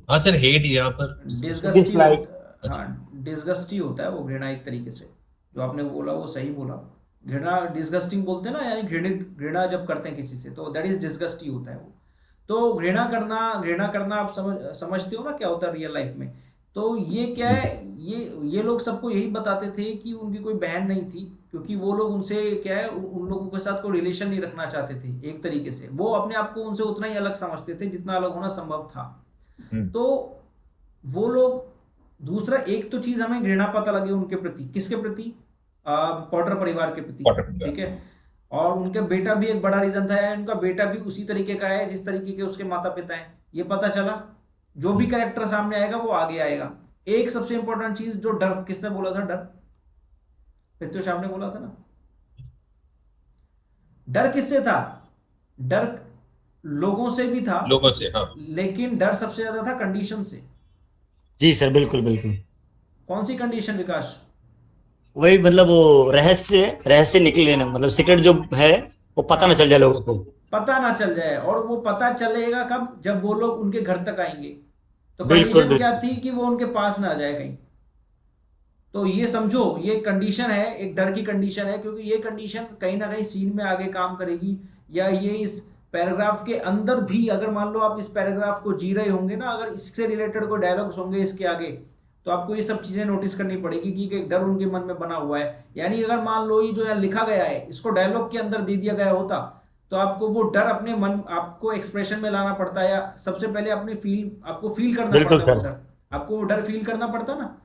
हाँ सर, हेट यहाँ पर disgust। हैं, डिस्गस्टी डिसलाइक। होता, हाँ डिस्गस्टी होता है वो घृणा एक तरीके से। जो आपने बोला वो सही बोला। घृणा डिस्गस्टिंग बोलते हैं ना, यानी घृणित, घृणा जब करते हैं किसी से तो दैट इज डिस्गस्टी होता है वो। तो घृणा करना आप समझते हो ना क्या होता है रियल लाइफ में। तो ये क्या है, ये लोग सबको यही बताते थे कि उनकी कोई बहन नहीं थी, क्योंकि वो लोग उनसे क्या है, उन लोगों के साथ कोई रिलेशन नहीं रखना चाहते थे। एक तरीके से वो अपने आप को उनसे उतना ही अलग समझते थे जितना अलग होना संभव था। तो वो लोग, दूसरा एक तो चीज हमें घृणा पता लगे उनके प्रति, किसके प्रति? पॉटर परिवार के प्रति, ठीक है? और उनके बेटा भी एक बड़ा रीजन था, उनका बेटा भी उसी तरीके का है जिस तरीके के उसके माता पिता हैं, ये पता चला। जो भी कैरेक्टर सामने आएगा वो आगे आएगा। एक सबसे इंपॉर्टेंट चीज, जो डर, किसने बोला था डर? पृथ्वी शाह ने बोला था ना। डर किससे था? डर लोगों से भी था, लोगों से, हाँ। लेकिन डर सबसे ज्यादा था कंडीशन से। जी सर, बिल्कुल बिल्कुल। कौन सी कंडीशन विकास? वही मतलब वो रहस्य रहस्य निकले ना, मतलब सीक्रेट जो है वो पता ना चल हाँ, जाए लोगों को। पता ना चल जाए। और वो पता चलेगा कब? जब वो लोग उनके घर तक आएंगे। तो बिल्कुल कंडीशन क्या बिल्कुल। थी कि वो उनके पास ना आ जाए कहीं। तो ये समझो, ये कंडीशन है, एक डर की कंडीशन है, क्योंकि ये कंडीशन कहीं ना कहीं सीन में आगे काम करेगी। या ये इस पैराग्राफ के अंदर भी, अगर मान लो आप इस पैराग्राफ को जी रहे होंगे ना, अगर इससे रिलेटेड कोई डायलॉग्स होंगे इसके आगे, तो आपको ये सब चीजें नोटिस करनी पड़ेगी कि एक डर उनके मन में बना हुआ है। यानी अगर मान लो ये जो यहाँ लिखा गया है इसको डायलॉग के अंदर दे दिया गया होता, तो आपको वो डर अपने मन, आपको एक्सप्रेशन में लाना पड़ता है, या सबसे पहले अपने फील, आपको फील करना बिल्कुल पड़ता है वो सर। डर। आपको वो डर फील करना पड़ता ना।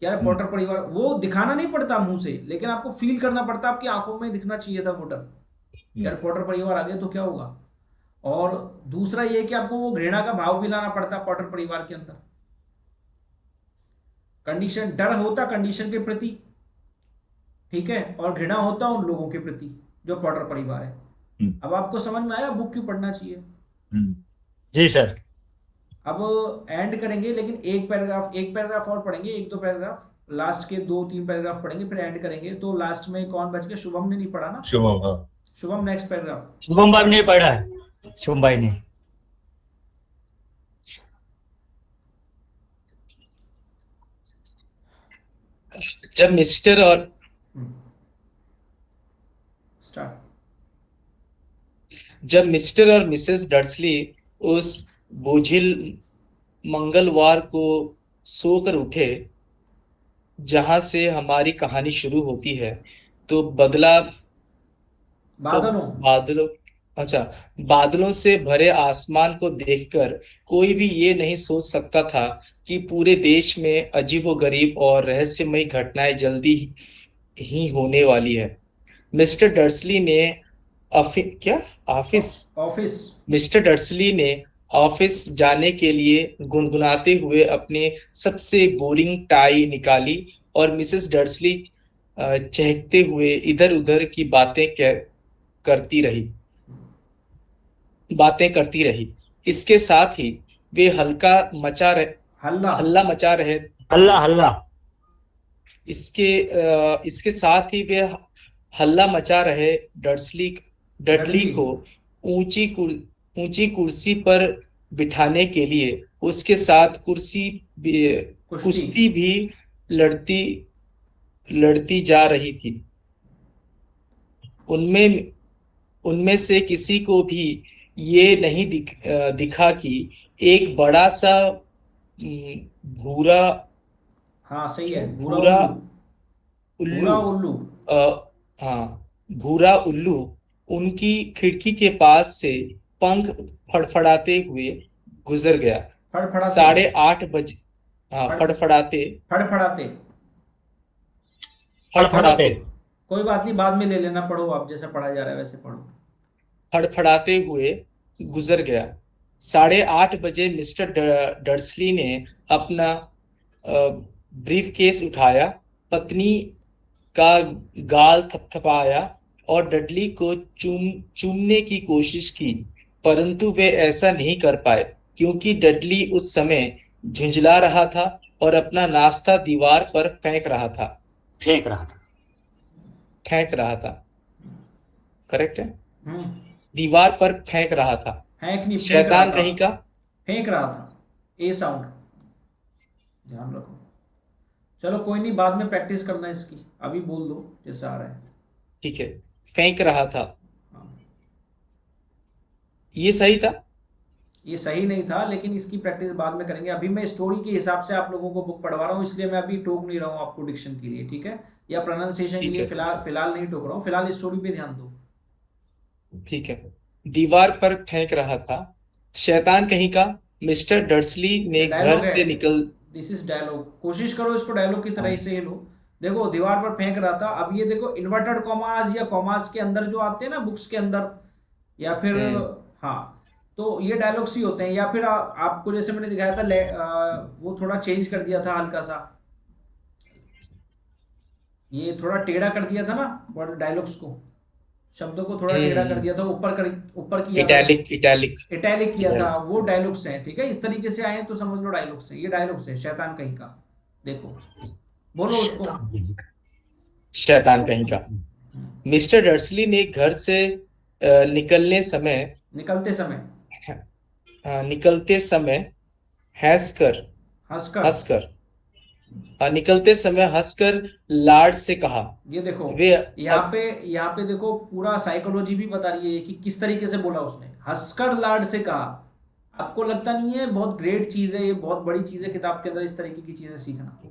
यार पॉटर परिवार, वो दिखाना नहीं पड़ता मुंह से, लेकिन आपको फील करना पड़ता, आपकी आंखों में दिखना चाहिए था वो डर। यार पॉटर परिवार आ गए तो क्या होगा। और दूसरा ये कि आपको वो घृणा का भाव भी लाना पड़ता पॉटर परिवार के अंदर। कंडीशन, डर होता कंडीशन के प्रति, ठीक है, और घृणा होता उन लोगों के प्रति जो पॉटर परिवार है। अब आपको समझ में आया बुक क्यों पढ़ना चाहिए? जी सर। अब एंड करेंगे, लेकिन एक पैराग्राफ और पढ़ेंगे, एक दो पैराग्राफ, लास्ट के दो तीन पैराग्राफ पढ़ेंगे फिर एंड करेंगे। तो लास्ट में कौन बच गया? शुभम ने नहीं पढ़ा ना। शुभम, हाँ। शुभम नेक्स्ट पैराग्राफ शुभम भाई ने स्टार्ट। पढ़ा है, शुभम भाई ने। जब मिस्टर और स्टार्ट। जब मिस्टर और मिसेस डर्सली उस बोझिल मंगलवार को सोकर उठे जहां से हमारी कहानी शुरू होती है, तो बादलों। बादलों, अच्छा, बादलों से भरे आसमान को देखकर कोई भी ये नहीं सोच सकता था कि पूरे देश में अजीबोगरीब और रहस्यमयी घटनाएं जल्दी ही होने वाली है। मिस्टर डर्सली ने क्या ऑफिस ऑफिस। मिस्टर डर्सली ने ऑफिस जाने के लिए गुनगुनाते हुए अपने सबसे बोरिंग टाई निकाली और मिसेस डर्सली चहकते हुए इधर उधर की करती रही करती रही। इसके साथ ही वे हल्ला। हल्ला मचा रहे हल्ला हल्ला। इसके साथ ही वे हल्ला मचा रहे डर्सली डडली डडली। को ऊंची कुर्सी पर बिठाने के लिए उसके साथ कुश्ती। कुश्ती भी लड़ती लड़ती जा रही थी। उनमें उनमें से किसी को भी ये नहीं दिखा कि एक बड़ा सा भूरा हाँ सही है, भूरा भूरा उल्लू। उल्लू भूरा उल्लू। हाँ, भूरा उल्लू उनकी खिड़की के पास से पंख फड़फड़ाते हुए गुजर गया। फड़फड़ाते। 8:30 बजे, हाँ, फड़ फड़फड़ाते फड़फड़ाते। फड़फड़ाते। फड़फड़ाते कोई बात नहीं, बाद में ले लेना, पढ़ो आप, जैसा पढ़ा जा रहा है वैसे पढ़ो। फड़फड़ाते हुए गुजर गया। 8:30 बजे मिस्टर डर्सली ने अपना ब्रीफ केस उठाया, पत्नी का गाल थपथपाया और डडली को चूमने की कोशिश की, परंतु वे ऐसा नहीं कर पाए क्योंकि डडली उस समय झुंझला रहा था और अपना नाश्ता दीवार पर फेंक रहा था। फेंक रहा था। करेक्ट है, हम्म। दीवार पर फेंक रहा था। फेंक नहीं, फेंक रहा शैतान था। कहीं का। फेंक रहा था, ए साउंड ध्यान रखो। चलो कोई नहीं, बाद में प्रैक्टिस करना इसकी, अभी बोल दो जैसा आ रहा है। ठीक है, फेंक रहा था, हाँ, ये सही था। ये सही नहीं था, लेकिन इसकी प्रैक्टिस बाद में करेंगे। अभी मैं स्टोरी के हिसाब से आप लोगों को बुक पढ़वा रहा हूँ, इसलिए मैं अभी टोक नहीं रहा हूँ आपको डिक्शन के लिए, ठीक है, या प्रोनाउंसिएशन के ठीक लिए है, फिलहाल फिलहाल नहीं टोक रहा हूँ, फिलहाल स्टोरी पे ध्यान दो। ठीक है। दीवार पर फेंक रहा था, शैतान कहीं का। मिस्टर डर्सली ने घर डायलॉग है, से निकल दिस इज डायलॉग, कोशिश करो इसको डायलॉग की तरह ही से लो। देखो दीवार पर फेंक रहा था, अब ये देखो इन्वर्टेड कॉमास या कॉमास के अंदर जो आते हैं ना बुक्स के अंदर, या फिर हम्म हाँ, तो ये डायलॉग्स ही होते हैं, या फिर आपको जैसे मैंने दिखाया था वो थोड़ा चेंज कर दिया था हल्का सा, ये थोड़ा टेढ़ा कर दिया था ना वर्ड डायलॉग्स को, शब्दों को थोड़ा टेढ़ा कर हम्म दिया था, ऊपर किया था, इटैलिक इटैलिक इटैलिक किया था, इटैलिक वो डायलॉग्स हैं, ठीक है, इस तरीके से आए तो समझ लो डायलॉग्स हैं, ये डायलॉग्स है शैतान कहीं का। देखो बोलो उसको। शैतान कहीं का। शैतान कहीं का। मिस्टर डर्सली ने घर से निकलने समय निकलते समय, निकलते समय हंसकर हंसकर। हंसकर निकलते समय हंसकर लाड से कहा। ये देखो वे यहाँ अब पे यहाँ पे देखो पूरा साइकोलॉजी भी बता रही है कि किस तरीके से बोला उसने, हंसकर लाड से कहा। आपको लगता नहीं है बहुत ग्रेट चीज है, ये बहुत बड़ी चीज है किताब के अंदर इस तरीके की चीजें सीखना,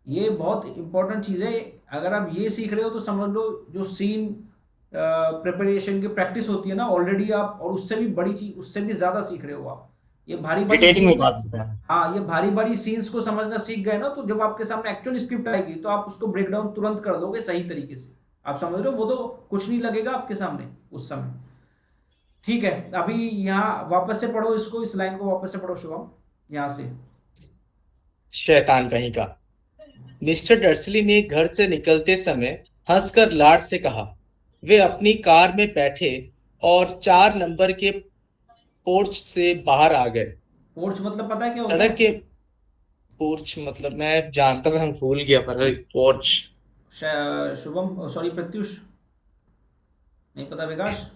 ये बहुत इंपॉर्टेंट चीज है। अगर आप ये सीख रहे हो तो समझ लो जो सीन प्रिपरेशन की प्रैक्टिस होती है ना ऑलरेडी आप, और उससे भी बड़ी चीज, उससे भी ज्यादा सीख रहे हो आप। ये भारी बड़ी डिटेलिंग में सीन्स, बात बता रहा है। हाँ ये भारी बड़ी सीन्स को समझना सीख गए ना, तो जब आपके सामने एक्चुअल स्क्रिप्ट आएगी तो आप उसको ब्रेक डाउन तुरंत कर दोगे सही तरीके से। आप समझ रहे हो, वो तो कुछ नहीं लगेगा आपके सामने उस समय। ठीक है, अभी यहाँ वापस से पढ़ो इसको, इस लाइन को वापस से पढ़ो शुभम, यहाँ से। शैतान कहीं का। मिस्टर डर्सली ने घर से निकलते समय हंसकर लाड से कहा। वे अपनी कार में बैठे और 4 नंबर के पोर्च से बाहर आ गए। पोर्च मतलब पता है क्या होता सड़क है? के पोर्च मतलब मैं जानता था, मैं भूल गया, पर पोर्च। शुभम, सॉरी प्रत्युष, नहीं पता विकास?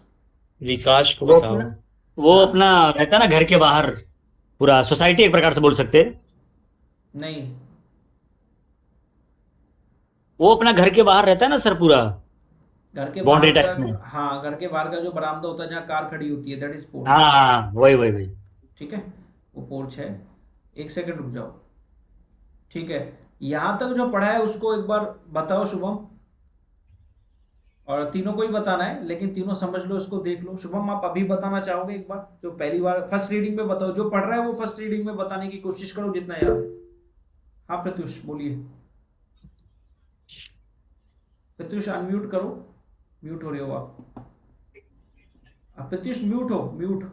विकास को वो बताओ। अपना वो हाँ, अपना रहता है ना घर के बाहर, पूरा सोसाइटी एक प्रकार से बोल सकते हैं। नहीं, वो अपना घर के बाहर रहता है ना सर, पूरा घर के बाउंड्री बाहर टाइप में। का, हाँ, घर के बाहर का जो बरामदा होता है जहाँ कार खड़ी होती है, दैट इज पोर्च। हाँ हाँ, वही वही वही। ठीक है, वो पोर्च है। एक सेकंड रुक जाओ। ठीक है, यहाँ तक जो पढ़ा है उसको एक बार बताओ शुभम, और तीनों को ही बताना है, लेकिन तीनों समझ लो, इसको देख लो। शुभम, आप अभी बताना चाहोगे एक बार, जो पहली बार फर्स्ट रीडिंग में बताओ, जो पढ़ रहा है वो फर्स्ट रीडिंग में बताने की कोशिश करो जितना याद है। हाँ प्रत्युष बोलिए। प्रत्युष अनम्यूट करो, म्यूट हो रहे हो आप प्रत्युष म्यूट हो, म्यूट।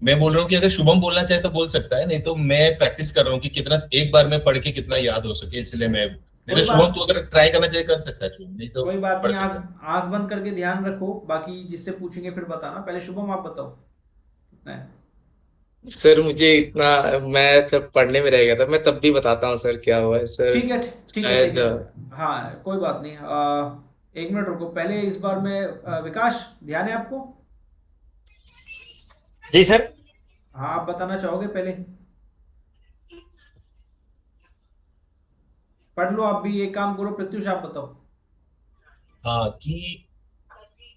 मैं बोल रहा हूँ कि अगर शुभम बोलना चाहे तो बोल सकता है, नहीं तो मैं प्रैक्टिस कर रहा हूँ कि कितना एक बार में पढ़ के कितना याद हो सके, इसलिए मैं, नहीं कोई तो शुभम बात तो अगर ट्राई करना चाहे कर सकता है शुभम, नहीं तो कोई बात पढ़ नहीं, सकता है। आंख आंख बंद करके ध्यान रखो, बाकी जिससे पूछेंगे फिर बताना। पहले शुभम आप बताओ कितना है। सर मुझे इतना, मैं तब पढ़ने में रह गया था, मैं तब भी बताता हूँ सर क्या हुआ है सर। ठीक है, ठीक है, ठीक शायद है। हाँ कोई बात नहीं, एक मिनट रुको पहले, इस बार में विकास ध्यान है आपको? जी सर। हाँ, आप बताना चाहोगे पहले? पढ़ लो आप भी, एक काम करो प्रत्युष आप बताओ। हाँ कि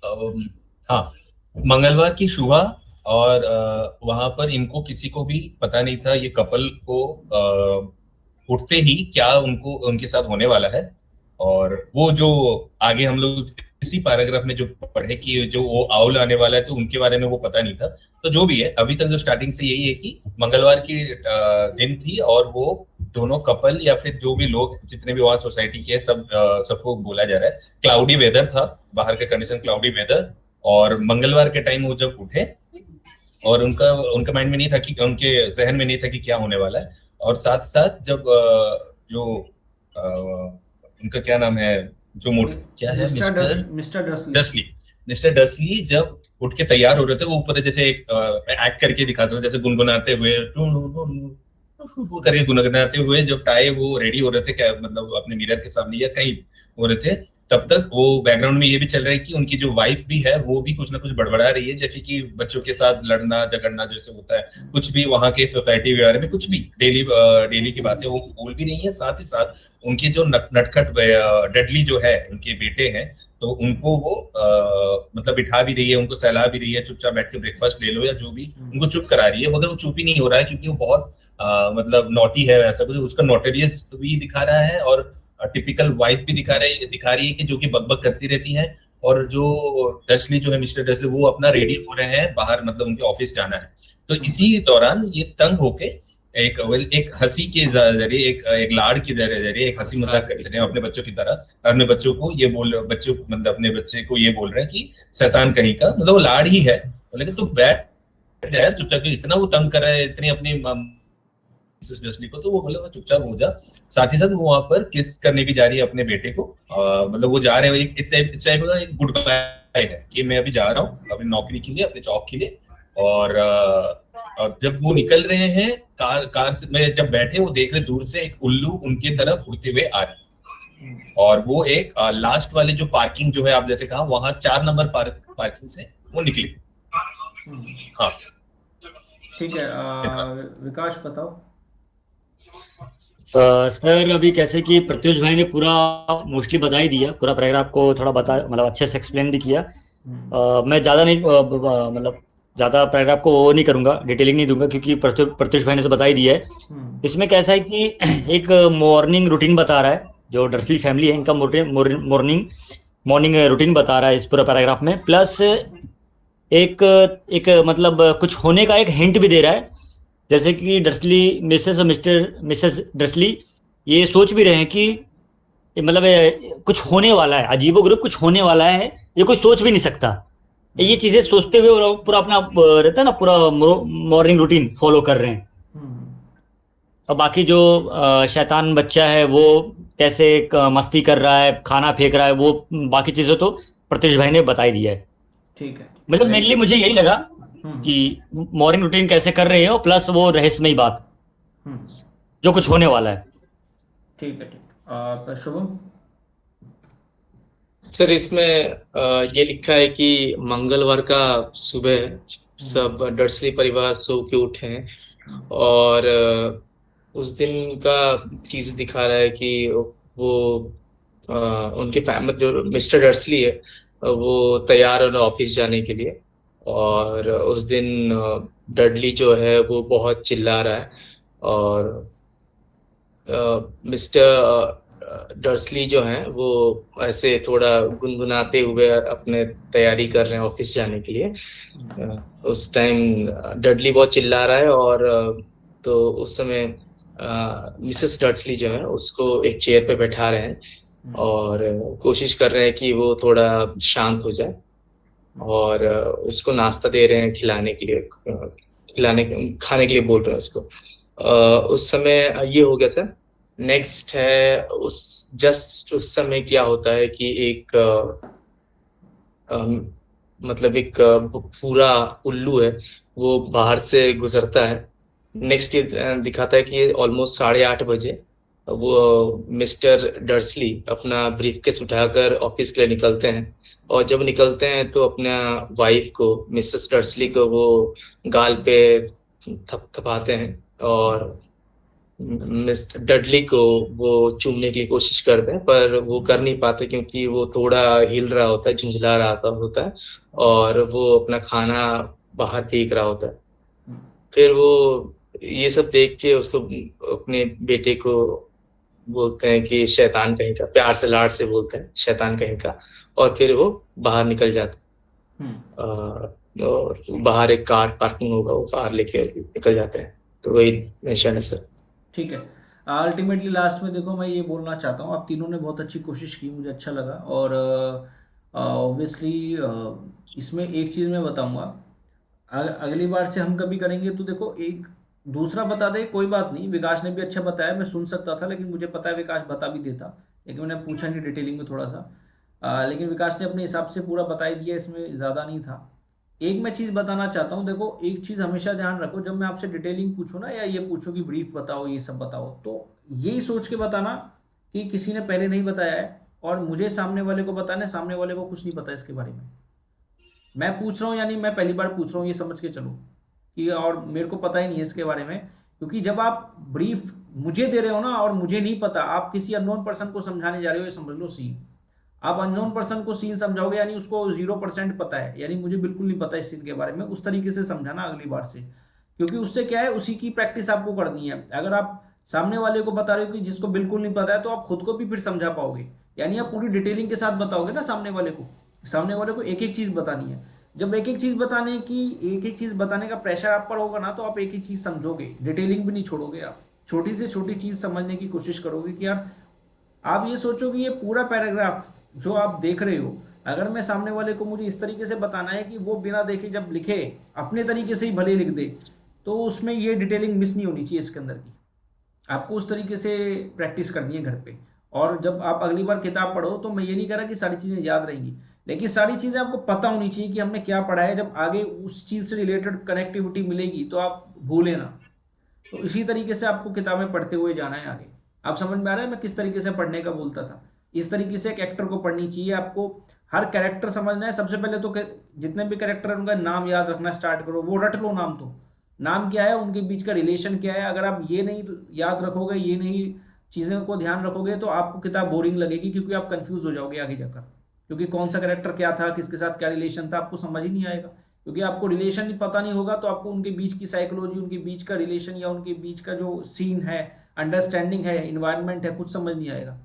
अम, हाँ, मंगलवार की सुबह, और वहां पर इनको किसी को भी पता नहीं था ये कपल को उठते ही क्या उनको उनके साथ होने वाला है। और वो जो आगे हम लोग इसी पैराग्राफ में जो पढ़े कि जो वो आउल आने वाला है, तो उनके बारे में वो पता नहीं था। तो जो भी है, अभी तक जो स्टार्टिंग से यही है कि मंगलवार की दिन थी, और वो दोनों कपल या फिर जो भी लोग जितने भी वहां सोसाइटी के सब सबको बोला जा रहा है, क्लाउडी वेदर था, बाहर का कंडीशन क्लाउडी वेदर। और मंगलवार के टाइम वो जब उठे, और उनका उनका माइंड में नहीं था कि, उनके जहन में नहीं था कि क्या होने वाला है। और साथ साथ जब जो उनका क्या नाम है, जो मोट क्या है, मिस्टर डसली। डसली मिस्टर डसली जब उठ के तैयार हो रहे थे, वो ऊपर जैसे एक एक्ट करके दिखा सकते, जैसे गुनगुनाते हुए वो करके गुनगुनाते हुए जब टाई वो रेडी हो रहे थे, क्या मतलब अपने मिरर के सामने या कहीं हो रहे थे, तब तक वो बैकग्राउंड में ये भी चल रहा है कि उनकी जो वाइफ भी है वो भी कुछ ना कुछ बड़बड़ा रही है, जैसे कि बच्चों के साथ लड़ना झगड़ना जैसे होता है, कुछ भी वहां के सोसाइटी वगैरह में कुछ भी डेली डेली की बातें वो बोल भी रही है। साथ ही साथ उनके जो नटखट डडली जो है उनके बेटे हैं, तो उनको वो मतलब बिठा भी रही है, उनको सहला भी रही है, चुपचाप बैठ के ब्रेकफास्ट ले लो या जो भी, उनको चुप करा रही है। मगर वो चुप ही नहीं हो रहा है, क्योंकि वो बहुत मतलब नॉटी है, ऐसा कुछ उसका नोटेरियस भी दिखा रहा है, और टिपिकल वाइफ भी दिखा रही है कि जो कि बकबक करती रहती है। और जो डसली जो है, मिस्टर डसली, वो अपना रेडी हो रहे हैं बाहर, मतलब उनके ऑफिस जाना है। तो इसी दौरान ये तंग होके एक हंसी के जरिए, एक लाड़ के जरिए एक हंसी मजाक कर रहे हैं अपने बच्चों की तरह, अपने बच्चों को ये बच्चों मतलब अपने बच्चे को ये बोल रहे हैं कि शैतान कहीं का, मतलब वो लाड़ ही है। लेकिन तो बैठ जाए चुपचाप, इतना वो तंग कर रहा है, इतनी अपनी जसली को, तो वो बोले चुपचाप हो जा। साथ ही साथ वो वहां पर किस करने भी जा रही है अपने बेटे को, मतलब वो जा रहे हैं, इस टाइप का एक गुड बाय है कि मैं अभी जा रहा हूँ अपनी नौकरी के लिए, अपने जॉब के लिए। और जब वो निकल रहे हैं, कार से में जब बैठे, वो देख रहे दूर से एक उल्लू उनके तरफ उड़ते हुए आ रहे, और वो एक लास्ट वाले जो पार्किंग जो है, आप जैसे कहा, वहां 4 नंबर पार्किंग से वो निकले। हाँ ठीक है, विकास बताओ। सर अभी कैसे कि प्रत्युष भाई ने पूरा मोस्टली बता ही दिया, पूरा पैराग्राफ को थोड़ा बता, मतलब अच्छे से एक्सप्लेन भी किया। मैं ज़्यादा नहीं मतलब ज़्यादा पैराग्राफ को वो नहीं करूँगा, डिटेलिंग नहीं दूंगा, क्योंकि प्रत्युष भाई ने तो बता ही दिया है। इसमें कैसा है कि एक मॉर्निंग रूटीन बता रहा है, जो डर्सली फैमिली है इनका मॉर्निंग रूटीन बता रहा है इस पूरा पैराग्राफ में। प्लस एक एक मतलब कुछ होने का एक हिंट भी दे रहा है, जैसे कि डर्सली मिसेस और मिसेस डर्सली ये सोच भी रहे हैं कि मतलब कुछ होने वाला है, अजीबोगरीब कुछ होने वाला है, ये कोई सोच भी नहीं सकता। ये चीजें सोचते हुए पूरा अपना रहता है ना, पूरा मॉर्निंग रूटीन फॉलो कर रहे हैं। और बाकी जो शैतान बच्चा है वो कैसे मस्ती कर रहा है, खाना फेंक रहा है, वो बाकी चीजें तो प्रत्युष भाई ने बता ही दिया है। ठीक है, मतलब मेनली मुझे यही लगा कि मॉर्निंग रूटीन कैसे कर रहे हो, प्लस वो रहस्यमयी बात जो कुछ होने वाला है। ठीक है, ठीक। शुभम? सर इसमें ये लिखा है कि मंगलवार का सुबह सब डर्सली परिवार सो के उठे हैं, और उस दिन का चीज दिखा रहा है कि वो अ, उनके फैमिली जो मिस्टर डर्सली है वो तैयार है ऑफिस जाने के लिए। और उस दिन डडली जो है वो बहुत चिल्ला रहा है। और मिस्टर डर्सली जो हैं वो ऐसे थोड़ा गुनगुनाते हुए अपने तैयारी कर रहे हैं ऑफिस जाने के लिए। उस टाइम डडली बहुत चिल्ला रहा है। और तो उस समय मिसेस डर्सली जो है उसको एक चेयर पे बैठा रहे हैं और कोशिश कर रहे हैं कि वो थोड़ा शांत हो जाए। और उसको नाश्ता दे रहे हैं खिलाने के लिए, खिलाने खाने के लिए बोल रहे हैं उसको। उस समय ये हो गया सर। नेक्स्ट है उस जस्ट उस समय क्या होता है कि एक मतलब एक पूरा उल्लू है वो बाहर से गुजरता है। नेक्स्ट ये दिखाता है कि ऑलमोस्ट 8:30 बजे वो मिस्टर डर्सली अपना ब्रीफकेस उठाकर ऑफिस के लिए निकलते हैं। और जब निकलते हैं तो अपना वाइफ को, मिसेस डर्सली को, वो गाल पे थपथपाते हैं। और मिस्टर डडली को वो चूमने की कोशिश करते हैं पर वो कर नहीं पाते क्योंकि वो थोड़ा हिल रहा होता है, झुंझला रहा होता है। और वो अपना खाना बाहर फेंक रहा होता है। फिर वो ये सब देख के उसको, अपने बेटे को बोलते हैं कि शैतान कहीं का, प्यार से लाड से बोलते हैं शैतान कहीं का। और फिर वो बाहर निकल जाता है। और बाहर एक कार पार्किंग होगा, वो कार लेके निकल जाते हैं। तो वही निशान है सर। ठीक है। अल्टीमेटली लास्ट में देखो मैं ये बोलना चाहता हूँ, आप तीनों ने बहुत अच्छी कोशिश की, मुझे अच्छा लगा। और ऑब्वियसली इसमें एक चीज़ मैं बताऊँगा, अगली बार से हम कभी करेंगे तो देखो, एक दूसरा बता दे कोई बात नहीं, विकास ने भी अच्छा बताया, मैं सुन सकता था लेकिन मुझे पता है विकास बता भी देता, लेकिन मैंने पूछा नहीं डिटेलिंग में थोड़ा सा। लेकिन विकास ने अपने हिसाब से पूरा बता ही दिया, इसमें ज़्यादा नहीं था। एक मैं चीज़ बताना चाहता हूँ, देखो एक चीज़ हमेशा ध्यान रखो, जब मैं आपसे डिटेलिंग पूछूँ ना, या ये पूछूँ कि ब्रीफ बताओ, ये सब बताओ, तो यही सोच के बताना कि किसी ने पहले नहीं बताया है और मुझे सामने वाले को बताना है, सामने वाले को कुछ नहीं पता इसके बारे में। मैं पूछ रहा हूँ यानी मैं पहली बार पूछ रहा हूँ, ये समझ के चलो कि, और मेरे को पता ही नहीं है इसके बारे में। क्योंकि जब आप ब्रीफ मुझे दे रहे हो ना और मुझे नहीं पता, आप किसी अननोन पर्सन को समझाने जा रहे हो, ये समझ लो सीन। आप अननोन पर्सन को सीन समझाओगे यानी उसको 0% पता है, यानी मुझे बिल्कुल नहीं पता इस सीन के बारे में, उस तरीके से समझाना अगली बार से। क्योंकि उससे क्या है, उसी की प्रैक्टिस आपको करनी है। अगर आप सामने वाले को बता रहे हो कि जिसको बिल्कुल नहीं पता है, तो आप खुद को भी फिर समझा पाओगे, यानी आप पूरी डिटेलिंग के साथ बताओगे ना सामने वाले को। सामने वाले को एक एक चीज बतानी है। जब एक एक चीज बताने की, एक एक चीज बताने का प्रेशर आप पर होगा ना, तो आप एक एक चीज समझोगे, डिटेलिंग भी नहीं छोड़ोगे। आप छोटी से छोटी चीज समझने की कोशिश करोगे कि यार, आप ये सोचो कि ये पूरा पैराग्राफ जो आप देख रहे हो, अगर मैं सामने वाले को, मुझे इस तरीके से बताना है कि वो बिना देखे जब लिखे, अपने तरीके से ही भले लिख दे, तो उसमें ये डिटेलिंग मिस नहीं होनी चाहिए इसके अंदर की। आपको उस तरीके से प्रैक्टिस करनी है घर पे। और जब आप अगली बार किताब पढ़ो, तो मैं ये नहीं कह रहा कि सारी चीज़ें याद रहेंगी, लेकिन सारी चीज़ें आपको पता होनी चाहिए कि हमने क्या पढ़ा है। जब आगे उस चीज़ से रिलेटेड कनेक्टिविटी मिलेगी तो आप भूलें ना। तो इसी तरीके से आपको किताबें पढ़ते हुए जाना है आगे। आप समझ में आ रहा है मैं किस तरीके से पढ़ने का बोलता था? इस तरीके से एक एक्टर को पढ़नी चाहिए आपको। हर कैरेक्टर समझना है। सबसे पहले तो जितने भी कैरेक्टर है उनका नाम याद रखना स्टार्ट करो, वो रट लो नाम। तो नाम क्या है, उनके बीच का रिलेशन क्या है, अगर आप ये नहीं याद रखोगे, ये नहीं चीज़ों को ध्यान रखोगे, तो आपको किताब बोरिंग लगेगी, क्योंकि आप कंफ्यूज हो जाओगे आगे जाकर। क्योंकि कौन सा कैरेक्टर क्या था, किसके साथ क्या रिलेशन था, आपको समझ ही नहीं आएगा। क्योंकि आपको रिलेशन ही पता नहीं होगा, तो आपको उनके बीच की साइकोलॉजी, उनके बीच का रिलेशन, या उनके बीच का जो सीन है, अंडरस्टैंडिंग है, इन्वायरमेंट है, कुछ समझ नहीं आएगा।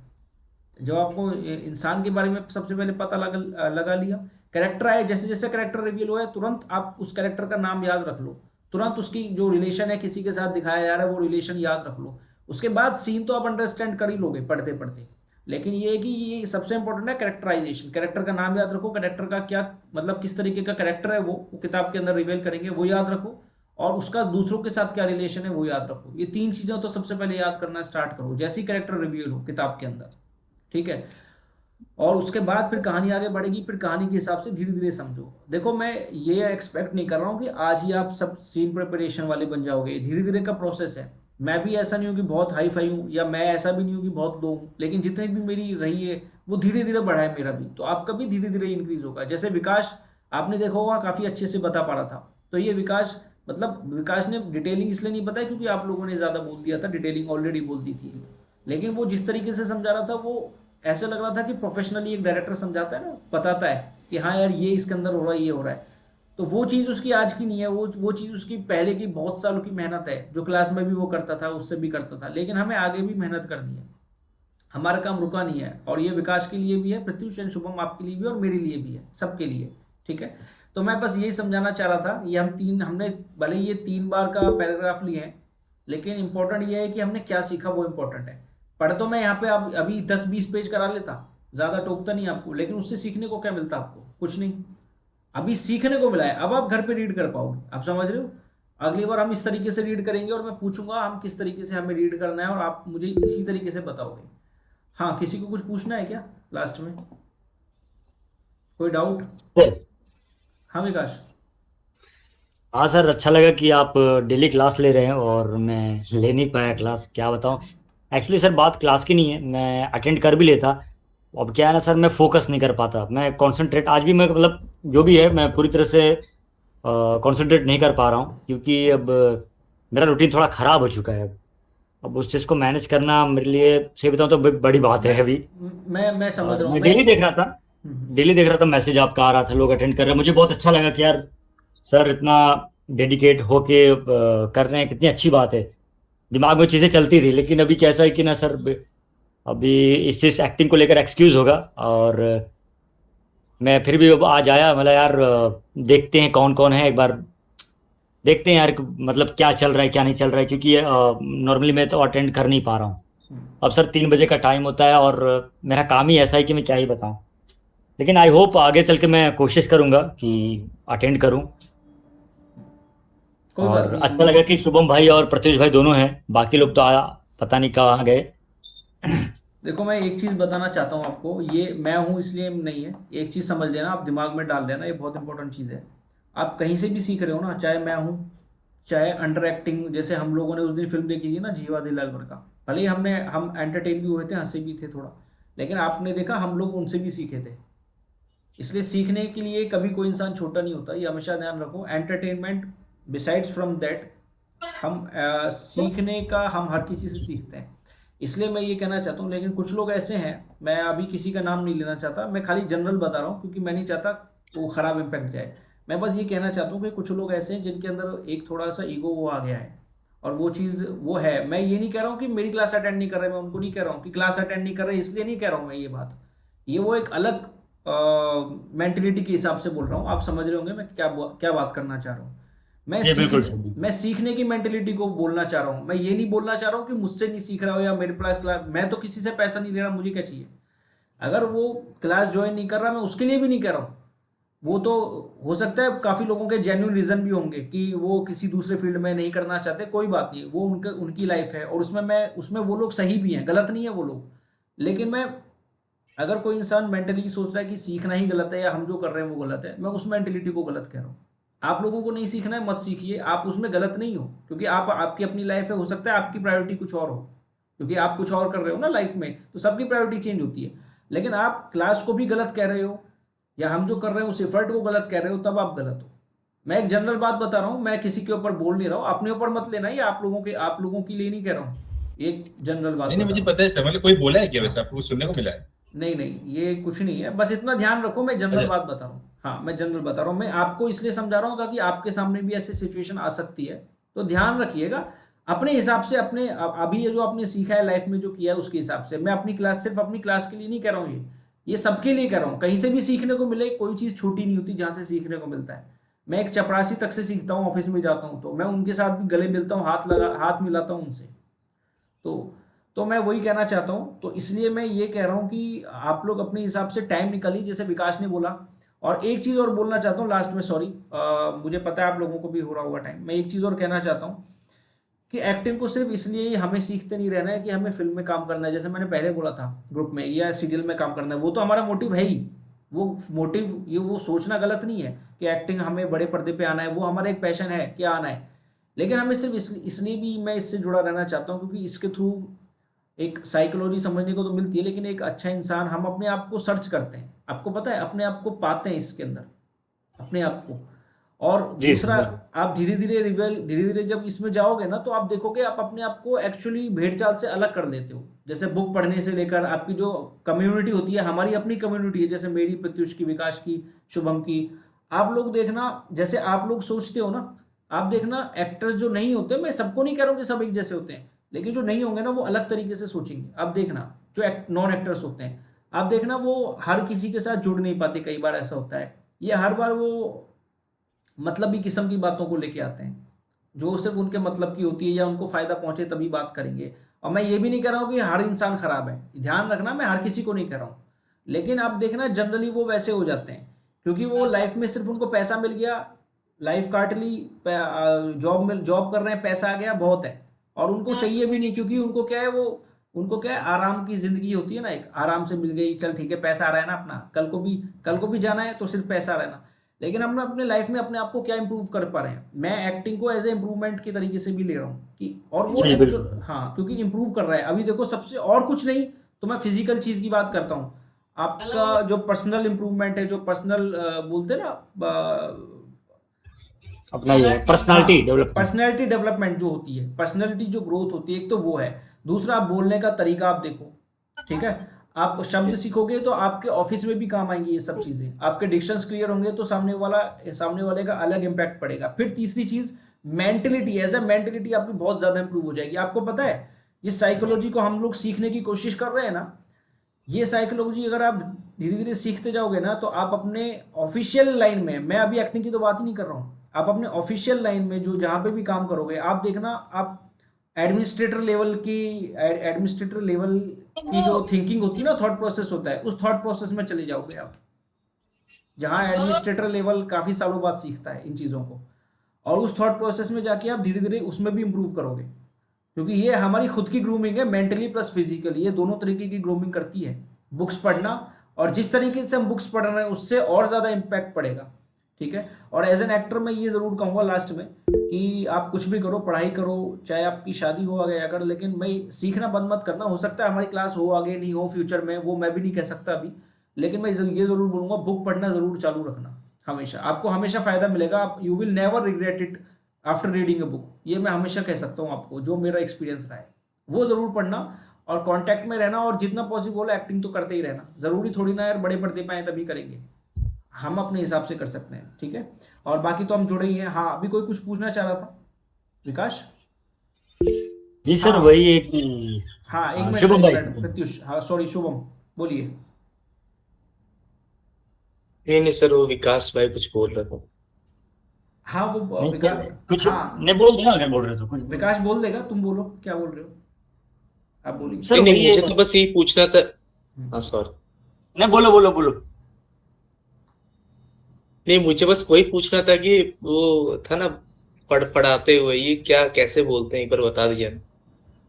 जब आपको इंसान के बारे में सबसे पहले पता लगा लिया, कैरेक्टर आए, जैसे जैसे कैरेक्टर रिवील हुआ है, तुरंत आप उस कैरेक्टर का नाम याद रख लो, तुरंत उसकी जो रिलेशन है, किसी के साथ दिखाया जा रहा है, वो रिलेशन याद रख लो। उसके बाद सीन तो आप अंडरस्टैंड कर ही लोगे पढ़ते पढ़ते। लेकिन ये है कि ये सबसे इंपॉर्टेंट है कैरेक्टराइजेशन। कैरेक्टर का नाम याद रखो, कैरेक्टर का क्या मतलब, किस तरीके का कैरेक्टर है, वो किताब के अंदर रिवील करेंगे, वो याद रखो। और उसका दूसरों के साथ क्या रिलेशन है, वो याद रखो। ये तीन चीज़ें तो सबसे पहले याद करना स्टार्ट करो जैसे ही कैरेक्टर रिवील हो किताब के अंदर। ठीक है। और उसके बाद फिर कहानी आगे बढ़ेगी, फिर कहानी के हिसाब से धीरे धीरे समझो। देखो मैं ये एक्सपेक्ट नहीं कर रहा हूँ कि आज ही आप सब सीन प्रिपरेशन वाले बन जाओगे, धीरे धीरे का प्रोसेस है। मैं भी ऐसा नहीं हूँ कि बहुत हाई फाई हूँ, या मैं ऐसा भी नहीं हूँ कि बहुत लो हूँ, लेकिन जितनी भी मेरी रही है वो धीरे धीरे बढ़ा है मेरा भी, तो आपका भी धीरे धीरे इंक्रीज होगा। जैसे विकास, आपने देखा होगा काफ़ी अच्छे से बता पा रहा था, तो ये विकास मतलब विकास ने डिटेलिंग इसलिए नहीं बताया क्योंकि आप लोगों ने ज़्यादा बोल दिया था, डिटेलिंग ऑलरेडी बोल दी थी। लेकिन वो जिस तरीके से समझा रहा था वो ऐसे लग रहा था कि प्रोफेशनली एक डायरेक्टर समझाता है ना, बताता है कि हाँ यार ये इसके अंदर हो रहा है, ये हो रहा है। तो वो चीज़ उसकी आज की नहीं है, वो चीज़ उसकी पहले की बहुत सालों की मेहनत है, जो क्लास में भी वो करता था उससे भी करता था। लेकिन हमें आगे भी मेहनत करनी है, हमारा काम रुका नहीं है। और ये विकास के लिए भी है, प्रत्युष एंड शुभम आपके लिए भी और मेरे लिए भी है, सबके लिए। ठीक है। तो मैं बस यही समझाना चाह रहा था, ये हमने भले ये 3 बार का पैराग्राफ लिए हैं, लेकिन इंपॉर्टेंट ये है कि हमने क्या सीखा, वो इंपॉर्टेंट है। पढ़ तो मैं यहाँ पे अब अभी 10-20 पेज करा लेता, ज़्यादा टोकता नहीं आपको, लेकिन उससे सीखने को क्या मिलता आपको? कुछ नहीं। अभी सीखने को मिला है, अब आप घर पे रीड कर पाओगे, आप समझ रहे हो। अगली बार हम इस तरीके से रीड करेंगे और मैं पूछूंगा हम किस तरीके से हमें रीड करना है, और आप मुझे इसी तरीके से बताओगे। हाँ, किसी को कुछ पूछना है क्या लास्ट में? कोई डाउट? हाँ विकास। हाँ सर, अच्छा लगा कि आप डेली क्लास ले रहे हैं और मैं ले नहीं पाया क्लास, क्या बताऊँ। एक्चुअली सर बात क्लास की नहीं है, मैं अटेंड कर भी लेता। अब क्या है ना सर, मैं फोकस नहीं कर पाता, मैं कंसंट्रेट आज भी मैं मतलब जो भी है मैं पूरी तरह से कंसंट्रेट नहीं कर पा रहा हूँ, क्योंकि अब मेरा रूटीन थोड़ा ख़राब हो चुका है। अब उस चीज़ को मैनेज करना मेरे लिए सही बताऊँ तो बड़ी बात मैं है अभी। मैं समझ और रहा हूँ मैं मैं। डेली देख रहा था मैसेज आपका आ रहा था, लोग अटेंड कर रहे हैं, मुझे बहुत अच्छा लगा कि यार सर इतना डेडिकेट होके कर रहे हैं, कितनी अच्छी बात है। दिमाग में चीज़ें चलती थी, लेकिन अभी कैसा है कि ना सर, अभी इस चीज़ एक्टिंग को लेकर एक्सक्यूज़ होगा। और मैं फिर भी अब आज आया, मतलब यार देखते हैं कौन कौन है, एक बार देखते हैं यार मतलब क्या चल रहा है क्या नहीं चल रहा है, क्योंकि नॉर्मली मैं तो अटेंड कर नहीं पा रहा हूँ। अब सर 3 बजे का टाइम होता है और मेरा काम ही ऐसा है कि मैं क्या ही बताऊँ। लेकिन आई होप आगे चल के मैं कोशिश करूंगा कि अटेंड करूं। कोई बात और नहीं अच्छा लगा कि शुभम भाई और प्रत्युष भाई दोनों हैं, बाकी लोग तो पता नहीं कहाँ गए। देखो मैं एक चीज़ बताना चाहता हूँ आपको, ये मैं हूँ इसलिए नहीं है, एक चीज़ समझ लेना, आप दिमाग में डाल लेना, ये बहुत इंपॉर्टेंट चीज़ है। आप कहीं से भी सीख रहे हो ना, चाहे मैं हूँ, चाहे अंडर एक्टिंग, जैसे हम लोगों ने उस दिन फिल्म देखी थी ना जीवा दिल अलवर का, भले ही हम एंटरटेन भी हुए थे, हंसे भी थे थोड़ा, लेकिन आपने देखा हम लोग उनसे भी सीखे थे। इसलिए सीखने के लिए कभी कोई इंसान छोटा नहीं होता, ये हमेशा ध्यान रखो। एंटरटेनमेंट बिसाइड्स फ्रॉम दैट, हम सीखने का हम हर किसी से सीखते हैं। इसलिए मैं ये कहना चाहता हूँ, लेकिन कुछ लोग ऐसे हैं, मैं अभी किसी का नाम नहीं लेना चाहता, मैं खाली जनरल बता रहा हूँ क्योंकि मैं नहीं चाहता वो ख़राब इम्पैक्ट जाए। मैं बस ये कहना चाहता हूँ कि कुछ लोग ऐसे हैं जिनके अंदर एक थोड़ा सा ईगो वो आ गया है, और वो चीज़ वो है। मैं ये नहीं कह रहा हूँ कि मेरी क्लास अटेंड नहीं कर रहे, मैं उनको नहीं कह रहा हूँ कि क्लास अटेंड नहीं कर रहे, इसलिए नहीं कह रहा हूँ मैं ये बात। ये वो एक अलग मेंटेलिटी के हिसाब से बोल रहा हूँ, आप समझ रहे होंगे मैं क्या बात करना चाह रहा हूँ। मैं जी बिल्कुल सीखने सर, बिल्कुल। मैं सीखने की मेंटेलिटी को बोलना चाह रहा हूँ, मैं ये नहीं बोलना चाह रहा हूँ कि मुझसे नहीं सीख रहा हो या मेरे पास क्लास, मैं तो किसी से पैसा नहीं ले रहा, मुझे क्या चाहिए। अगर वो क्लास ज्वाइन नहीं कर रहा, मैं उसके लिए भी नहीं कह रहा हूँ। वो तो हो सकता है काफ़ी लोगों के जेन्युइन रीज़न भी होंगे कि वो किसी दूसरे फील्ड में नहीं करना चाहते, कोई बात नहीं, वो उनकी लाइफ है, और उसमें वो लोग सही भी हैं, गलत नहीं है वो लोग। लेकिन मैं, अगर कोई इंसान मेंटली सोच रहा है कि सीखना ही गलत है या हम जो कर रहे हैं वो गलत है, मैं उस मेंटेलिटी को गलत कह रहा हूँ। आप लोगों को नहीं सीखना है, मत सीखिए, आप उसमें गलत नहीं हो, क्योंकि आपकी अपनी लाइफ है, हो सकता है आपकी प्रायोरिटी कुछ और हो, क्योंकि आप कुछ और कर रहे हो ना लाइफ में, तो सबकी प्रायोरिटी चेंज होती है। लेकिन आप क्लास को भी गलत कह रहे हो या हम जो कर रहे हैं उस एफर्ट को गलत कह रहे हो, तब आप गलत हो। मैं एक जनरल बात बता रहा हूँ, मैं किसी के ऊपर बोल नहीं रहा हूँ, अपने ऊपर मत लेना, ये आप लोगों के लिए नहीं कह रहा हूँ, एक जनरल बात नहीं नहीं, बता मुझे रहा हूँ। पता है सर, मतलब कोई बोला है क्या वैसे, हाँ, आपको कुछ सुनने को मिला है? नहीं नहीं, ये कुछ नहीं है, बस इतना ध्यान रखो, मैं जनरल अच्छा। बात बता रहा हूँ। हाँ, मैं जनरल बता रहा हूँ, मैं आपको इसलिए समझा रहा हूँ ताकि आपके सामने भी ऐसी सिचुएशन आ सकती है, तो ध्यान रखिएगा अपने हिसाब से, अभी ये जो आपने सीखा है लाइफ में जो किया है उसके हिसाब से। मैं अपनी क्लास, सिर्फ अपनी क्लास के लिए नहीं कह रहा हूँ, ये सबके लिए कह रहा हूँ। कहीं से भी सीखने को मिले, कोई चीज़ छोटी नहीं होती जहाँ से सीखने को मिलता है। मैं एक चपरासी तक से सीखता हूँ, ऑफिस में जाता हूँ तो मैं उनके साथ भी गले मिलता हूँ, हाथ मिलाता हूँ उनसे। तो तो मैं वही कहना चाहता हूँ, तो इसलिए मैं ये कह रहा हूँ कि आप लोग अपने हिसाब से टाइम निकालिए, जैसे विकास ने बोला। और एक चीज़ और बोलना चाहता हूँ लास्ट में, सॉरी, मुझे पता है आप लोगों को भी हो रहा होगा टाइम, मैं एक चीज़ और कहना चाहता हूँ कि एक्टिंग को सिर्फ इसलिए ही हमें सीखते नहीं रहना है कि हमें फिल्म में काम करना है, जैसे मैंने पहले बोला था, ग्रुप में या सीरियल में काम करना है, वो तो हमारा मोटिव है ही। वो मोटिव, ये वो सोचना गलत नहीं है कि एक्टिंग हमें बड़े पर्दे पे आना है, वो हमारा एक पैशन है कि आना है। लेकिन हमें सिर्फ इसलिए भी मैं इससे जुड़ा रहना चाहता हूँ क्योंकि इसके थ्रू एक साइकोलॉजी समझने को तो मिलती है, लेकिन एक अच्छा इंसान, हम अपने आप को सर्च करते हैं, आपको पता है, अपने आप को पाते हैं इसके अंदर, अपने आप को। और जी दूसरा, सर। आप धीरे धीरे जब इसमें जाओगे ना, तो आप देखोगे आप अपने आप को एक्चुअली भेड़ चाल से अलग कर देते हो। जैसे बुक पढ़ने से लेकर आपकी जो कम्युनिटी होती है, हमारी अपनी कम्युनिटी है, जैसे मेरी, प्रत्युष की, विकास की, शुभम की। आप लोग देखना, जैसे आप लोग सोचते हो ना, आप देखना एक्टर्स जो नहीं होते, मैं सबको नहीं कह रहा हूँ कि सब एक जैसे होते हैं, लेकिन जो नहीं होंगे ना वो अलग तरीके से सोचेंगे। आप देखना, जो नॉन एक्टर्स होते हैं, आप देखना वो हर किसी के साथ जुड़ नहीं पाते, कई बार ऐसा होता है। ये हर बार वो मतलबी किस्म की बातों को लेके आते हैं, जो सिर्फ उनके मतलब की होती है या उनको फायदा पहुंचे तभी बात करेंगे। और मैं ये भी नहीं कह रहा हूँ कि हर इंसान खराब है, ध्यान रखना, मैं हर किसी को नहीं कह रहा हूँ, लेकिन आप देखना जनरली वो वैसे हो जाते हैं, क्योंकि वो लाइफ में सिर्फ उनको पैसा मिल गया, लाइफ काट ली, जॉब कर रहे हैं, पैसा आ गया, बहुत है। और उनको चाहिए भी नहीं, क्योंकि उनको क्या है, वो उनको क्या है, आराम की जिंदगी होती है ना, एक आराम से मिल गई, चल ठीक है, पैसा आ रहा है ना अपना, कल को भी जाना है, तो सिर्फ पैसा आ रहा है ना। लेकिन हम अपने लाइफ में अपने आप को क्या इंप्रूव कर पा रहे हैं, मैं एक्टिंग को एज ए इम्प्रूवमेंट की तरीके से भी ले रहा हूँ कि, और वो जी एक्चुअल, बिल्कुल। हाँ, क्योंकि इंप्रूव कर रहा है। अभी देखो, सबसे और कुछ नहीं तो मैं फिजिकल चीज की बात करता हूँ, आपका जो पर्सनल इंप्रूवमेंट है, जो पर्सनल बोलते हैं ना, अपना ये पर्सनालिटी हाँ, डेवलपमेंट। पर्सनैलिटी डेवलपमेंट जो होती है, पर्सनैलिटी जो ग्रोथ होती है, एक तो वो है। दूसरा, आप बोलने का तरीका आप देखो, ठीक है, आप शब्द सीखोगे तो आपके ऑफिस में भी काम आएंगी ये सब चीजें, आपके डिक्शंस क्लियर होंगे तो सामने वाले का अलग इम्पैक्ट पड़ेगा। फिर तीसरी चीज, मेंटलिटी, एज ए मेंटलिटी आपकी बहुत ज्यादा इंप्रूव हो जाएगी। आपको पता है, जिस साइकोलॉजी को हम लोग सीखने की कोशिश कर रहे हैं ना, ये साइकोलॉजी अगर आप धीरे धीरे सीखते जाओगे ना, तो आप अपने ऑफिशियल लाइन में, मैं अभी एक्टिंग की तो बात ही नहीं कर रहा हूँ, आप अपने ऑफिशियल लाइन में जो जहाँ पे भी काम करोगे, आप देखना, आप एडमिनिस्ट्रेटर लेवल की जो थिंकिंग होती है ना, थॉट प्रोसेस होता है, उस थॉट प्रोसेस में चले जाओगे आप, जहाँ एडमिनिस्ट्रेटर लेवल काफ़ी सालों बाद सीखता है इन चीज़ों को। और उस थॉट प्रोसेस में जाके आप धीरे धीरे उसमें भी इंप्रूव करोगे, क्योंकि ये हमारी खुद की ग्रूमिंग है, मेंटली प्लस फिजिकली, ये दोनों तरीके की ग्रूमिंग करती है बुक्स पढ़ना। और जिस तरीके से हम बुक्स पढ़ रहे हैं उससे और ज़्यादा इम्पैक्ट पड़ेगा, ठीक है। और एज एन एक्टर मैं ये ज़रूर कहूँगा लास्ट में, कि आप कुछ भी करो, पढ़ाई करो, चाहे आपकी शादी हो आगे अगर, लेकिन मैं सीखना बंद मत करना। हो सकता है हमारी क्लास हो आगे, नहीं हो फ्यूचर में, वो मैं भी नहीं कह सकता अभी, लेकिन मैं ये ज़रूर बोलूँगा, बुक पढ़ना ज़रूर चालू रखना, हमेशा आपको हमेशा फ़ायदा मिलेगा, आप you will never regret it after reading a book, ये मैं हमेशा कह सकता हूँ आपको, जो मेरा एक्सपीरियंस रहा है। वो ज़रूर पढ़ना, और कांटेक्ट में रहना, और जितना पॉसिबल है एक्टिंग तो करते ही रहना। ज़रूरी थोड़ी ना यार बड़े पर्दे पे आए तभी करेंगे, हम अपने हिसाब से कर सकते हैं, ठीक है। और बाकी तो हम जुड़े ही हैं। हाँ, अभी कोई कुछ पूछना चाह रहा था, विकास? जी सर, हाँ, वही एक हाँ, शुभम एक भाई। मिनट प्रत्युष, हाँ सॉरी शुभम, बोलिए। नहीं नहीं सर, वो विकास भाई कुछ बोल रहा था। हाँ, वो नहीं विकास, कुछ हाँ, नहीं बोल देना, अगर बोल रहे हो तो कुछ बोल। विकास बोल देगा, तुम बोलो क्या बोल रहे हो, आप बोलिए। सर नहीं नहीं, वही मुझे है। तो बस यही पूछना था। हाँ हम्म। सॉरी। नहीं, बोलो बोलो बोलो। नहीं, मुझे बस वही पूछना था कि वो था ना, फड़फड़ाते हुए, ये क्या कैसे बोलते हैं, एक बार बता दीजिए ना।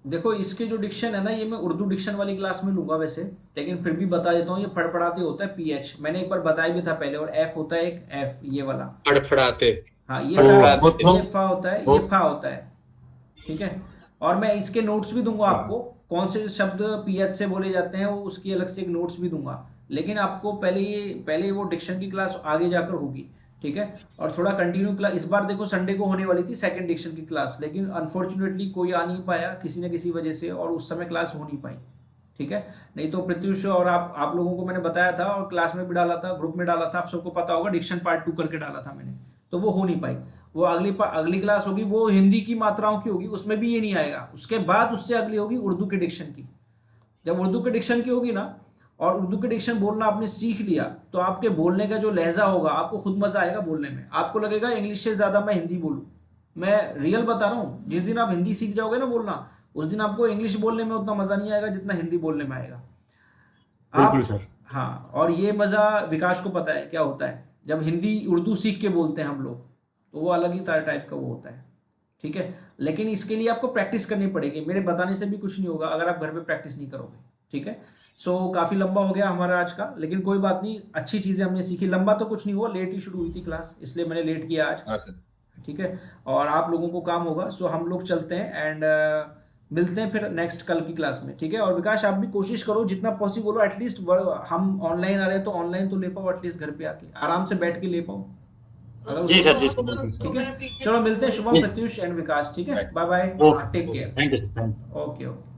देखो, इसके जो डिक्शन है ना, ये मैं उर्दू डिक्शन वाली क्लास में लूंगा वैसे, लेकिन फिर भी बता देता हूँ, ये फड़फड़ाते होता है पीएच, मैंने एक बार बताया भी था पहले, और एफ होता है एक एफ, ये वाला। फड़फड़ाते। हाँ, ये ओ फा, वो फड़फड़ाते। तो ये फा होता है, वो ये फा होता है, ठीक है। और मैं इसके नोट्स भी दूंगा आपको, कौन से शब्द पीएच से बोले जाते हैं, वो उसकी अलग से एक नोट्स भी दूंगा। लेकिन आपको पहले वो डिक्शन की क्लास आगे जाकर होगी, ठीक है। और थोड़ा कंटिन्यू क्लास, इस बार देखो संडे को होने वाली थी सेकंड डिक्शन की क्लास, लेकिन अनफॉर्चुनेटली कोई आ नहीं पाया किसी न किसी वजह से, और उस समय क्लास हो नहीं पाई, ठीक है। नहीं तो प्रत्युष और आप लोगों को मैंने बताया था, और क्लास में भी डाला था, ग्रुप में डाला था, आप सबको पता होगा, डिक्शन पार्ट 2 करके डाला था मैंने, तो वो हो नहीं पाई। वो अगली क्लास होगी, वो हिंदी की मात्राओं की होगी, उसमें भी ये नहीं आएगा। उसके बाद उससे अगली होगी उर्दू के डिक्शन की। जब उर्दू के डिक्शन की होगी ना, और उर्दू के डिक्शन बोलना आपने सीख लिया, तो आपके बोलने का जो लहजा होगा, आपको खुद मजा आएगा बोलने में, आपको लगेगा इंग्लिश से ज्यादा मैं हिंदी बोलूँ। मैं रियल बता रहा हूँ, जिस दिन आप हिंदी सीख जाओगे ना बोलना, उस दिन आपको इंग्लिश बोलने में उतना मजा नहीं आएगा जितना हिंदी बोलने में आएगा। बिल्कुल आप, सर। हाँ, और ये मजा विकास को पता है क्या होता है, जब हिंदी उर्दू सीख के बोलते हैं हम लोग, तो वो अलग ही टाइप का वो होता है, ठीक है। लेकिन इसके लिए आपको प्रैक्टिस करनी पड़ेगी, मेरे बताने से भी कुछ नहीं होगा अगर आप घर पे प्रैक्टिस नहीं करोगे, ठीक है। सो काफ़ी लंबा हो गया हमारा आज का, लेकिन कोई बात नहीं, अच्छी चीज़ें हमने सीखी। लंबा तो कुछ नहीं हुआ, लेट ही शुरू हुई थी क्लास, इसलिए मैंने लेट किया आज, हाँ सर। ठीक है। और आप लोगों को काम होगा, सो हम लोग चलते हैं, एंड मिलते हैं फिर नेक्स्ट कल की क्लास में, ठीक है। और विकास, आप भी कोशिश करो जितना पॉसिबल हो, एटलीस्ट हम ऑनलाइन आ रहे हैं तो ऑनलाइन तो ले पाओ, एटलीस्ट घर पे आके आराम से बैठ के ले पाओ। अगर जी उसको सर, जी सर, बिल्कुल सर। ठीक है, चलो मिलते हैं शुभम, ओके प्रत्युष एंड विकास, ठीक है, Right. Bye bye, okay, take okay care, thank you sir, thank you. Okay okay.